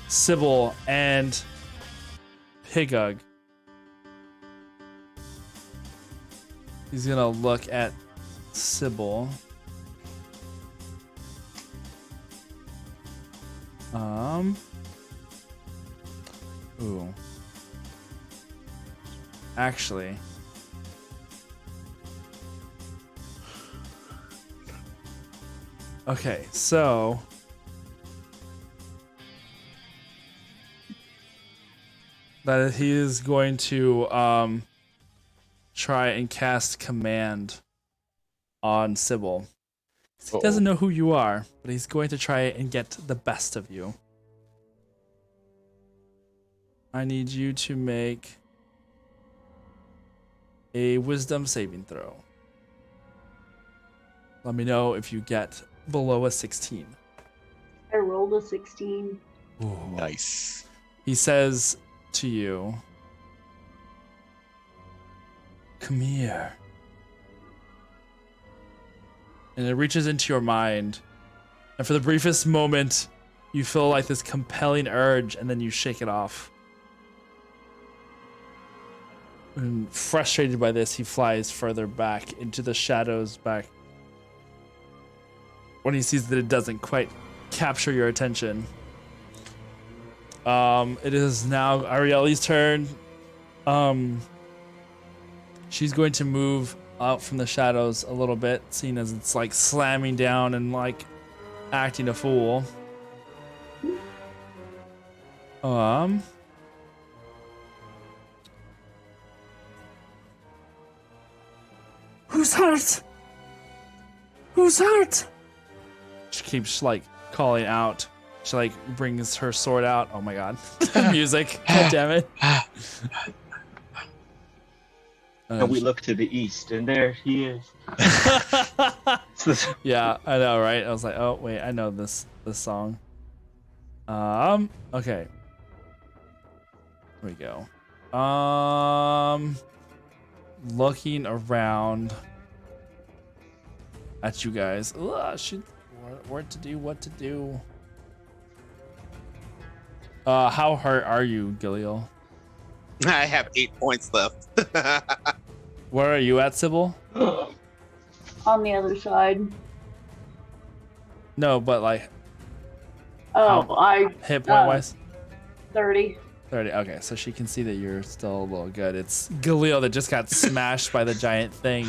Sybil and Higug. He's gonna look at Sybil. Ooh. Actually. Okay, so that he is going to try and cast command on Sybil. He doesn't know who you are, but he's going to try and get the best of you. I need you to make a wisdom saving throw. Let me know if you get below a 16. I rolled a 16. Ooh. Nice. He says to you, "Come here." And it reaches into your mind. And for the briefest moment, you feel like this compelling urge, and then you shake it off. And frustrated by this, he flies further back into the shadows back when he sees that it doesn't quite capture your attention. It is now Arielle's turn. She's going to move out from the shadows a little bit, seeing as it's like slamming down and like acting a fool. Who's hurt? Who's hurt? She keeps like calling out. She like brings her sword out. Oh my god. Music. God damn it. And we look to the east, and there he is. Yeah, I know, right? I was like, oh wait, I know this song. Okay. Here we go. Looking around at you guys. Ugh, what to do. How hurt are you, Gilliel? I have 8 points left. Where are you at, Sybil? On the other side. No, but like I hit point wise? 30. 30. Okay, so she can see that you're still a little good. It's Gilliel that just got smashed by the giant thing.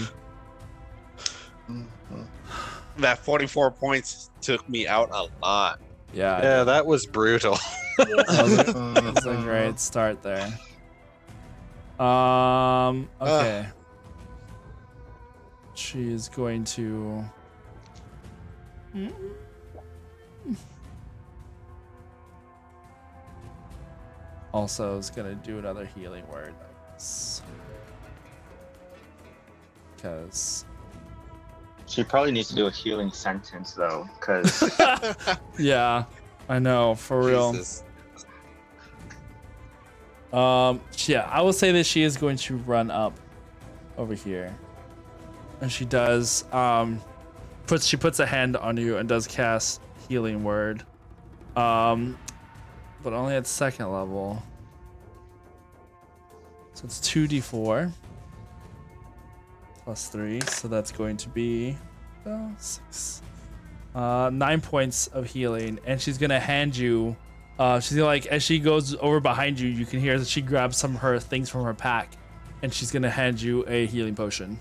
That 44 points took me out a lot. Yeah, that was brutal. that was a great start there. Okay. She is going to also is gonna do another healing word, because She probably needs to do a healing sentence though, because yeah, I know, for real. Jesus. Yeah, I will say that she is going to run up over here, and she does she puts a hand on you and does cast healing word, but only at 2nd level. So it's 2d4 plus 3, so that's going to be 6. 9 points of healing, and she's gonna hand you. She's gonna, like, as she goes over behind you, you can hear that she grabs some of her things from her pack, and she's gonna hand you a healing potion.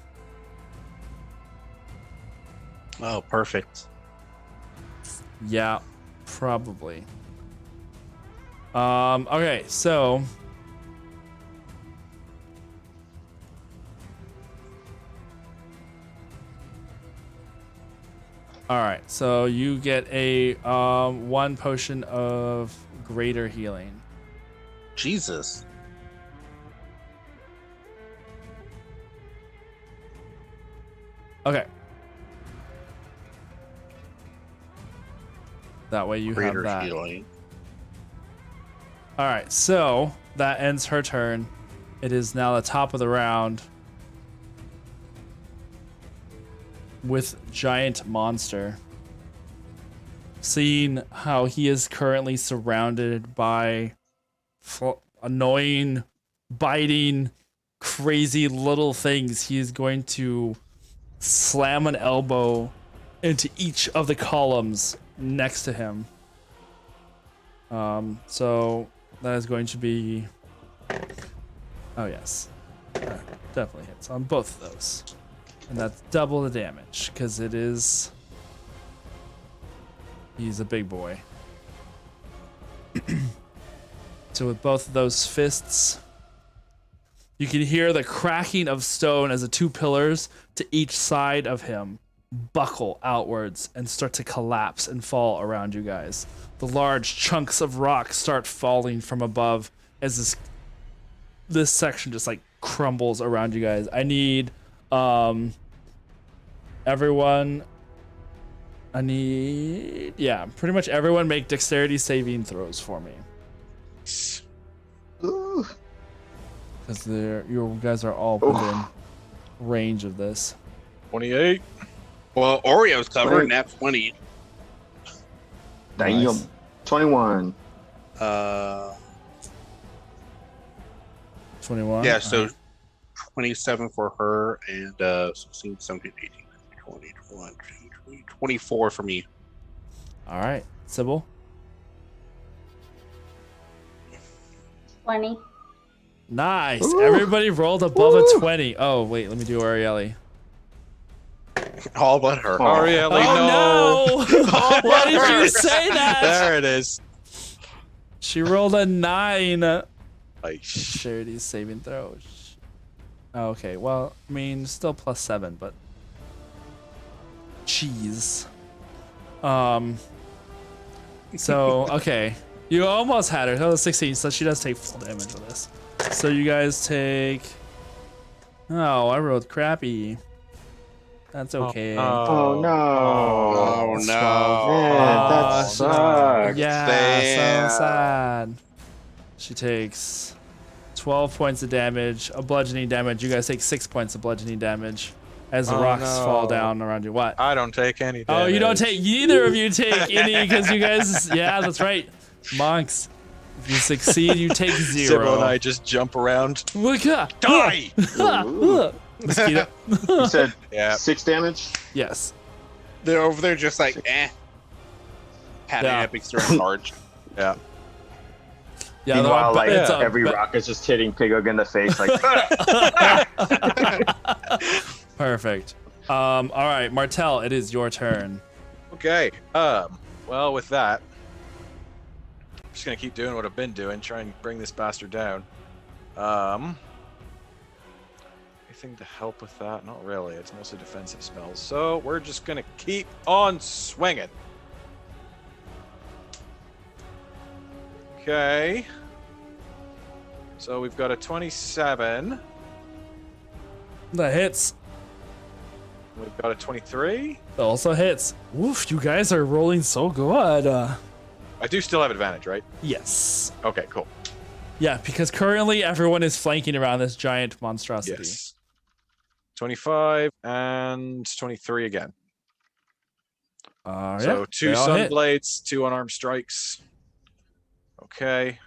Oh, perfect. Yeah, probably. Okay, so all right, so you get a 1 potion of greater healing. Jesus. Okay. That way you Greater have that. healing. All right, so that ends her turn. It is now the top of the round with Giant Monster. Seeing how he is currently surrounded by annoying, biting, crazy little things, he is going to slam an elbow into each of the columns next to him. So that is going to be... Oh, yes. Definitely hits on both of those. And that's double the damage, because it is... He's a big boy. So with both of those fists, you can hear the cracking of stone as the two pillars to each side of him buckle outwards and start to collapse and fall around you guys. The large chunks of rock start falling from above as this section just like crumbles around you guys. I need everyone. Pretty much everyone make dexterity saving throws for me. Because you guys are all within range of this. 28. Well, Oreo's covered, nat 20. Damn. Nice. 21. 21? Yeah, so 27 for her, and 16, 17, 18, 20, 21, 24 for me. All right. Sybil? 20. Nice. Ooh. Everybody rolled above Ooh. a 20. Oh, wait. Let me do Arieli. All but her. Oh. Arielle, Oh, no. Why did you say that? There it is. She rolled a 9. Like, Charity saving throw. Okay. Well, I mean, still +7, but... Jeez. So, okay. You almost had her. That was 16, so she does take full damage of this. So you guys take... Oh, I rolled crappy. That's okay. Oh, no. Oh, no. Man, that sucks. Yeah, Damn. so sad. She takes 12 points of damage, a bludgeoning damage. You guys take 6 points of bludgeoning damage as the Oh, rocks no. fall down around you. What? I don't take any damage. Oh, you don't take... Neither of you take any because you guys... Yeah, that's right. Monks. If you succeed, you take 0. Sybil and I just jump around. Look up. Die! Mosquito. You said Yeah. 6 damage? Yes. They're over there just like, Patting Yeah. epics around large. Yeah. Yeah, Meanwhile, like, it's a- every rock is just hitting Pigog in the face. Like, Perfect. All right, Martel, it is your turn. Okay. Well, with that, I'm just gonna keep doing what I've been doing, try and bring this bastard down. Anything to help with that? Not really. It's mostly defensive spells. So we're just gonna keep on swinging. Okay. So we've got a 27. That hits. We've got a 23. That also hits. Woof, you guys are rolling so good. I do still have advantage, right? Yes. Okay, cool. Yeah, because currently everyone is flanking around this giant monstrosity. Yes. 25 and 23 again. Yeah, So two they all sun hit. blades, 2 unarmed strikes. Okay.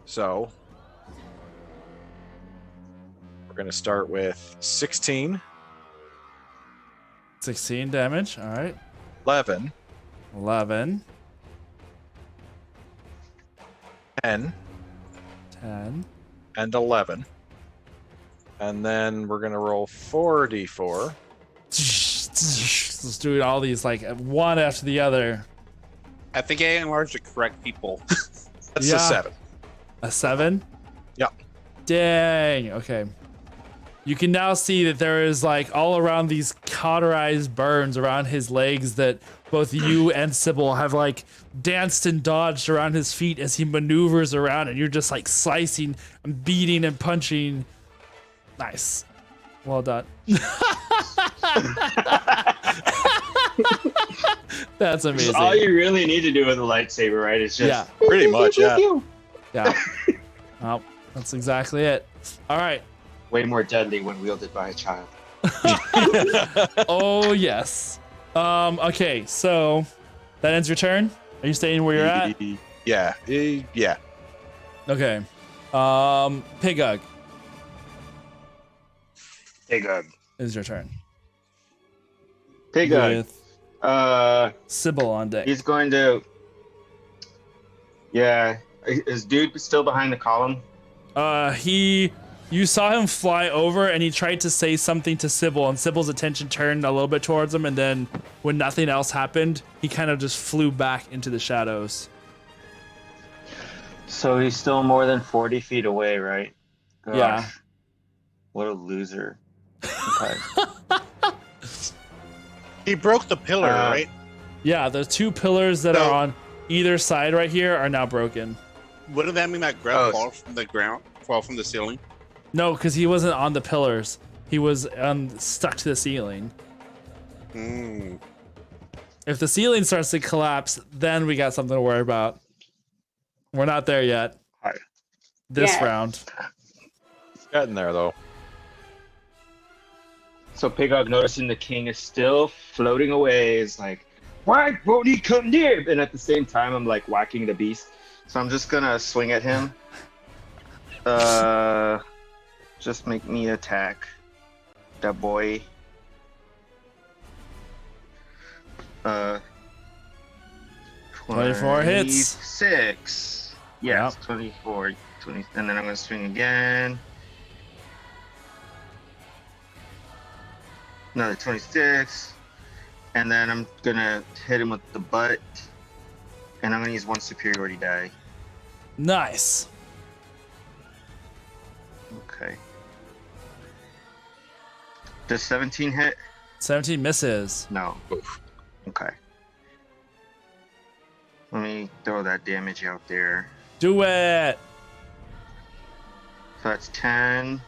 So we're gonna start with 16, 16 damage. All right. 11, 11, 10, 10. and 11. And then we're gonna roll 4d4. Just doing all these like one after the other. I think I enlarged the correct people. That's Yeah. a 7. A 7? Yep. Dang. Okay. You can now see that there is like all around these cauterized burns around his legs that both you and Sybil have like danced and dodged around his feet as he maneuvers around, and you're just like slicing and beating and punching. Nice. Well done. That's amazing. all you really need to do with a lightsaber, right? Is just Yeah. Pretty much, yeah. Yeah. Oh, that's exactly it. All right. Way more deadly when wielded by a child. Oh yes. Okay, so that ends your turn. Are you staying where you're at? Yeah. Yeah. Okay. Pigug Pigug. is your turn. Pigug. With Sybil on deck. He's going to. Yeah. Is dude still behind the column? You saw him fly over and he tried to say something to Sybil, and Sybil's attention turned a little bit towards him, and then when nothing else happened, he kind of just flew back into the shadows. So he's still more than 40 feet away, right? Gosh, Yeah. What a loser. Okay. He broke the pillar, right? Yeah, the two pillars that are on either side right here are now broken. Wouldn't that mean that ground fall from the ground, fall from the ceiling? No, because he wasn't on the pillars. He was stuck to the ceiling. Hmm. If the ceiling starts to collapse, then we got something to worry about. We're not there yet. Hi. This Yeah. round. Getting there though. So Pigog, noticing the king is still floating away, is like, why won't he come near? And at the same time, I'm like whacking the beast. So I'm just gonna swing at him. Just make me attack that boy. 24 hits. 26. Yes, Yep. 24. 20, and then I'm gonna swing again. Another 26. And then I'm gonna hit him with the butt. And I'm gonna use one superiority die. Nice. Okay. Does 17 hit? 17 misses. No. Okay. Let me throw that damage out there. Do it. So that's 10.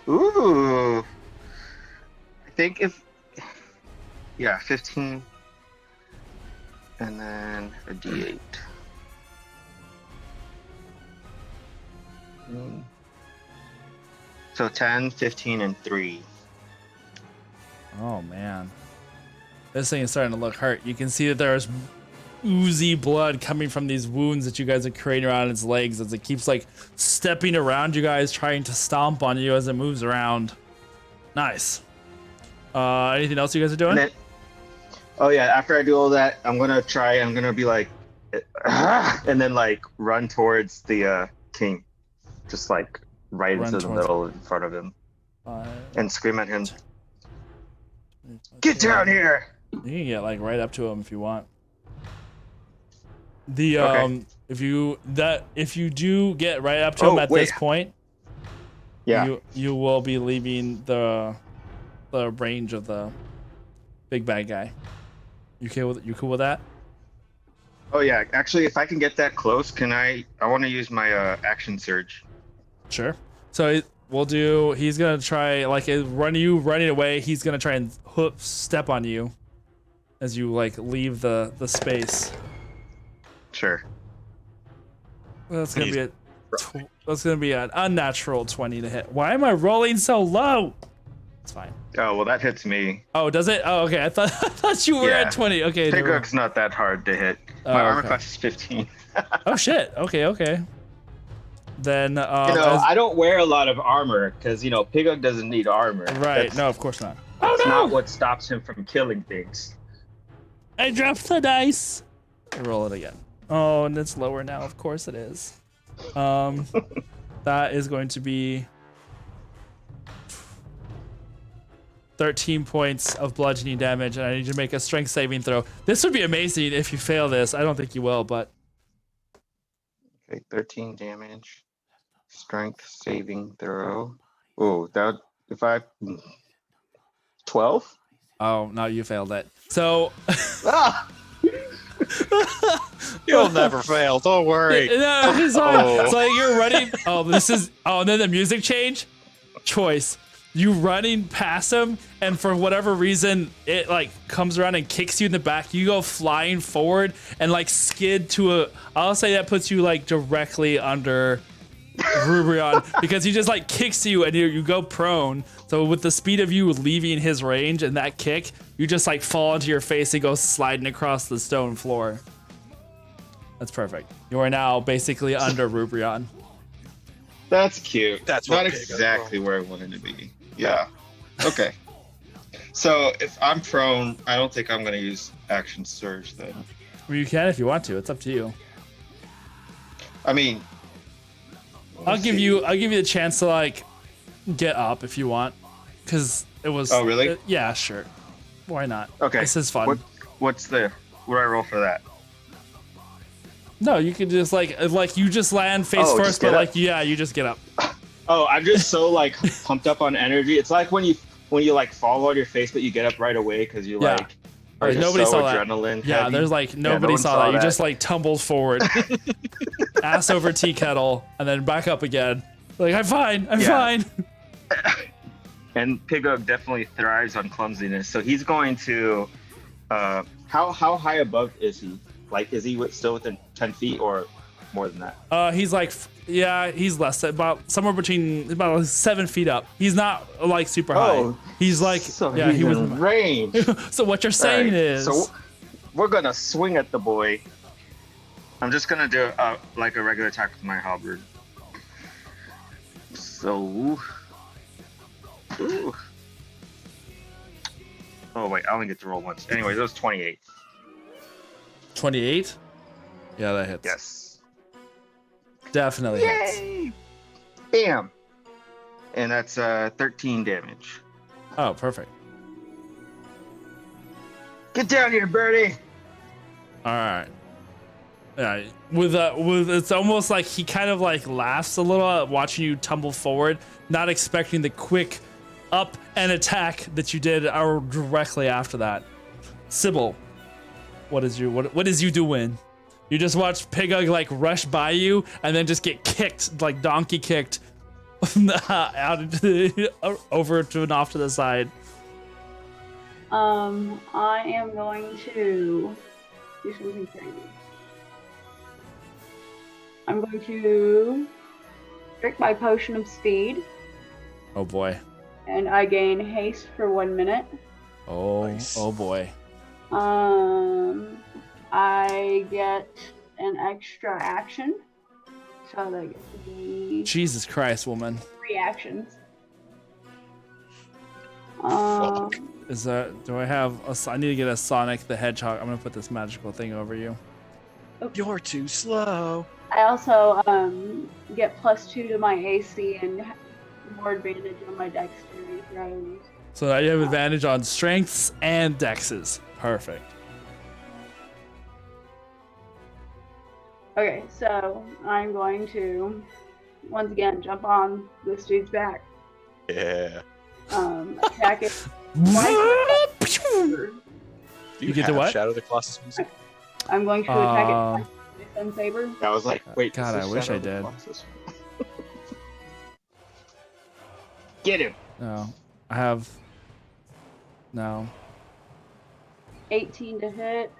Ooh. I think if. Yeah, 15. And then a d8. So 10, 15, and 3. Oh, man. This thing is starting to look hurt. You can see that there's oozy blood coming from these wounds that you guys are creating around its legs as it keeps like stepping around you guys, trying to stomp on you as it moves around. Nice. Anything else you guys are doing? And then, oh yeah, after I do all that, I'm gonna be like, and then like run towards the king, just like right Run into the towards middle in front of him, 5, and scream at him, 25, "Get down here!" You can get like right up to him if you want. The Okay. if you do get right up to him at this point, Yeah. you will be leaving the range of the big bad guy. You cool with that? Oh yeah. Actually, if I can get that close, can I? I want to use my action surge. Sure. So he's gonna try like running away. He's gonna try and step on you as you like leave the space. Sure. That's gonna be an unnatural 20 to hit. Why am I rolling so low? It's fine. Oh well, that hits me. Oh, does it? Oh, okay. I thought you were Yeah. at 20. Okay. never mind. Pigug's not that hard to hit. Oh, My armor okay. class is 15. Oh shit. Okay. Then I don't wear a lot of armor because Pigug doesn't need armor. right. No, of course not. That's not what stops him from killing things. I dropped the dice. I roll it again. Oh, and it's lower now. Of course it is. That is going to be 13 points of bludgeoning damage, and I need you to make a strength saving throw. This would be amazing if you fail this. I don't think you will, but Okay, 13 damage. Strength saving throw. Oh, that if I 12? oh no, you failed it. So Ah! You'll never fail. Don't worry. no, it's fine. So like you're running. And then the music choice. You running past him, and for whatever reason, it like comes around and kicks you in the back. You go flying forward and like skid to I'll say that puts you like directly under Rubrion, because he just like kicks you and you go prone. So with the speed of you leaving his range and that kick, you just like fall onto your face and go sliding across the stone floor. That's perfect. You are now basically under Rubrion. That's cute. That's not what exactly where I wanted to be. Yeah. Okay. So if I'm prone, I don't think I'm gonna use action surge then. Well, you can if you want to. It's up to you. I mean, I'll give you the chance to like get up if you want, because it was. Oh, really? Yeah, sure. Why not? Okay. This is fun. What do I roll for that? No, you can just like you just land face Oh, first, just but get like up? yeah, you just get up. Oh, I'm just so like pumped up on energy. It's like when you like fall on your face, but you get up right away because you Yeah. like are Like, just nobody so saw that. adrenaline. Yeah, heavy. there's like no nobody one saw that. You just like tumbled forward, ass over tea kettle, and then back up again. Like I'm fine. I'm Yeah. fine. And Pigog definitely thrives on clumsiness, so he's going to. How high above is he? Like, is he still within 10 feet or more than that? He's like he's less about somewhere between about 7 feet up. He's not like super high. He's like So yeah, he's he was. in range. So what you're saying Alright, is. so we're gonna swing at the boy. I'm just gonna do like a regular attack with my halberd. So, ooh. Oh wait, I only get to roll once. Anyways, it was 28. 28? Yeah, that hits. Yes. Definitely hits. Yay! Bam. And that's 13 damage. Oh, perfect. Get down here, birdie. All right. Yeah, with it's almost like he kind of like laughs a little at watching you tumble forward, not expecting the quick up and attack that you did directly after that. Sybil, what is you doing? You just watched Pigug like rush by you and then just get kicked, like donkey kicked, out into the, over to and off to the side. I am going to do something crazy. I'm going to drink my potion of speed, Oh boy. and I gain haste for 1 minute. Oh, Nice. oh boy. I get an extra action, so that gets to be Jesus Christ, woman. 3 actions. Is that, do I have I need to get a Sonic the Hedgehog. I'm gonna put this magical thing over you. You're too slow. I also get +2 to my AC and more advantage on my dexterity throws. So now you have advantage on strengths and dexes. Perfect. Okay, so I'm going to once again jump on this dude's back. Yeah. Attack it. You get to have what? Shadow the Colossus music? I'm going to attack it with my Sun Saber. I was like, wait. God, is I this wish Shadow I of the did. Colossus? Get him. No, I have. No, 18 to hit.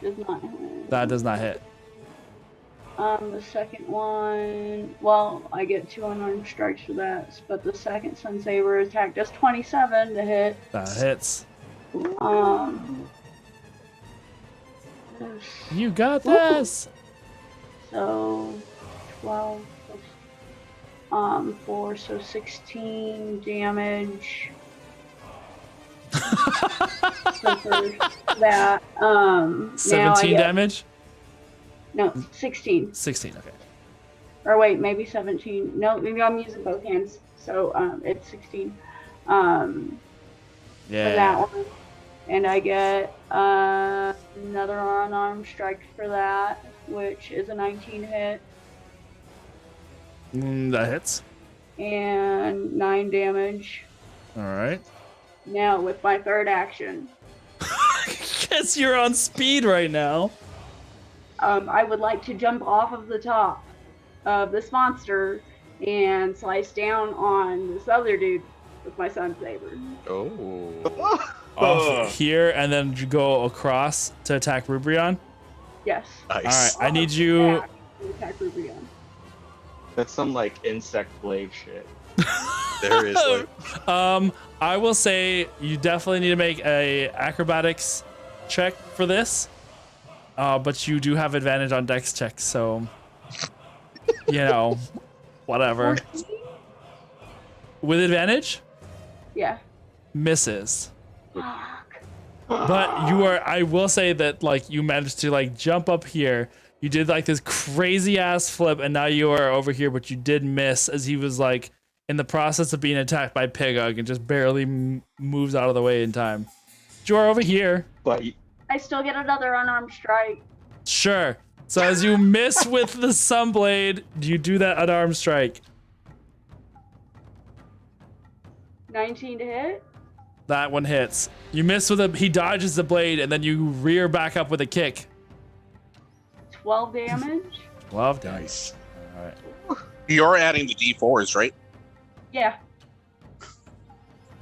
Does not hit. that does not hit. The second one, well, I get 2 unarmed strikes for that, but the second Sun Saber attack does 27 to hit. That hits. There's- You got this. So 12 plus 4, so 16 damage. So for that, now I 17 get, damage. no, 16. 16. Okay. Or wait, maybe 17. No, maybe I'm using both hands. So it's 16. For that Yeah. one. And I get another unarmed strike for that, which is a 19 hit. That hits. And 9 damage. All right. Now with my third action, Guess you're on speed right now. I would like to jump off of the top of this monster and slice down on this other dude with my Sun Saber. Oh. Off here, and then you go across to attack Rubrion. Yes. Nice. All right. I need you. To attack Rubion. That's some like insect blade shit. There is like I will say you definitely need to make a acrobatics check for this. But you do have advantage on dex checks, so you know, whatever. 14? With advantage, Yeah. misses. Fuck. But you are, I will say that like you managed to like jump up here. You did like this crazy ass flip, and now you are over here, but you did miss as he was like in the process of being attacked by Pigug and just barely moves out of the way in time. You are over here. But I still get another unarmed strike. Sure. So as you miss with the Sunblade, you do that unarmed strike. 19 to hit. That one hits. You miss with he dodges the blade, and then you rear back up with a kick. 12 damage. 12 dice. All right. You're adding the D4s, right? Yeah.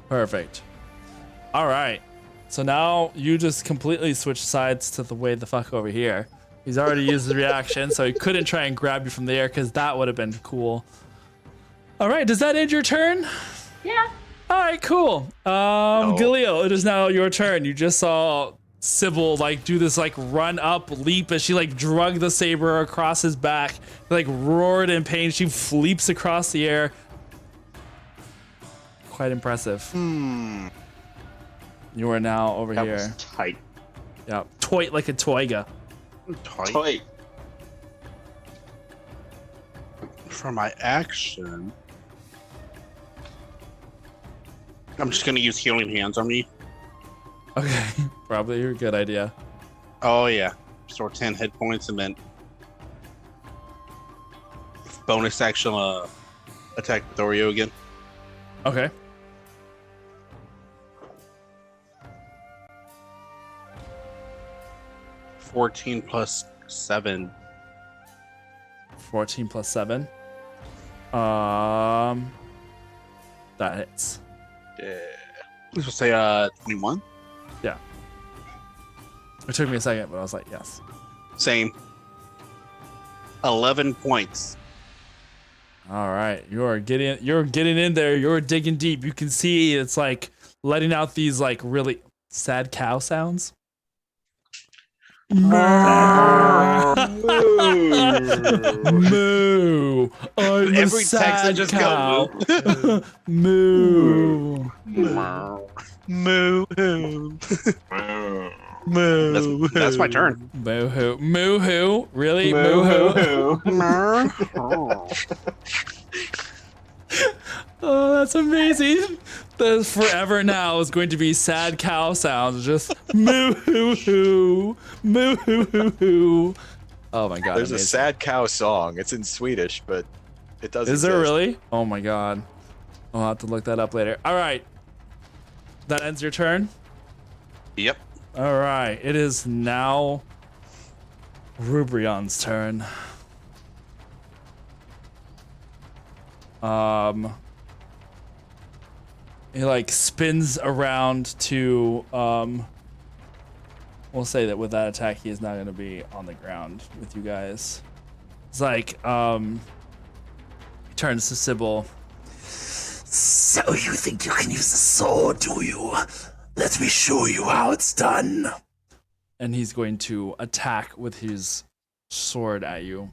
Perfect. All right. So now you just completely switch sides to the way the fuck over here. He's already used his reaction, so he couldn't try and grab you from the air because that would have been cool. All right, does that end your turn? Yeah. All right, cool. Galil, it is now your turn. You just saw Sybil like do this like run up leap as she like drug the saber across his back, like roared in pain. She leaps across the air. Quite impressive. You are now over that here. was tight. Yeah, toy like a toiga. Tight. For my action, I'm just gonna use healing hands on me. Okay, probably a good idea. Oh yeah, restore 10 hit points and then bonus action attack Thorio again. Okay. +14 +7. 14 plus 7. That hits. Yeah. This will say 21. Yeah. It took me a second, but I was like, yes. Same. 11 points. All right, you're getting in there. You're digging deep. You can see it's like letting out these like really sad cow sounds. Moo. Moo. I'm Every a sad text I just cow. go Moo. Moo. Moo. That's my turn. Moo-hoo. Moo-hoo. Really? Moo-hoo. Oh, that's amazing. The forever now is going to be sad cow sounds. Just moo-hoo-hoo. Moo-hoo-hoo-hoo. Oh my god. there's amazing. a sad cow song. It's in Swedish, but it does. Is there exist. really? Oh my god. I'll have to look that up later. All right. That ends your turn? Yep. All right. It is now Rubrion's turn. He like spins around to we'll say that with that attack he is not going to be on the ground with you guys. It's like he turns to Sybil. So you think you can use the sword, do you? Let me show you how it's done. And he's going to attack with his sword at you.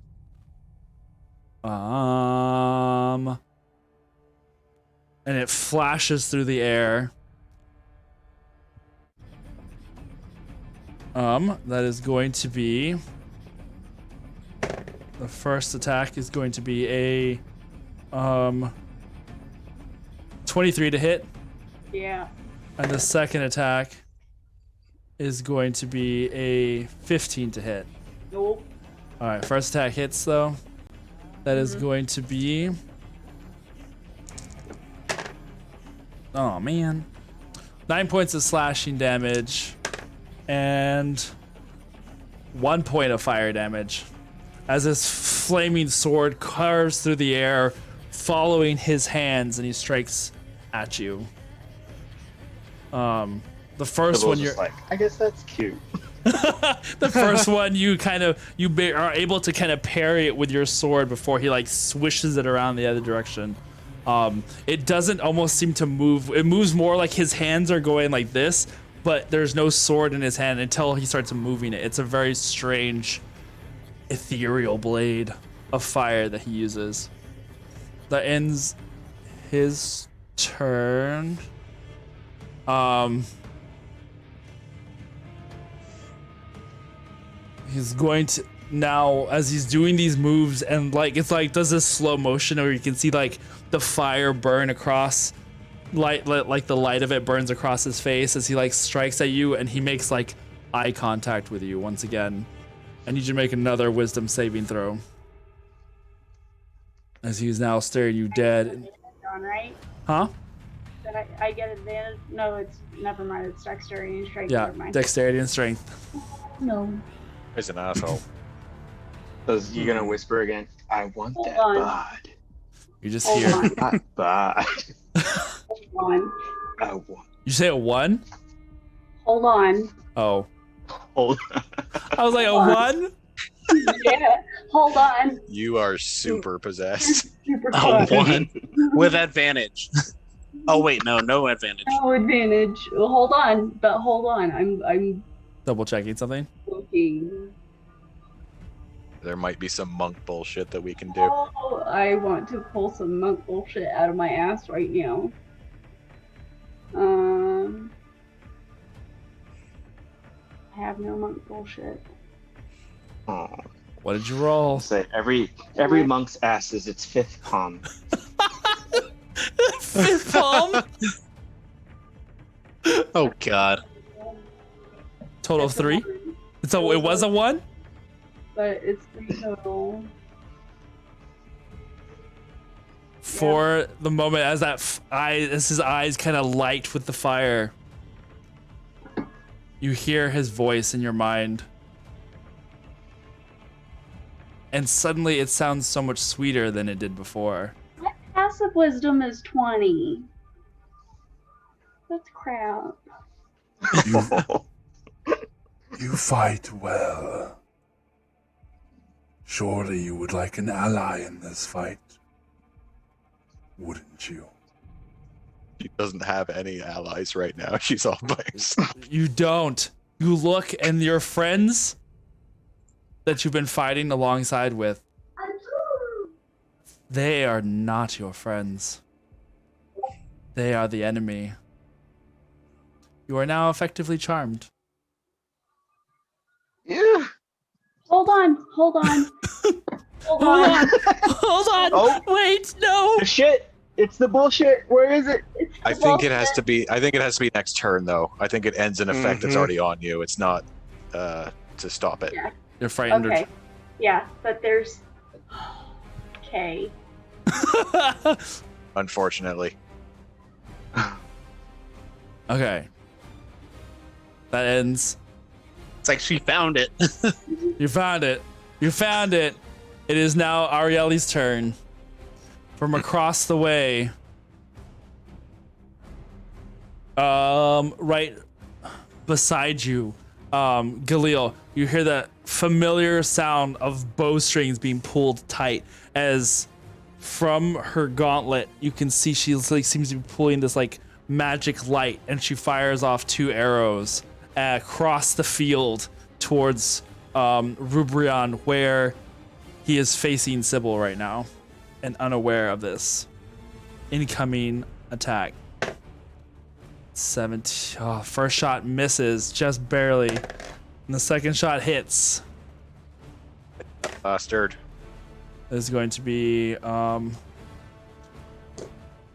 And it flashes through the air. That is going to be the first attack is going to be a 23 to hit. Yeah. And the second attack is going to be a 15 to hit. Nope. All right, first attack hits though. That is going to be. Oh man. 9 points of slashing damage and 1 point of fire damage as this flaming sword carves through the air, following his hands, and he strikes at you. The first Sybil's one just you're like, I guess that's cute. The first one, you are able to kind of parry it with your sword before he like swishes it around the other direction. It doesn't almost seem to move. It moves more like his hands are going like this, but there's no sword in his hand until he starts moving it. It's a very strange, ethereal blade of fire that he uses. That ends his turn. He's going to now, as he's doing these moves, and like it's like does this slow motion where you can see like the fire burn across, like the light of it burns across his face as he like strikes at you, and he makes like eye contact with you once again. I need you to make another wisdom saving throw. As he's now staring you dead. Right? Huh? That I get advantage? No, it's never mind. It's dexterity and strength. Yeah, Never mind. dexterity and strength. No. He's an asshole. So you're gonna whisper again. I want Hold that on. bod. You just Hold hear. on. That bod. Hold on. I want. You say a one? Hold on. Oh. Hold. I was like, a one? Yeah. Hold on. You are super possessed. Super Oh, fun. one with advantage. Oh wait, no advantage. No advantage. Hold on, but hold on. I'm Double checking something. looking. There might be some monk bullshit that we can do. Oh, I want to pull some monk bullshit out of my ass right now. I have no monk bullshit. Oh, What did you roll? say every monk's ass is its fifth palm. Fifth palm? Oh god. Total of It's a 3? one, So it was a 1? but it's 3 total. For the moment, as as his eyes kind of light with the fire, you hear his voice in your mind. And suddenly it sounds so much sweeter than it did before. My passive wisdom is 20. That's crap. You fight well. Surely you would like an ally in this fight, wouldn't you? She doesn't have any allies right now. She's all by herself. You don't. You look, and your friends that you've been fighting alongside with, they are not your friends. They are the enemy. You are now effectively charmed. Yeah. Hold on. Hold on. Hold on. Hold on. Oh. Wait, no. The shit. It's the bullshit. Where is it? It's I think it has to be. I think it has to be next turn, though. I think it ends in effect that's Mhm. already on you. It's not to stop it. Yeah. You're frightened. Okay. Yeah, but there's. Okay. Unfortunately, Okay. That ends. It's like she found it. You found it. You found it. It is now Arielli's turn. From across the way. Right beside you, Galil, you hear that familiar sound of bowstrings being pulled tight as from her gauntlet you can see she like seems to be pulling this like magic light, and she fires off 2 arrows across the field towards Rubrion, where he is facing Sybil right now and unaware of this incoming attack. 17. Oh, first shot misses just barely, and the second shot hits. bastard. Is going to be all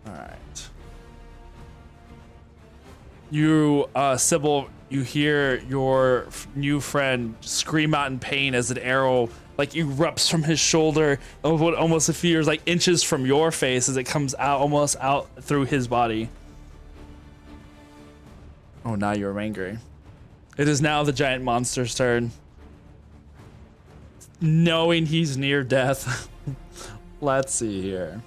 right. You Sybil, you hear your new friend scream out in pain as an arrow like erupts from his shoulder, almost a few years like inches from your face as it comes out almost out through his body. Oh, now you're angry. It is now the giant monster's turn. Knowing he's near death. Let's see here.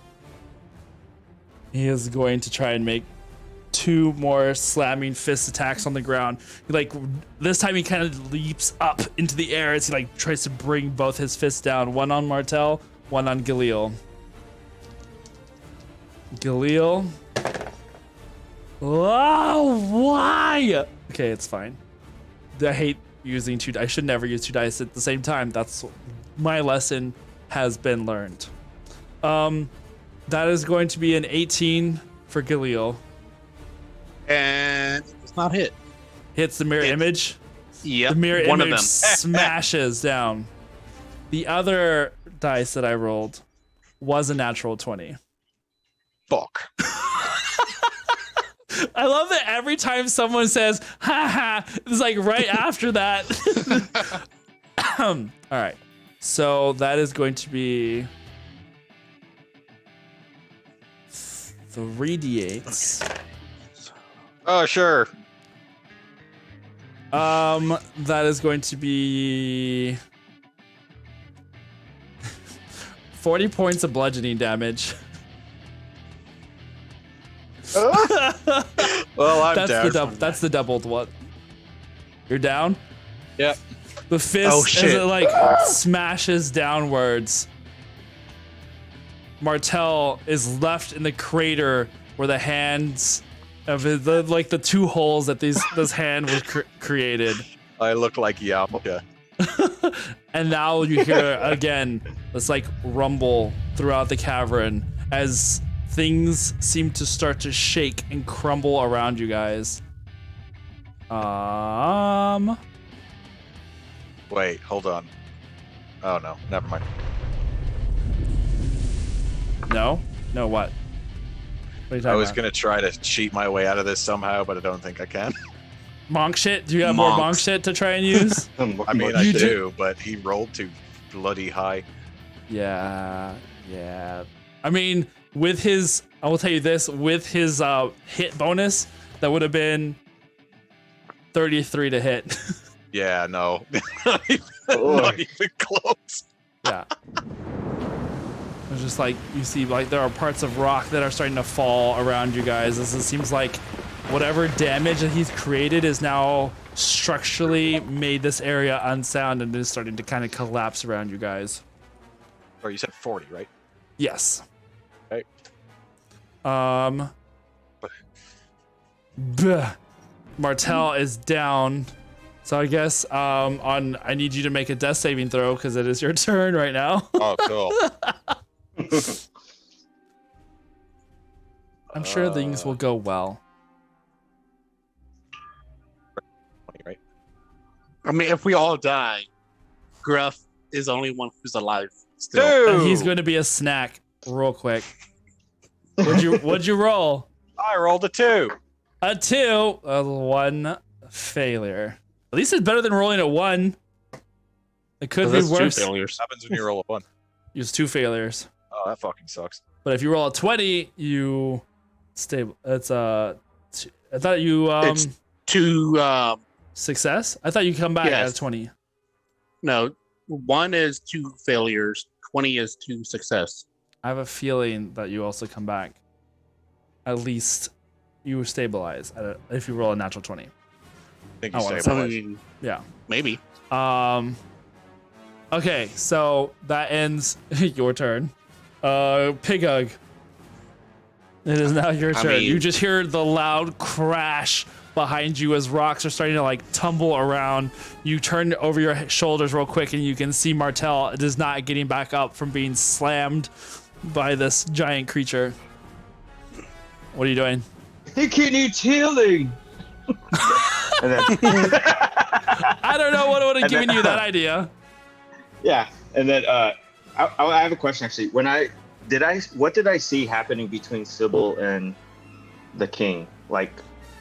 He is going to try and make 2 more slamming fist attacks on the ground. Like this time he kind of leaps up into the air as he like tries to bring both his fists down. One on Martel, one on Galil. Galil. Oh, why? Okay, it's fine. I hate using 2 dice. I should never use 2 dice at the same time. That's my lesson has been learned. That is going to be an 18 for Galil. And it's not hit. Hits the mirror image. Yep. The mirror one image of them. smashes down. The other dice that I rolled was a natural 20. Fuck. I love that every time someone says, ha ha, it's like right after that. All right. So that is going to be 3d8s. Oh, sure. That is going to be 40 points of bludgeoning damage. Well, I'm down. That's the doubled one. You're down? Yep. The fist, as it like smashes downwards, Martel is left in the crater where the hands of the 2 holes that this hand was created. I look like Yamcha. And now you hear again this like rumble throughout the cavern as things seem to start to shake and crumble around you guys. Wait, hold on. Oh no, never mind. No, what? What are you talking I was about? gonna try to cheat my way out of this somehow, but I don't think I can. Monk shit? Do you have more monk shit to try and use? I mean, I do, but he rolled too bloody high. Yeah. I mean, with his, I will tell you this, with his hit bonus, that would have been 33 to hit. Yeah, no. Not even close. Yeah. It's just like, you see, like, there are parts of rock that are starting to fall around you guys, as it seems like whatever damage that he's created is now structurally made this area unsound and is starting to kind of collapse around you guys. Or you said 40, right? Yes. Okay. Martel is down. So I guess I need you to make a death saving throw because it is your turn right now. Oh, cool. I'm sure things will go well. 20, right? I mean, if we all die, Gruff is the only one who's alive still. And he's going to be a snack real quick. What'd you roll? I rolled a 2. A 2, a 1 failure. At least it's better than rolling a 1. It could be worse. 2 failures. What happens when you roll a 1? Use 2 failures. Oh, that fucking sucks. But if you roll a 20, you stable. It's I thought you It's 2 success. I thought you come back Yes. at 20. No, 1 is 2 failures, 20 is 2 success. I have a feeling that you also come back. At least you stabilize if you roll a natural 20. I think I you wanna stabilize. I mean, Yeah. maybe. Okay, so that ends your turn. Pig Hug. It is now your turn. mean- You just hear the loud crash behind you as rocks are starting to like tumble around. You turn over your shoulders real quick and you can see Martel is not getting back up from being slammed by this giant creature. What are you doing? He can eat healing. And then, I don't know what would have And given then- you that idea. yeah, and then I have a question actually. What did I see happening between Sybil and the king? Like,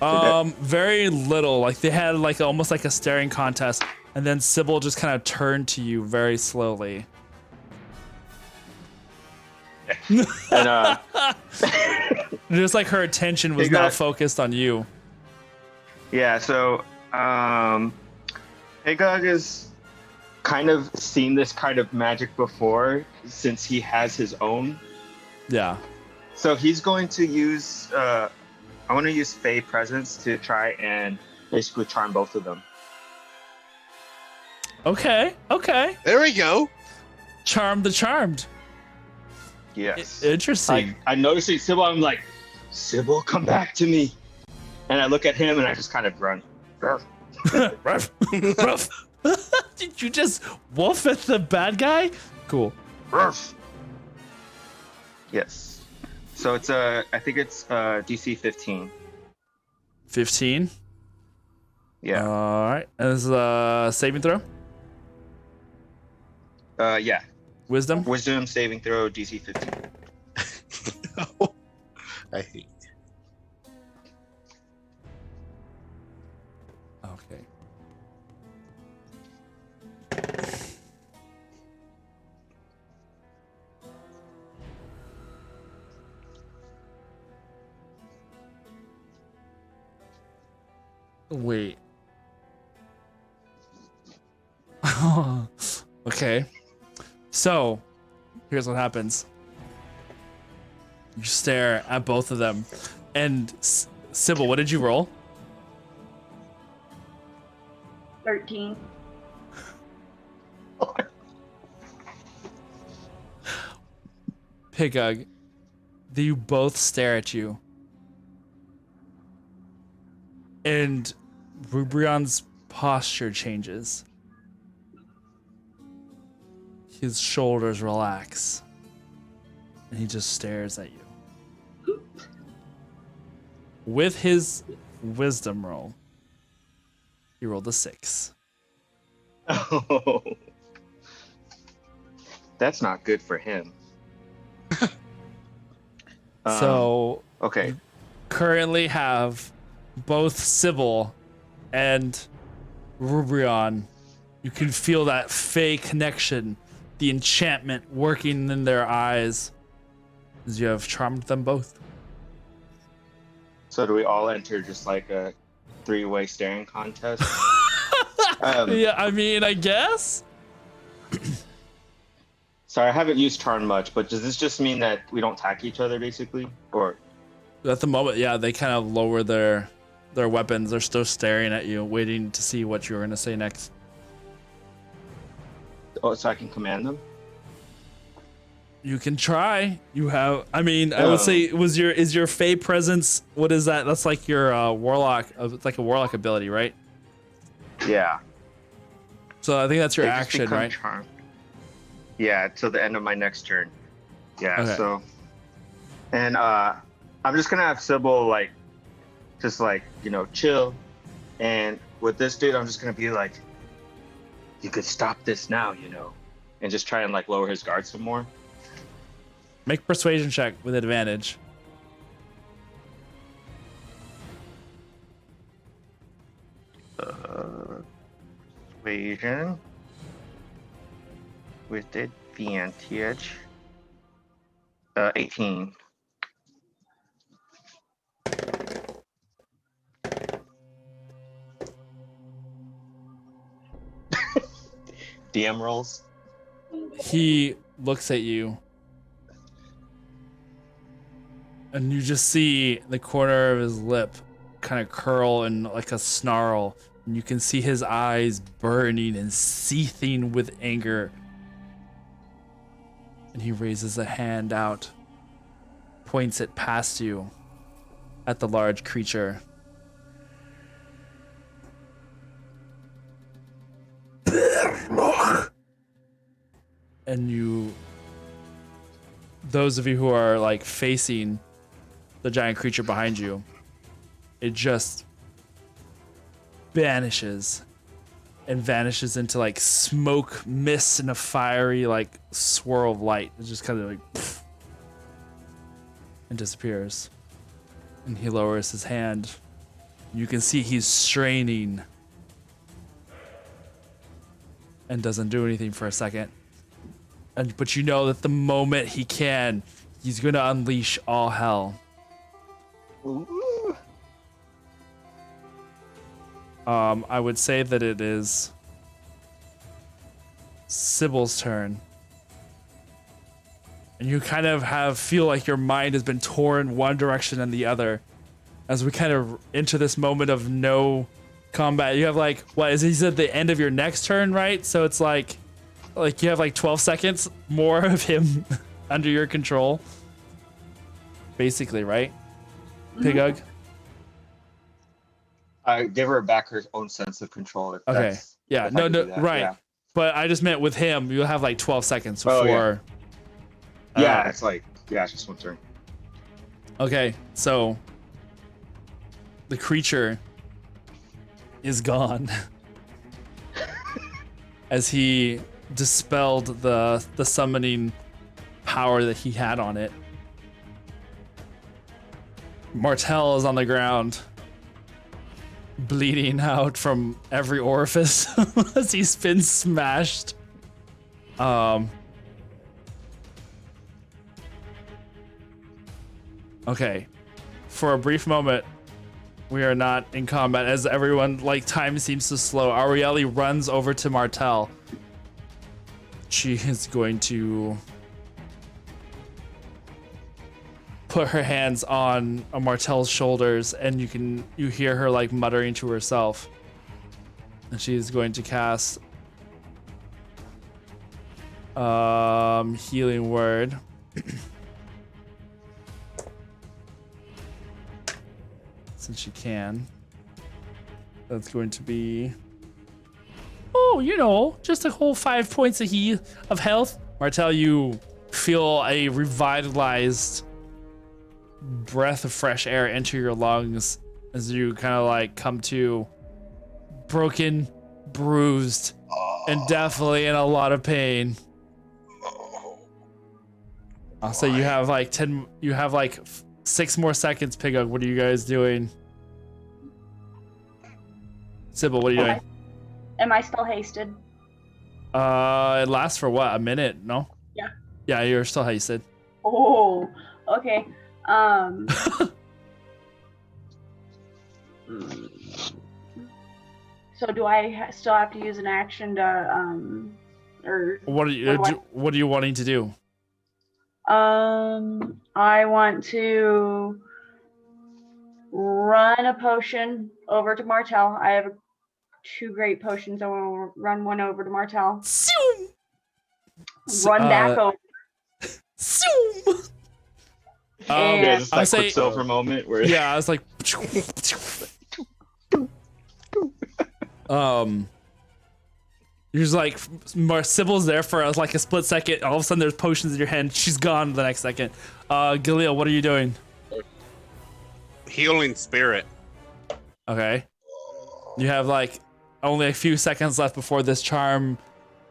Very little. Like they had like almost like a staring contest, and then Sybil just kind of turned to you very slowly. and Just like her attention was Pig now Hug. focused on you. yeah, so Hagog has kind of seen this kind of magic before since he has his own. Yeah. So he's going to use I want to use Fey Presence to try and basically charm both of them. Okay. There we go. Charm the charmed. Yes. Interesting. I noticing Sybil. I'm like, Sybil, come back to me. And I look at him and I just kind of grunt. Ruff. Did you just wolf at the bad guy? Cool. Ruff. Yes. So it's I think it's DC 15. 15. Yeah. All right. This is a saving throw. Yeah. Wisdom. Wisdom saving throw DC 15. I hate. Okay. Wait. Okay. So, here's what happens. You stare at both of them. And Sybil, what did you roll? 13. Pigug, you both stare at you. And Rubrion's posture changes. His shoulders relax. And he just stares at you. With his wisdom roll, he rolled a 6. Oh. That's not good for him. So Okay. currently have both Sybil and Rubrion. You can feel that Fey connection, the enchantment working in their eyes as you have charmed them both. So do we all enter just like a 3-way staring contest? Yeah, I mean, I guess. Sorry, I haven't used charm much, but does this just mean that we don't attack each other basically? Or At the moment, yeah, they kind of lower their weapons. They're still staring at you, waiting to see what you're going to say next. oh, so I can command them? You can try. You have. I mean, I would say is your Fey presence. What is that? That's like your warlock. It's like a warlock ability, right? Yeah. So I think that's your They just action, become right? charmed. Yeah, till the end of my next turn. Yeah, Okay. so and I'm just gonna have Sybil like just like, chill. And with this dude, I'm just gonna be like, you could stop this now, and just try and like lower his guard some more. Make persuasion check with advantage. Persuasion with advantage. 18. DM rolls. He looks at you, and you just see the corner of his lip kind of curl in like a snarl, and you can see his eyes burning and seething with anger. And he raises a hand out, points it past you at the large creature. And those of you who are like facing the giant creature behind you, it just vanishes and vanishes into like smoke, mist, and a fiery like swirl of light. It just kind of like pff, and disappears. And he lowers his hand. You can see he's straining and doesn't do anything for a second. But you know that the moment he can, he's going to unleash all hell. Ooh. I would say that it is Sybil's turn. And you kind of feel like your mind has been torn one direction and the other as we kind of enter this moment of no combat. You have like, what is he said, the end of your next turn, right? So it's like you have like 12 seconds more of him under your control. Basically, right? Pigug? I give her back her own sense of control. If Okay. that's, Yeah, if I can do that, right. Yeah, But I just meant with him, you'll have like 12 seconds Oh, before. yeah it's like, it's just one turn. Okay, so the creature is gone as he dispelled the summoning power that he had on it. Martel is on the ground, bleeding out from every orifice as he's been smashed. Okay, for a brief moment, we are not in combat as everyone, like, time seems to slow. Arieli runs over to Martel. She is going to put her hands on Martel's shoulders, and you hear her like muttering to herself. And she's going to cast healing word. Since she can. That's going to be, just a whole 5 points of health. Martel, you feel a revitalized breath of fresh air enter your lungs as you kind of like come to broken, bruised, and definitely in a lot of pain. I'll say you have like 6 more seconds, Pigug. What are you guys doing? Sybil, what are you doing? Am I still hasted? It lasts for what? A minute? No? Yeah. Yeah, you're still hasted. Oh, okay. So do I still have to use an action to or What are you wanting to do? I want to run a potion over to Martel. I have 2 great potions. I want to run one over to Martel. Run back over. And Yeah, just I'll like say- Quicksilver moment where Yeah, I was like, you're just like, Sybil's there for like a split second. All of a sudden, there's potions in your hand. She's gone the next second. Galil, what are you doing? Healing spirit. Okay. You have like only a few seconds left before this charm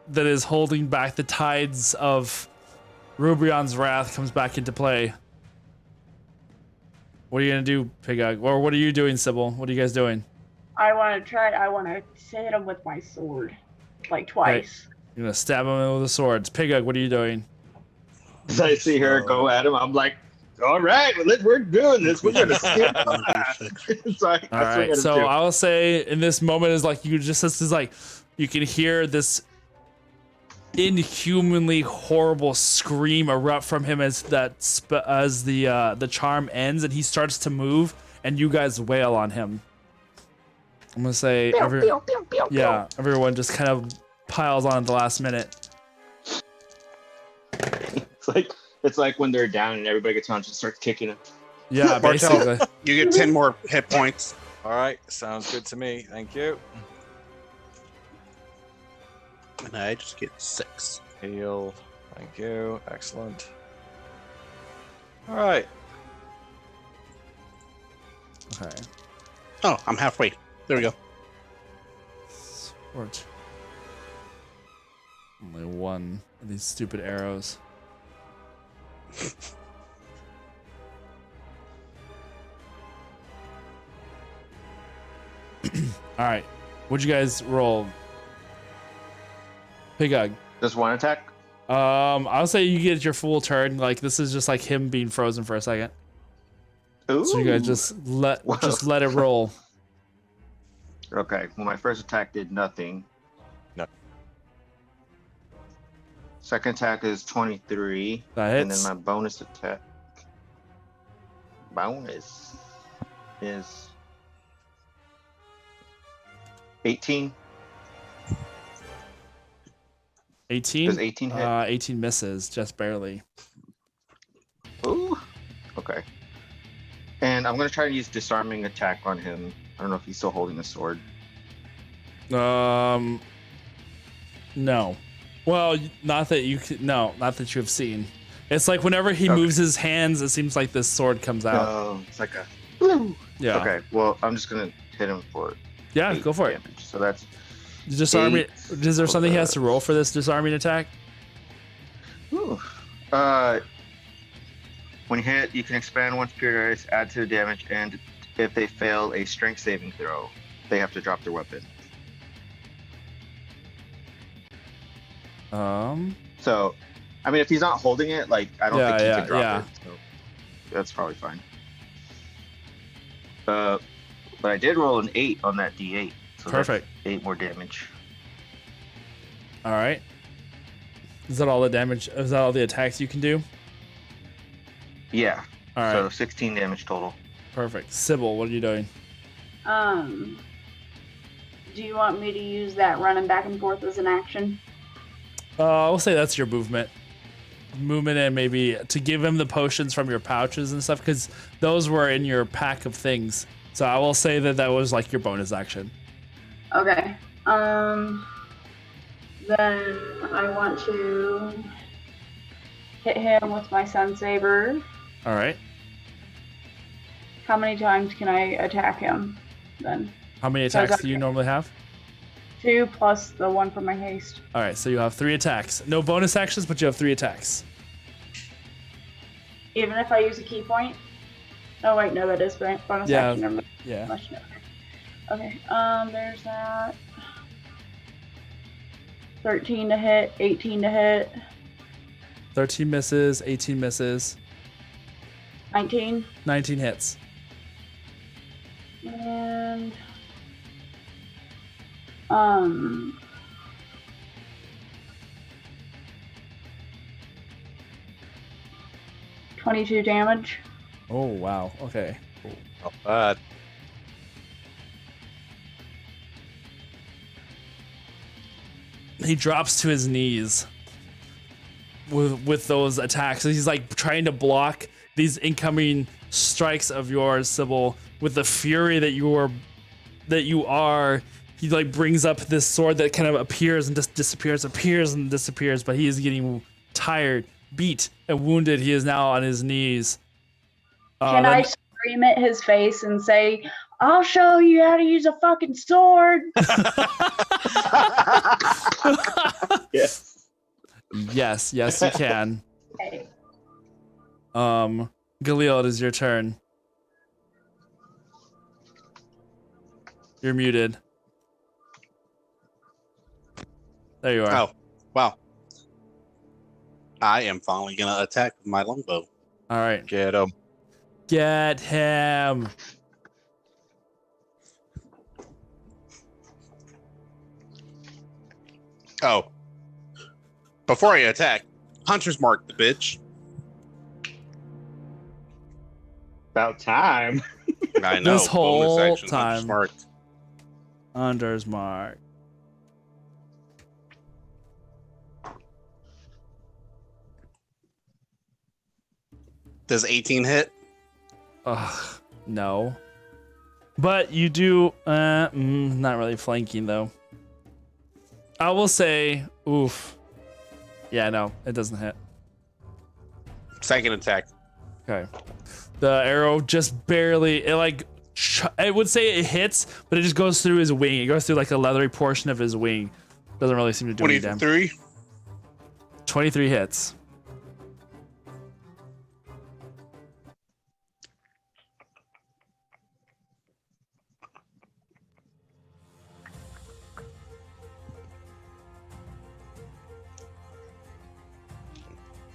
that is holding back the tides of Rubrion's wrath comes back into play. What are you gonna do, Pigug? Or what are you doing, Sybil? What are you guys doing? I want to hit him with my sword, like twice. You're gonna stab him with the swords. Pigug, what are you doing? as I see her go at him, I'm like, all right, we're doing this. We're gonna skip class. It's like, All that's what right, we're so gonna do. I will say in this moment is like this is like you can hear this inhumanly horrible scream erupt from him as the charm ends and he starts to move and you guys wail on him. I'm gonna say everyone just kind of piles on at the last minute. It's like when they're down and everybody gets on and just starts kicking them. Yeah, basically. You get 10 more hit points. All right, sounds good to me. Thank you. And I just get 6. Heal. Thank you. Excellent. All right. Okay. Oh, I'm halfway. There we go. Sword. Only one of these stupid arrows. All right, what'd you guys roll? Pigug. Just one attack? I'll say you get your full turn. Like this is just like him being frozen for a second. Ooh. So you guys just let it roll. Okay. Well, my first attack did nothing. No. Second attack is 23. That And then hits. my bonus attack. Bonus. is 18. 18. Does 18 hit? 18 misses, just barely. Ooh. Okay. And I'm gonna try to use disarming attack on him. I don't know if he's still holding the sword. No. Well, not that you have seen. It's like whenever he moves his hands, it seems like this sword comes out. Oh, it's like a. Yeah. Okay. Well, I'm just gonna hit him for. Yeah, 8 go for damage. So that's. Disarming. 8 Is there something he has to roll for this disarming attack? Ooh. When you hit, you can expand one's period dice, add to the damage, and if they fail a strength saving throw, they have to drop their weapon. So, I mean, if he's not holding it, like I don't think he can drop it. So that's probably fine. But I did roll an 8 on that D8. So Perfect. That's 8 more damage. All right. Is that all the damage? Is that all the attacks you can do? Yeah. All right. So 16 damage total. Perfect. Sybil, what are you doing? Do you want me to use that running back and forth as an action? I'll say that's your movement. Movement and maybe to give him the potions from your pouches and stuff, because those were in your pack of things. So I will say that was like your bonus action. Okay. Then I want to hit him with my Sun Saber. All right. How many times can I attack him then? How many attacks do you normally have? 2 plus the 1 for my haste. All right, so you have 3 attacks. No bonus actions, but you have 3 attacks. Even if I use a key point? Oh wait, no, that is bonus action. Yeah. Okay, there's that. 13 to hit, 18 to hit. 13 misses, 18 misses. 19. 19 hits. And 22 damage. Oh, wow. Okay. Not bad. He drops to his knees with those attacks. He's like trying to block these incoming strikes of yours, Sybil, with the fury that you are. He like brings up this sword that kind of appears and just disappears, appears and disappears, but he is getting tired, beat, and wounded. He is now on his knees. Can I scream at his face and say, "I'll show you how to use a fucking sword"? Yes. Yes, you can. Okay. Galil, it is your turn. You're muted. There you are. Oh, wow. I am finally going to attack with my longbow. All right. Get him. Get him. Oh. Before I attack, Hunter's Mark the bitch. About time. I know. This whole bonus action, time. Hunter's Mark. Hunter's Mark. Does 18 hit? Ugh, no. But you do, not really flanking though. I will say, oof. Yeah, no, it doesn't hit. Second attack. Okay. The arrow just barely, I would say it hits, but it just goes through his wing. It goes through like a leathery portion of his wing. Doesn't really seem to do any damage. 23. 23 hits.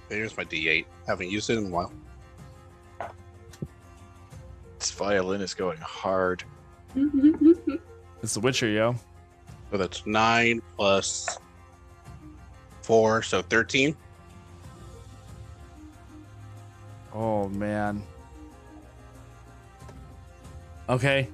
There's my D8. Haven't used it in a while. This violin is going hard. It's the Witcher, yo. So that's 9 plus 4, so 13. Oh, man. Okay.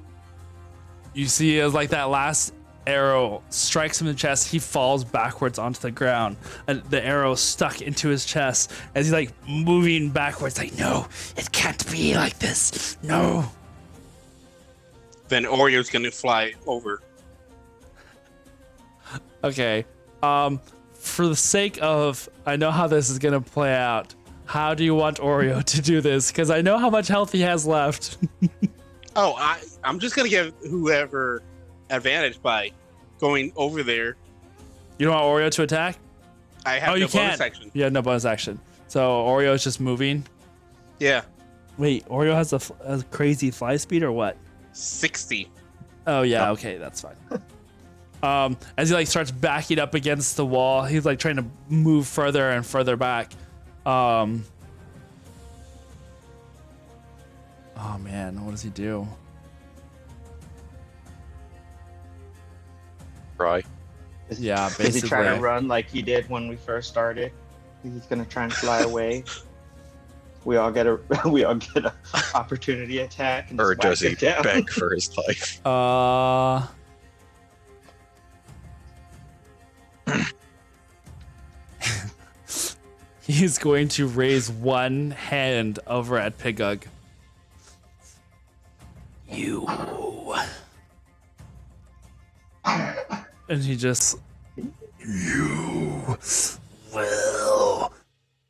You see as like that last arrow strikes him in the chest, he falls backwards onto the ground. And the arrow stuck into his chest as he's like moving backwards, like, no, it can't be like this. No. Then Oreo's gonna fly over. Okay. For the sake of, I know how this is gonna play out. How do you want Oreo to do this? Because I know how much health he has left. I'm just gonna give whoever advantage by going over there. You don't want Oreo to attack? I have no bonus action. Yeah, no bonus action. So Oreo is just moving. Yeah, Wait, Oreo has a crazy fly speed or what? 60. Oh yeah, okay, that's fine. As he like starts backing up against the wall, he's like trying to move further and further back. Oh man, what does he do? Right. Yeah, Is he basically. trying to run like he did when we first started? He's gonna try and fly away. We all get a opportunity attack. And Or just does he whack it down. beg for his life? He's going to raise one hand over at Pigug. You. And he just You will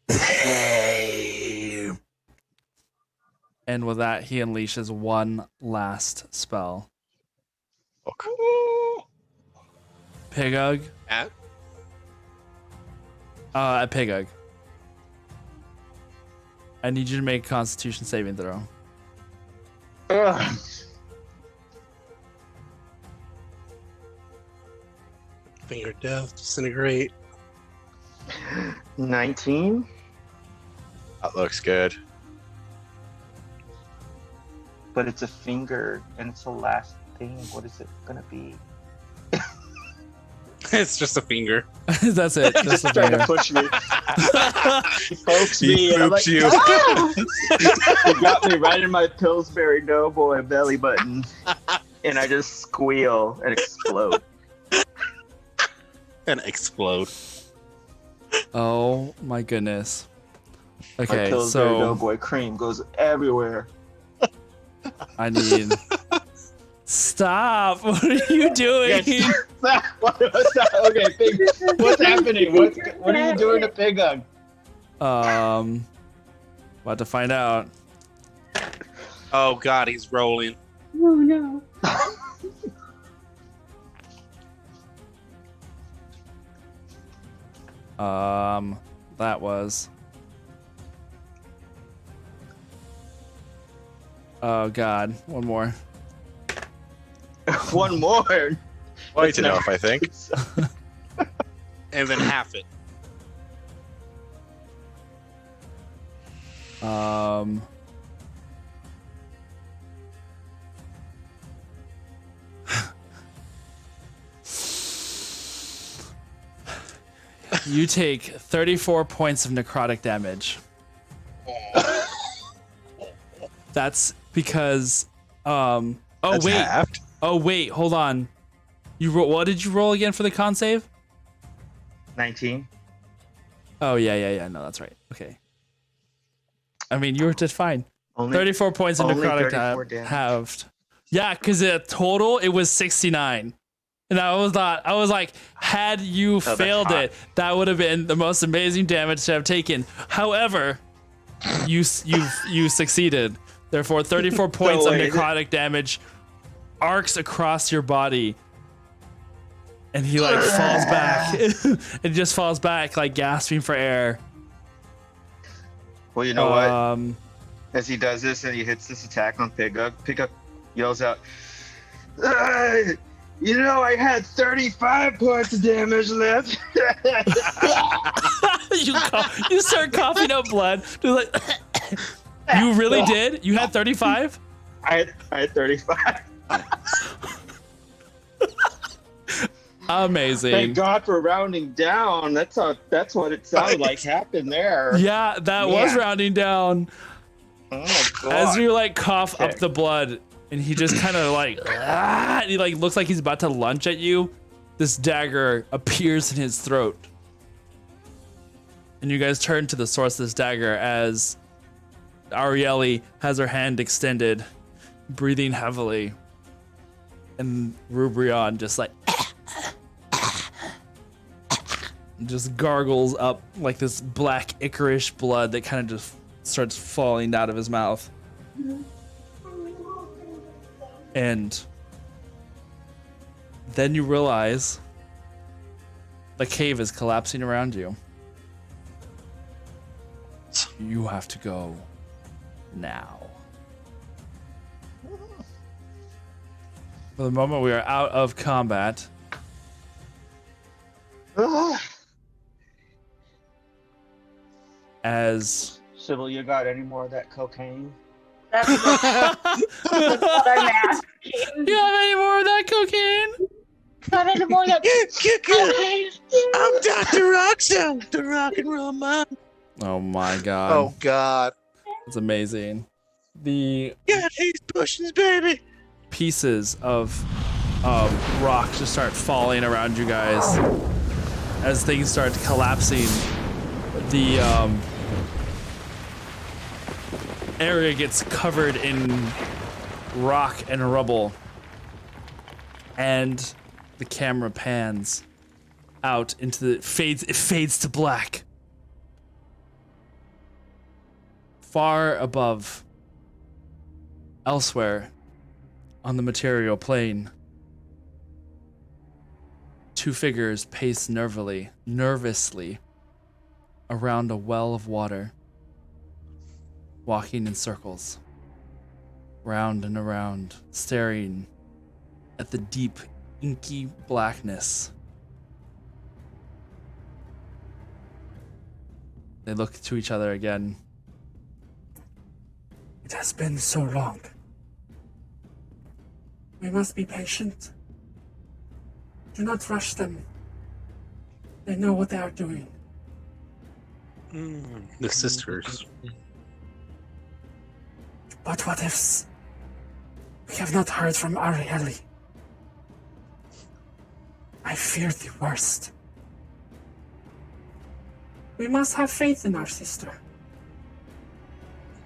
pay. and with that he unleashes one last spell. Fuck. Pigug. At? At Pigug. I need you to make a Constitution saving throw. Ugh. Finger death, disintegrate. 19. That looks good. But it's a finger, and it's the last thing. What is it gonna be? It's just a finger. That's it. That's Just the trying to finger. push me. He pokes He me, and I'm like, poops you. "Ah!" He got me right in my Pillsbury Doughboy belly button, and I just squeal and explode. And explode. Oh my goodness. My Okay, Pillsbury so Doughboy cream goes everywhere. I need. Stop! What are you doing? What's that? Okay, Pig, what's happening? What are you doing to Pigug? About to find out. Oh god, he's rolling. Oh no. That was. Oh god, one more. One more. Quite enough, I think. And then half it. You take 34 points of necrotic damage. That's because oh That's wait. halved. Oh wait, hold on. What did you roll again for the con save? 19. Oh yeah. No, that's right. Okay. I mean, you were just fine. Only 34 points of only necrotic 34 damage. halved. Yeah, because the total it was 69. And I was like, had you that's failed hot. it, that would have been the most amazing damage to have taken. However, you succeeded. Therefore, 34 points of wait, necrotic damage arcs across your body. And he like falls back. It just falls back, like gasping for air. Well, you know what? As he does this and he hits this attack on Pigug, Pigug yells out, you know, I had 35 points of damage left. You start coughing up blood. You're like, you really did? You had 35? I had 35. Amazing. Thank God for rounding down. That's what it sounded like happened there. Yeah, that was Yeah. rounding down. Oh, God. As you like cough Okay. up the blood, and he just kind of like, and he like looks like he's about to lunge at you. This dagger appears in his throat. And you guys turn to the source of this dagger as Arieli has her hand extended, breathing heavily. And Rubrion just like just gargles up like this black ichorish blood that kind of just starts falling out of his mouth. And then you realize the cave is collapsing around you. You have to go now. For the moment, we are out of combat. As Sybil, you got any more of that cocaine? That's what I'm asking. you have any more of that cocaine? Got any more of that cocaine? I'm Dr. Roxanne, the rock and roll mom. Oh my god. Oh God. It's amazing. The Yeah, these potions, baby. pieces of rock just start falling around you guys as things start collapsing. The area gets covered in rock and rubble, and the camera pans out into the it fades to black. Far above, elsewhere on the material plane, two figures pace nervously around a well of water, walking in circles, round and around, staring at the deep, inky blackness. They look to each other again. It has been so long. We must be patient. Do not rush them. They know what they are doing. The sisters. But what if we have not heard from Arieli? I fear the worst. We must have faith in our sister.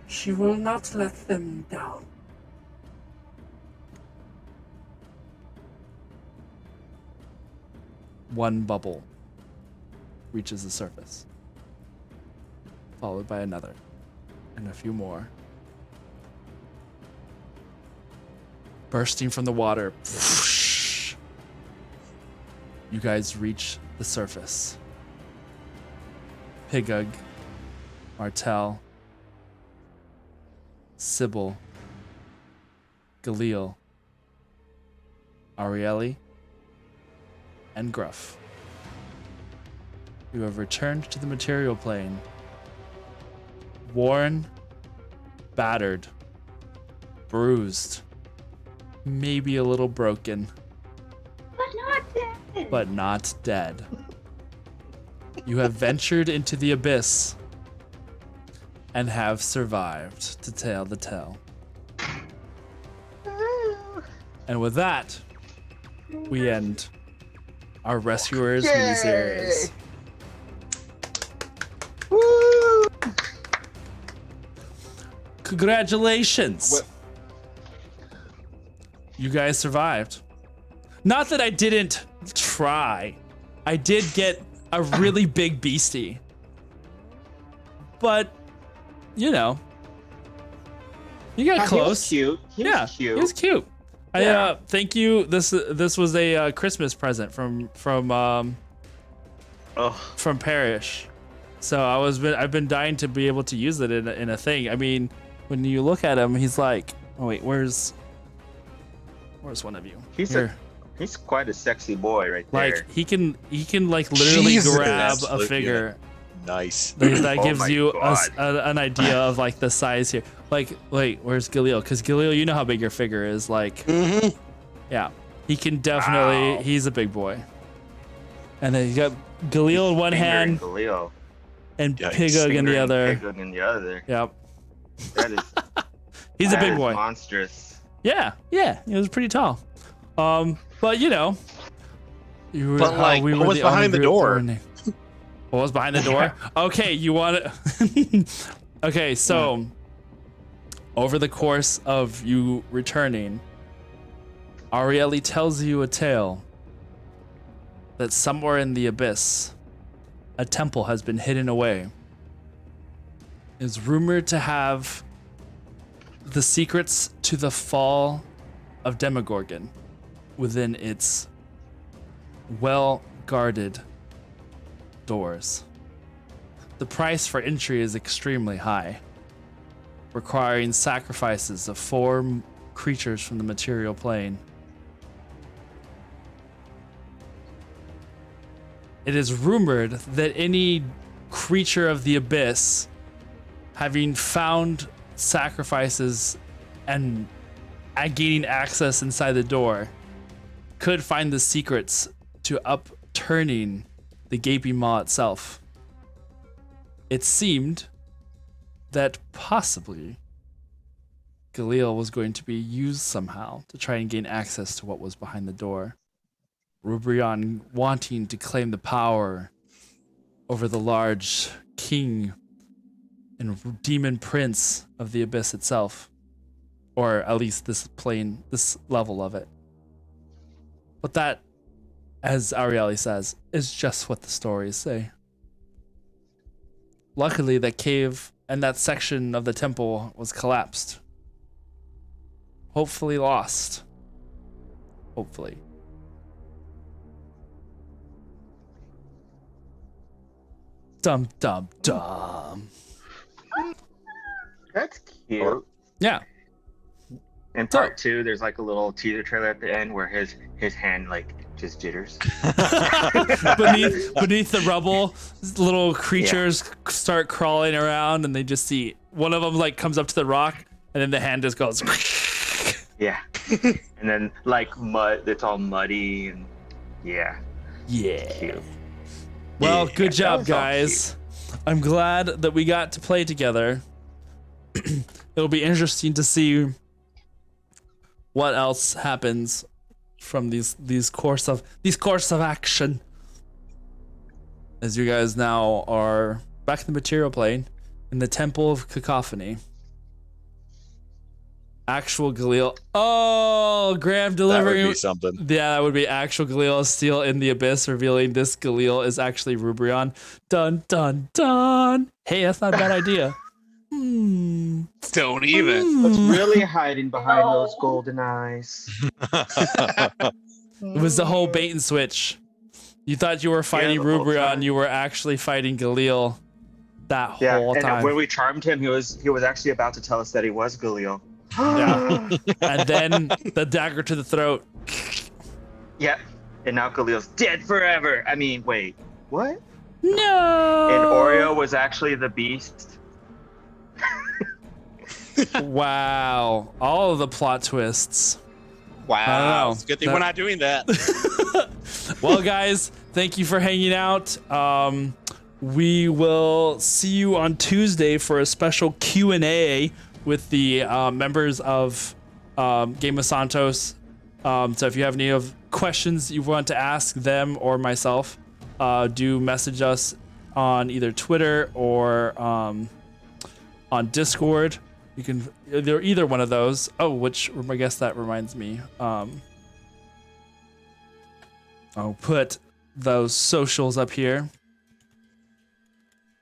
She will not let them down. One bubble reaches the surface, followed by another, and a few more. Bursting from the water, you guys reach the surface. Pigug, Martel, Sybil, Galil, Arieli, and Gruff. You have returned to the material plane. Worn, battered, bruised, maybe a little broken, but not dead. You have ventured into the abyss and have survived to tell the tale. And with that, we end our Rescuers miniseries. Woo! Congratulations! You guys survived. Not that I didn't try. I did get a really big beastie. But, you know, you got close. He was cute. He was cute. It was cute. Yeah. Thank you. This was a Christmas present from Parrish. So I've been dying to be able to use it in a thing. I mean, when you look at him, he's like, oh wait, where's one of you? He's quite a sexy boy right there. Like he can like literally Jesus. grab a Look, figure. Nice. That Oh gives my you God. an idea of like the size here. Like, wait, where's Galil? Because Galil, you know how big your figure is. Like, yeah, he can definitely. Wow. He's a big boy. And then you got Galil in one hand Galil. and Yikes. Pigug in the Fingering other. Pigug in the other. Yep, That is. he's a that big is boy. Monstrous. Yeah, it was pretty tall. But you know, you were, But, like, what was behind the door? What was behind the door? Okay, you want it? Okay, so over the course of you returning, Arieli tells you a tale that somewhere in the abyss, a temple has been hidden away. Is rumored to have the secrets to the fall of Demogorgon within its well-guarded doors. The price for entry is extremely high, requiring sacrifices of 4 creatures from the material plane. It is rumored that any creature of the abyss, having found sacrifices and gaining access inside the door, could find the secrets to upturning the gaping maw itself. It seemed that possibly Galil was going to be used somehow to try and gain access to what was behind the door. Rubrion wanting to claim the power over the large king and demon prince of the abyss itself, or at least this plane, this level of it. But that, as Arieli says, is just what the stories say. Luckily, that cave and that section of the temple was collapsed. Hopefully lost. Hopefully. Dum dum dum. That's cute. Yeah. In part 2, there's like a little teaser trailer at the end where his hand like just jitters. beneath the rubble, little creatures start crawling around, and they just see one of them like comes up to the rock, and then the hand just goes. Yeah. And then like mud, it's all muddy and yeah. Cute. Well, good job, guys. I'm glad that we got to play together. It'll be interesting to see what else happens from these course of action, as you guys now are back in the material plane in the Temple of Cacophony. Actual Galil. Oh, Graham delivering. That would be something. Yeah, that would be actual Galil still in the abyss, revealing this Galil is actually Rubrion. Dun dun dun. Hey, that's not a bad idea. Don't even. What's really hiding behind those golden eyes? It was the whole bait and switch. You thought you were fighting Rubrion, you were actually fighting Galil that whole time. And when we charmed him, he was actually about to tell us that he was Galil. Yeah. And then the dagger to the throat. Yep. And now Galil's dead forever. I mean, wait, what? No. And Oreo was actually the beast. Wow. All of the plot twists. Wow. It's a good thing we're not doing that. Well, guys, thank you for hanging out. We will see you on Tuesday for a special Q&A with the members of Game of Santos. So if you have any questions you want to ask them or myself, do message us on either Twitter or on Discord. You can either one of those. Oh, which I guess that reminds me. I'll put those socials up here.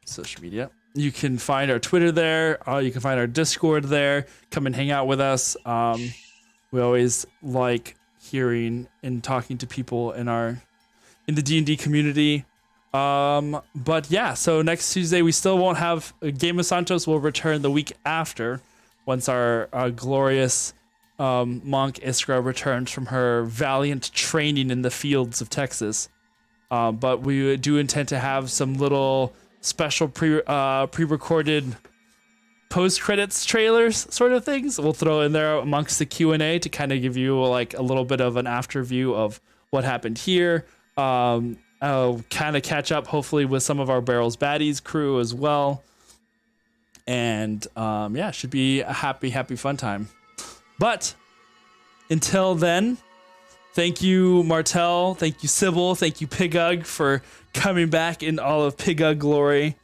Social media. You can find our Twitter there. You can find our Discord there. Come and hang out with us. We always like hearing and talking to people in the D&D community. But yeah, so next Tuesday we still won't have a Game of Santos. Will return the week after, once our glorious monk Iskra returns from her valiant training in the fields of Texas. But we do intend to have some little special pre-recorded post-credits trailers sort of things we'll throw in there amongst the Q&A to kind of give you like a little bit of an after view of what happened here. I'll kind of catch up hopefully with some of our Barrels Baddies crew as well. And yeah, should be a happy fun time. But until then, thank you, Martel. Thank you, Sybil. Thank you, Pigug, for coming back in all of Pigug glory.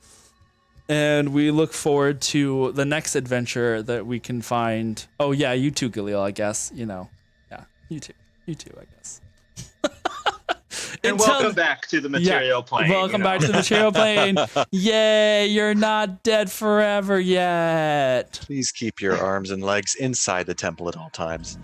And we look forward to the next adventure that we can find. Oh, yeah, you too, Galil, I guess. Yeah, you too. You too, I guess. And welcome back to the material plane. Welcome back to the material plane. Yay, you're not dead forever yet. Please keep your arms and legs inside the temple at all times.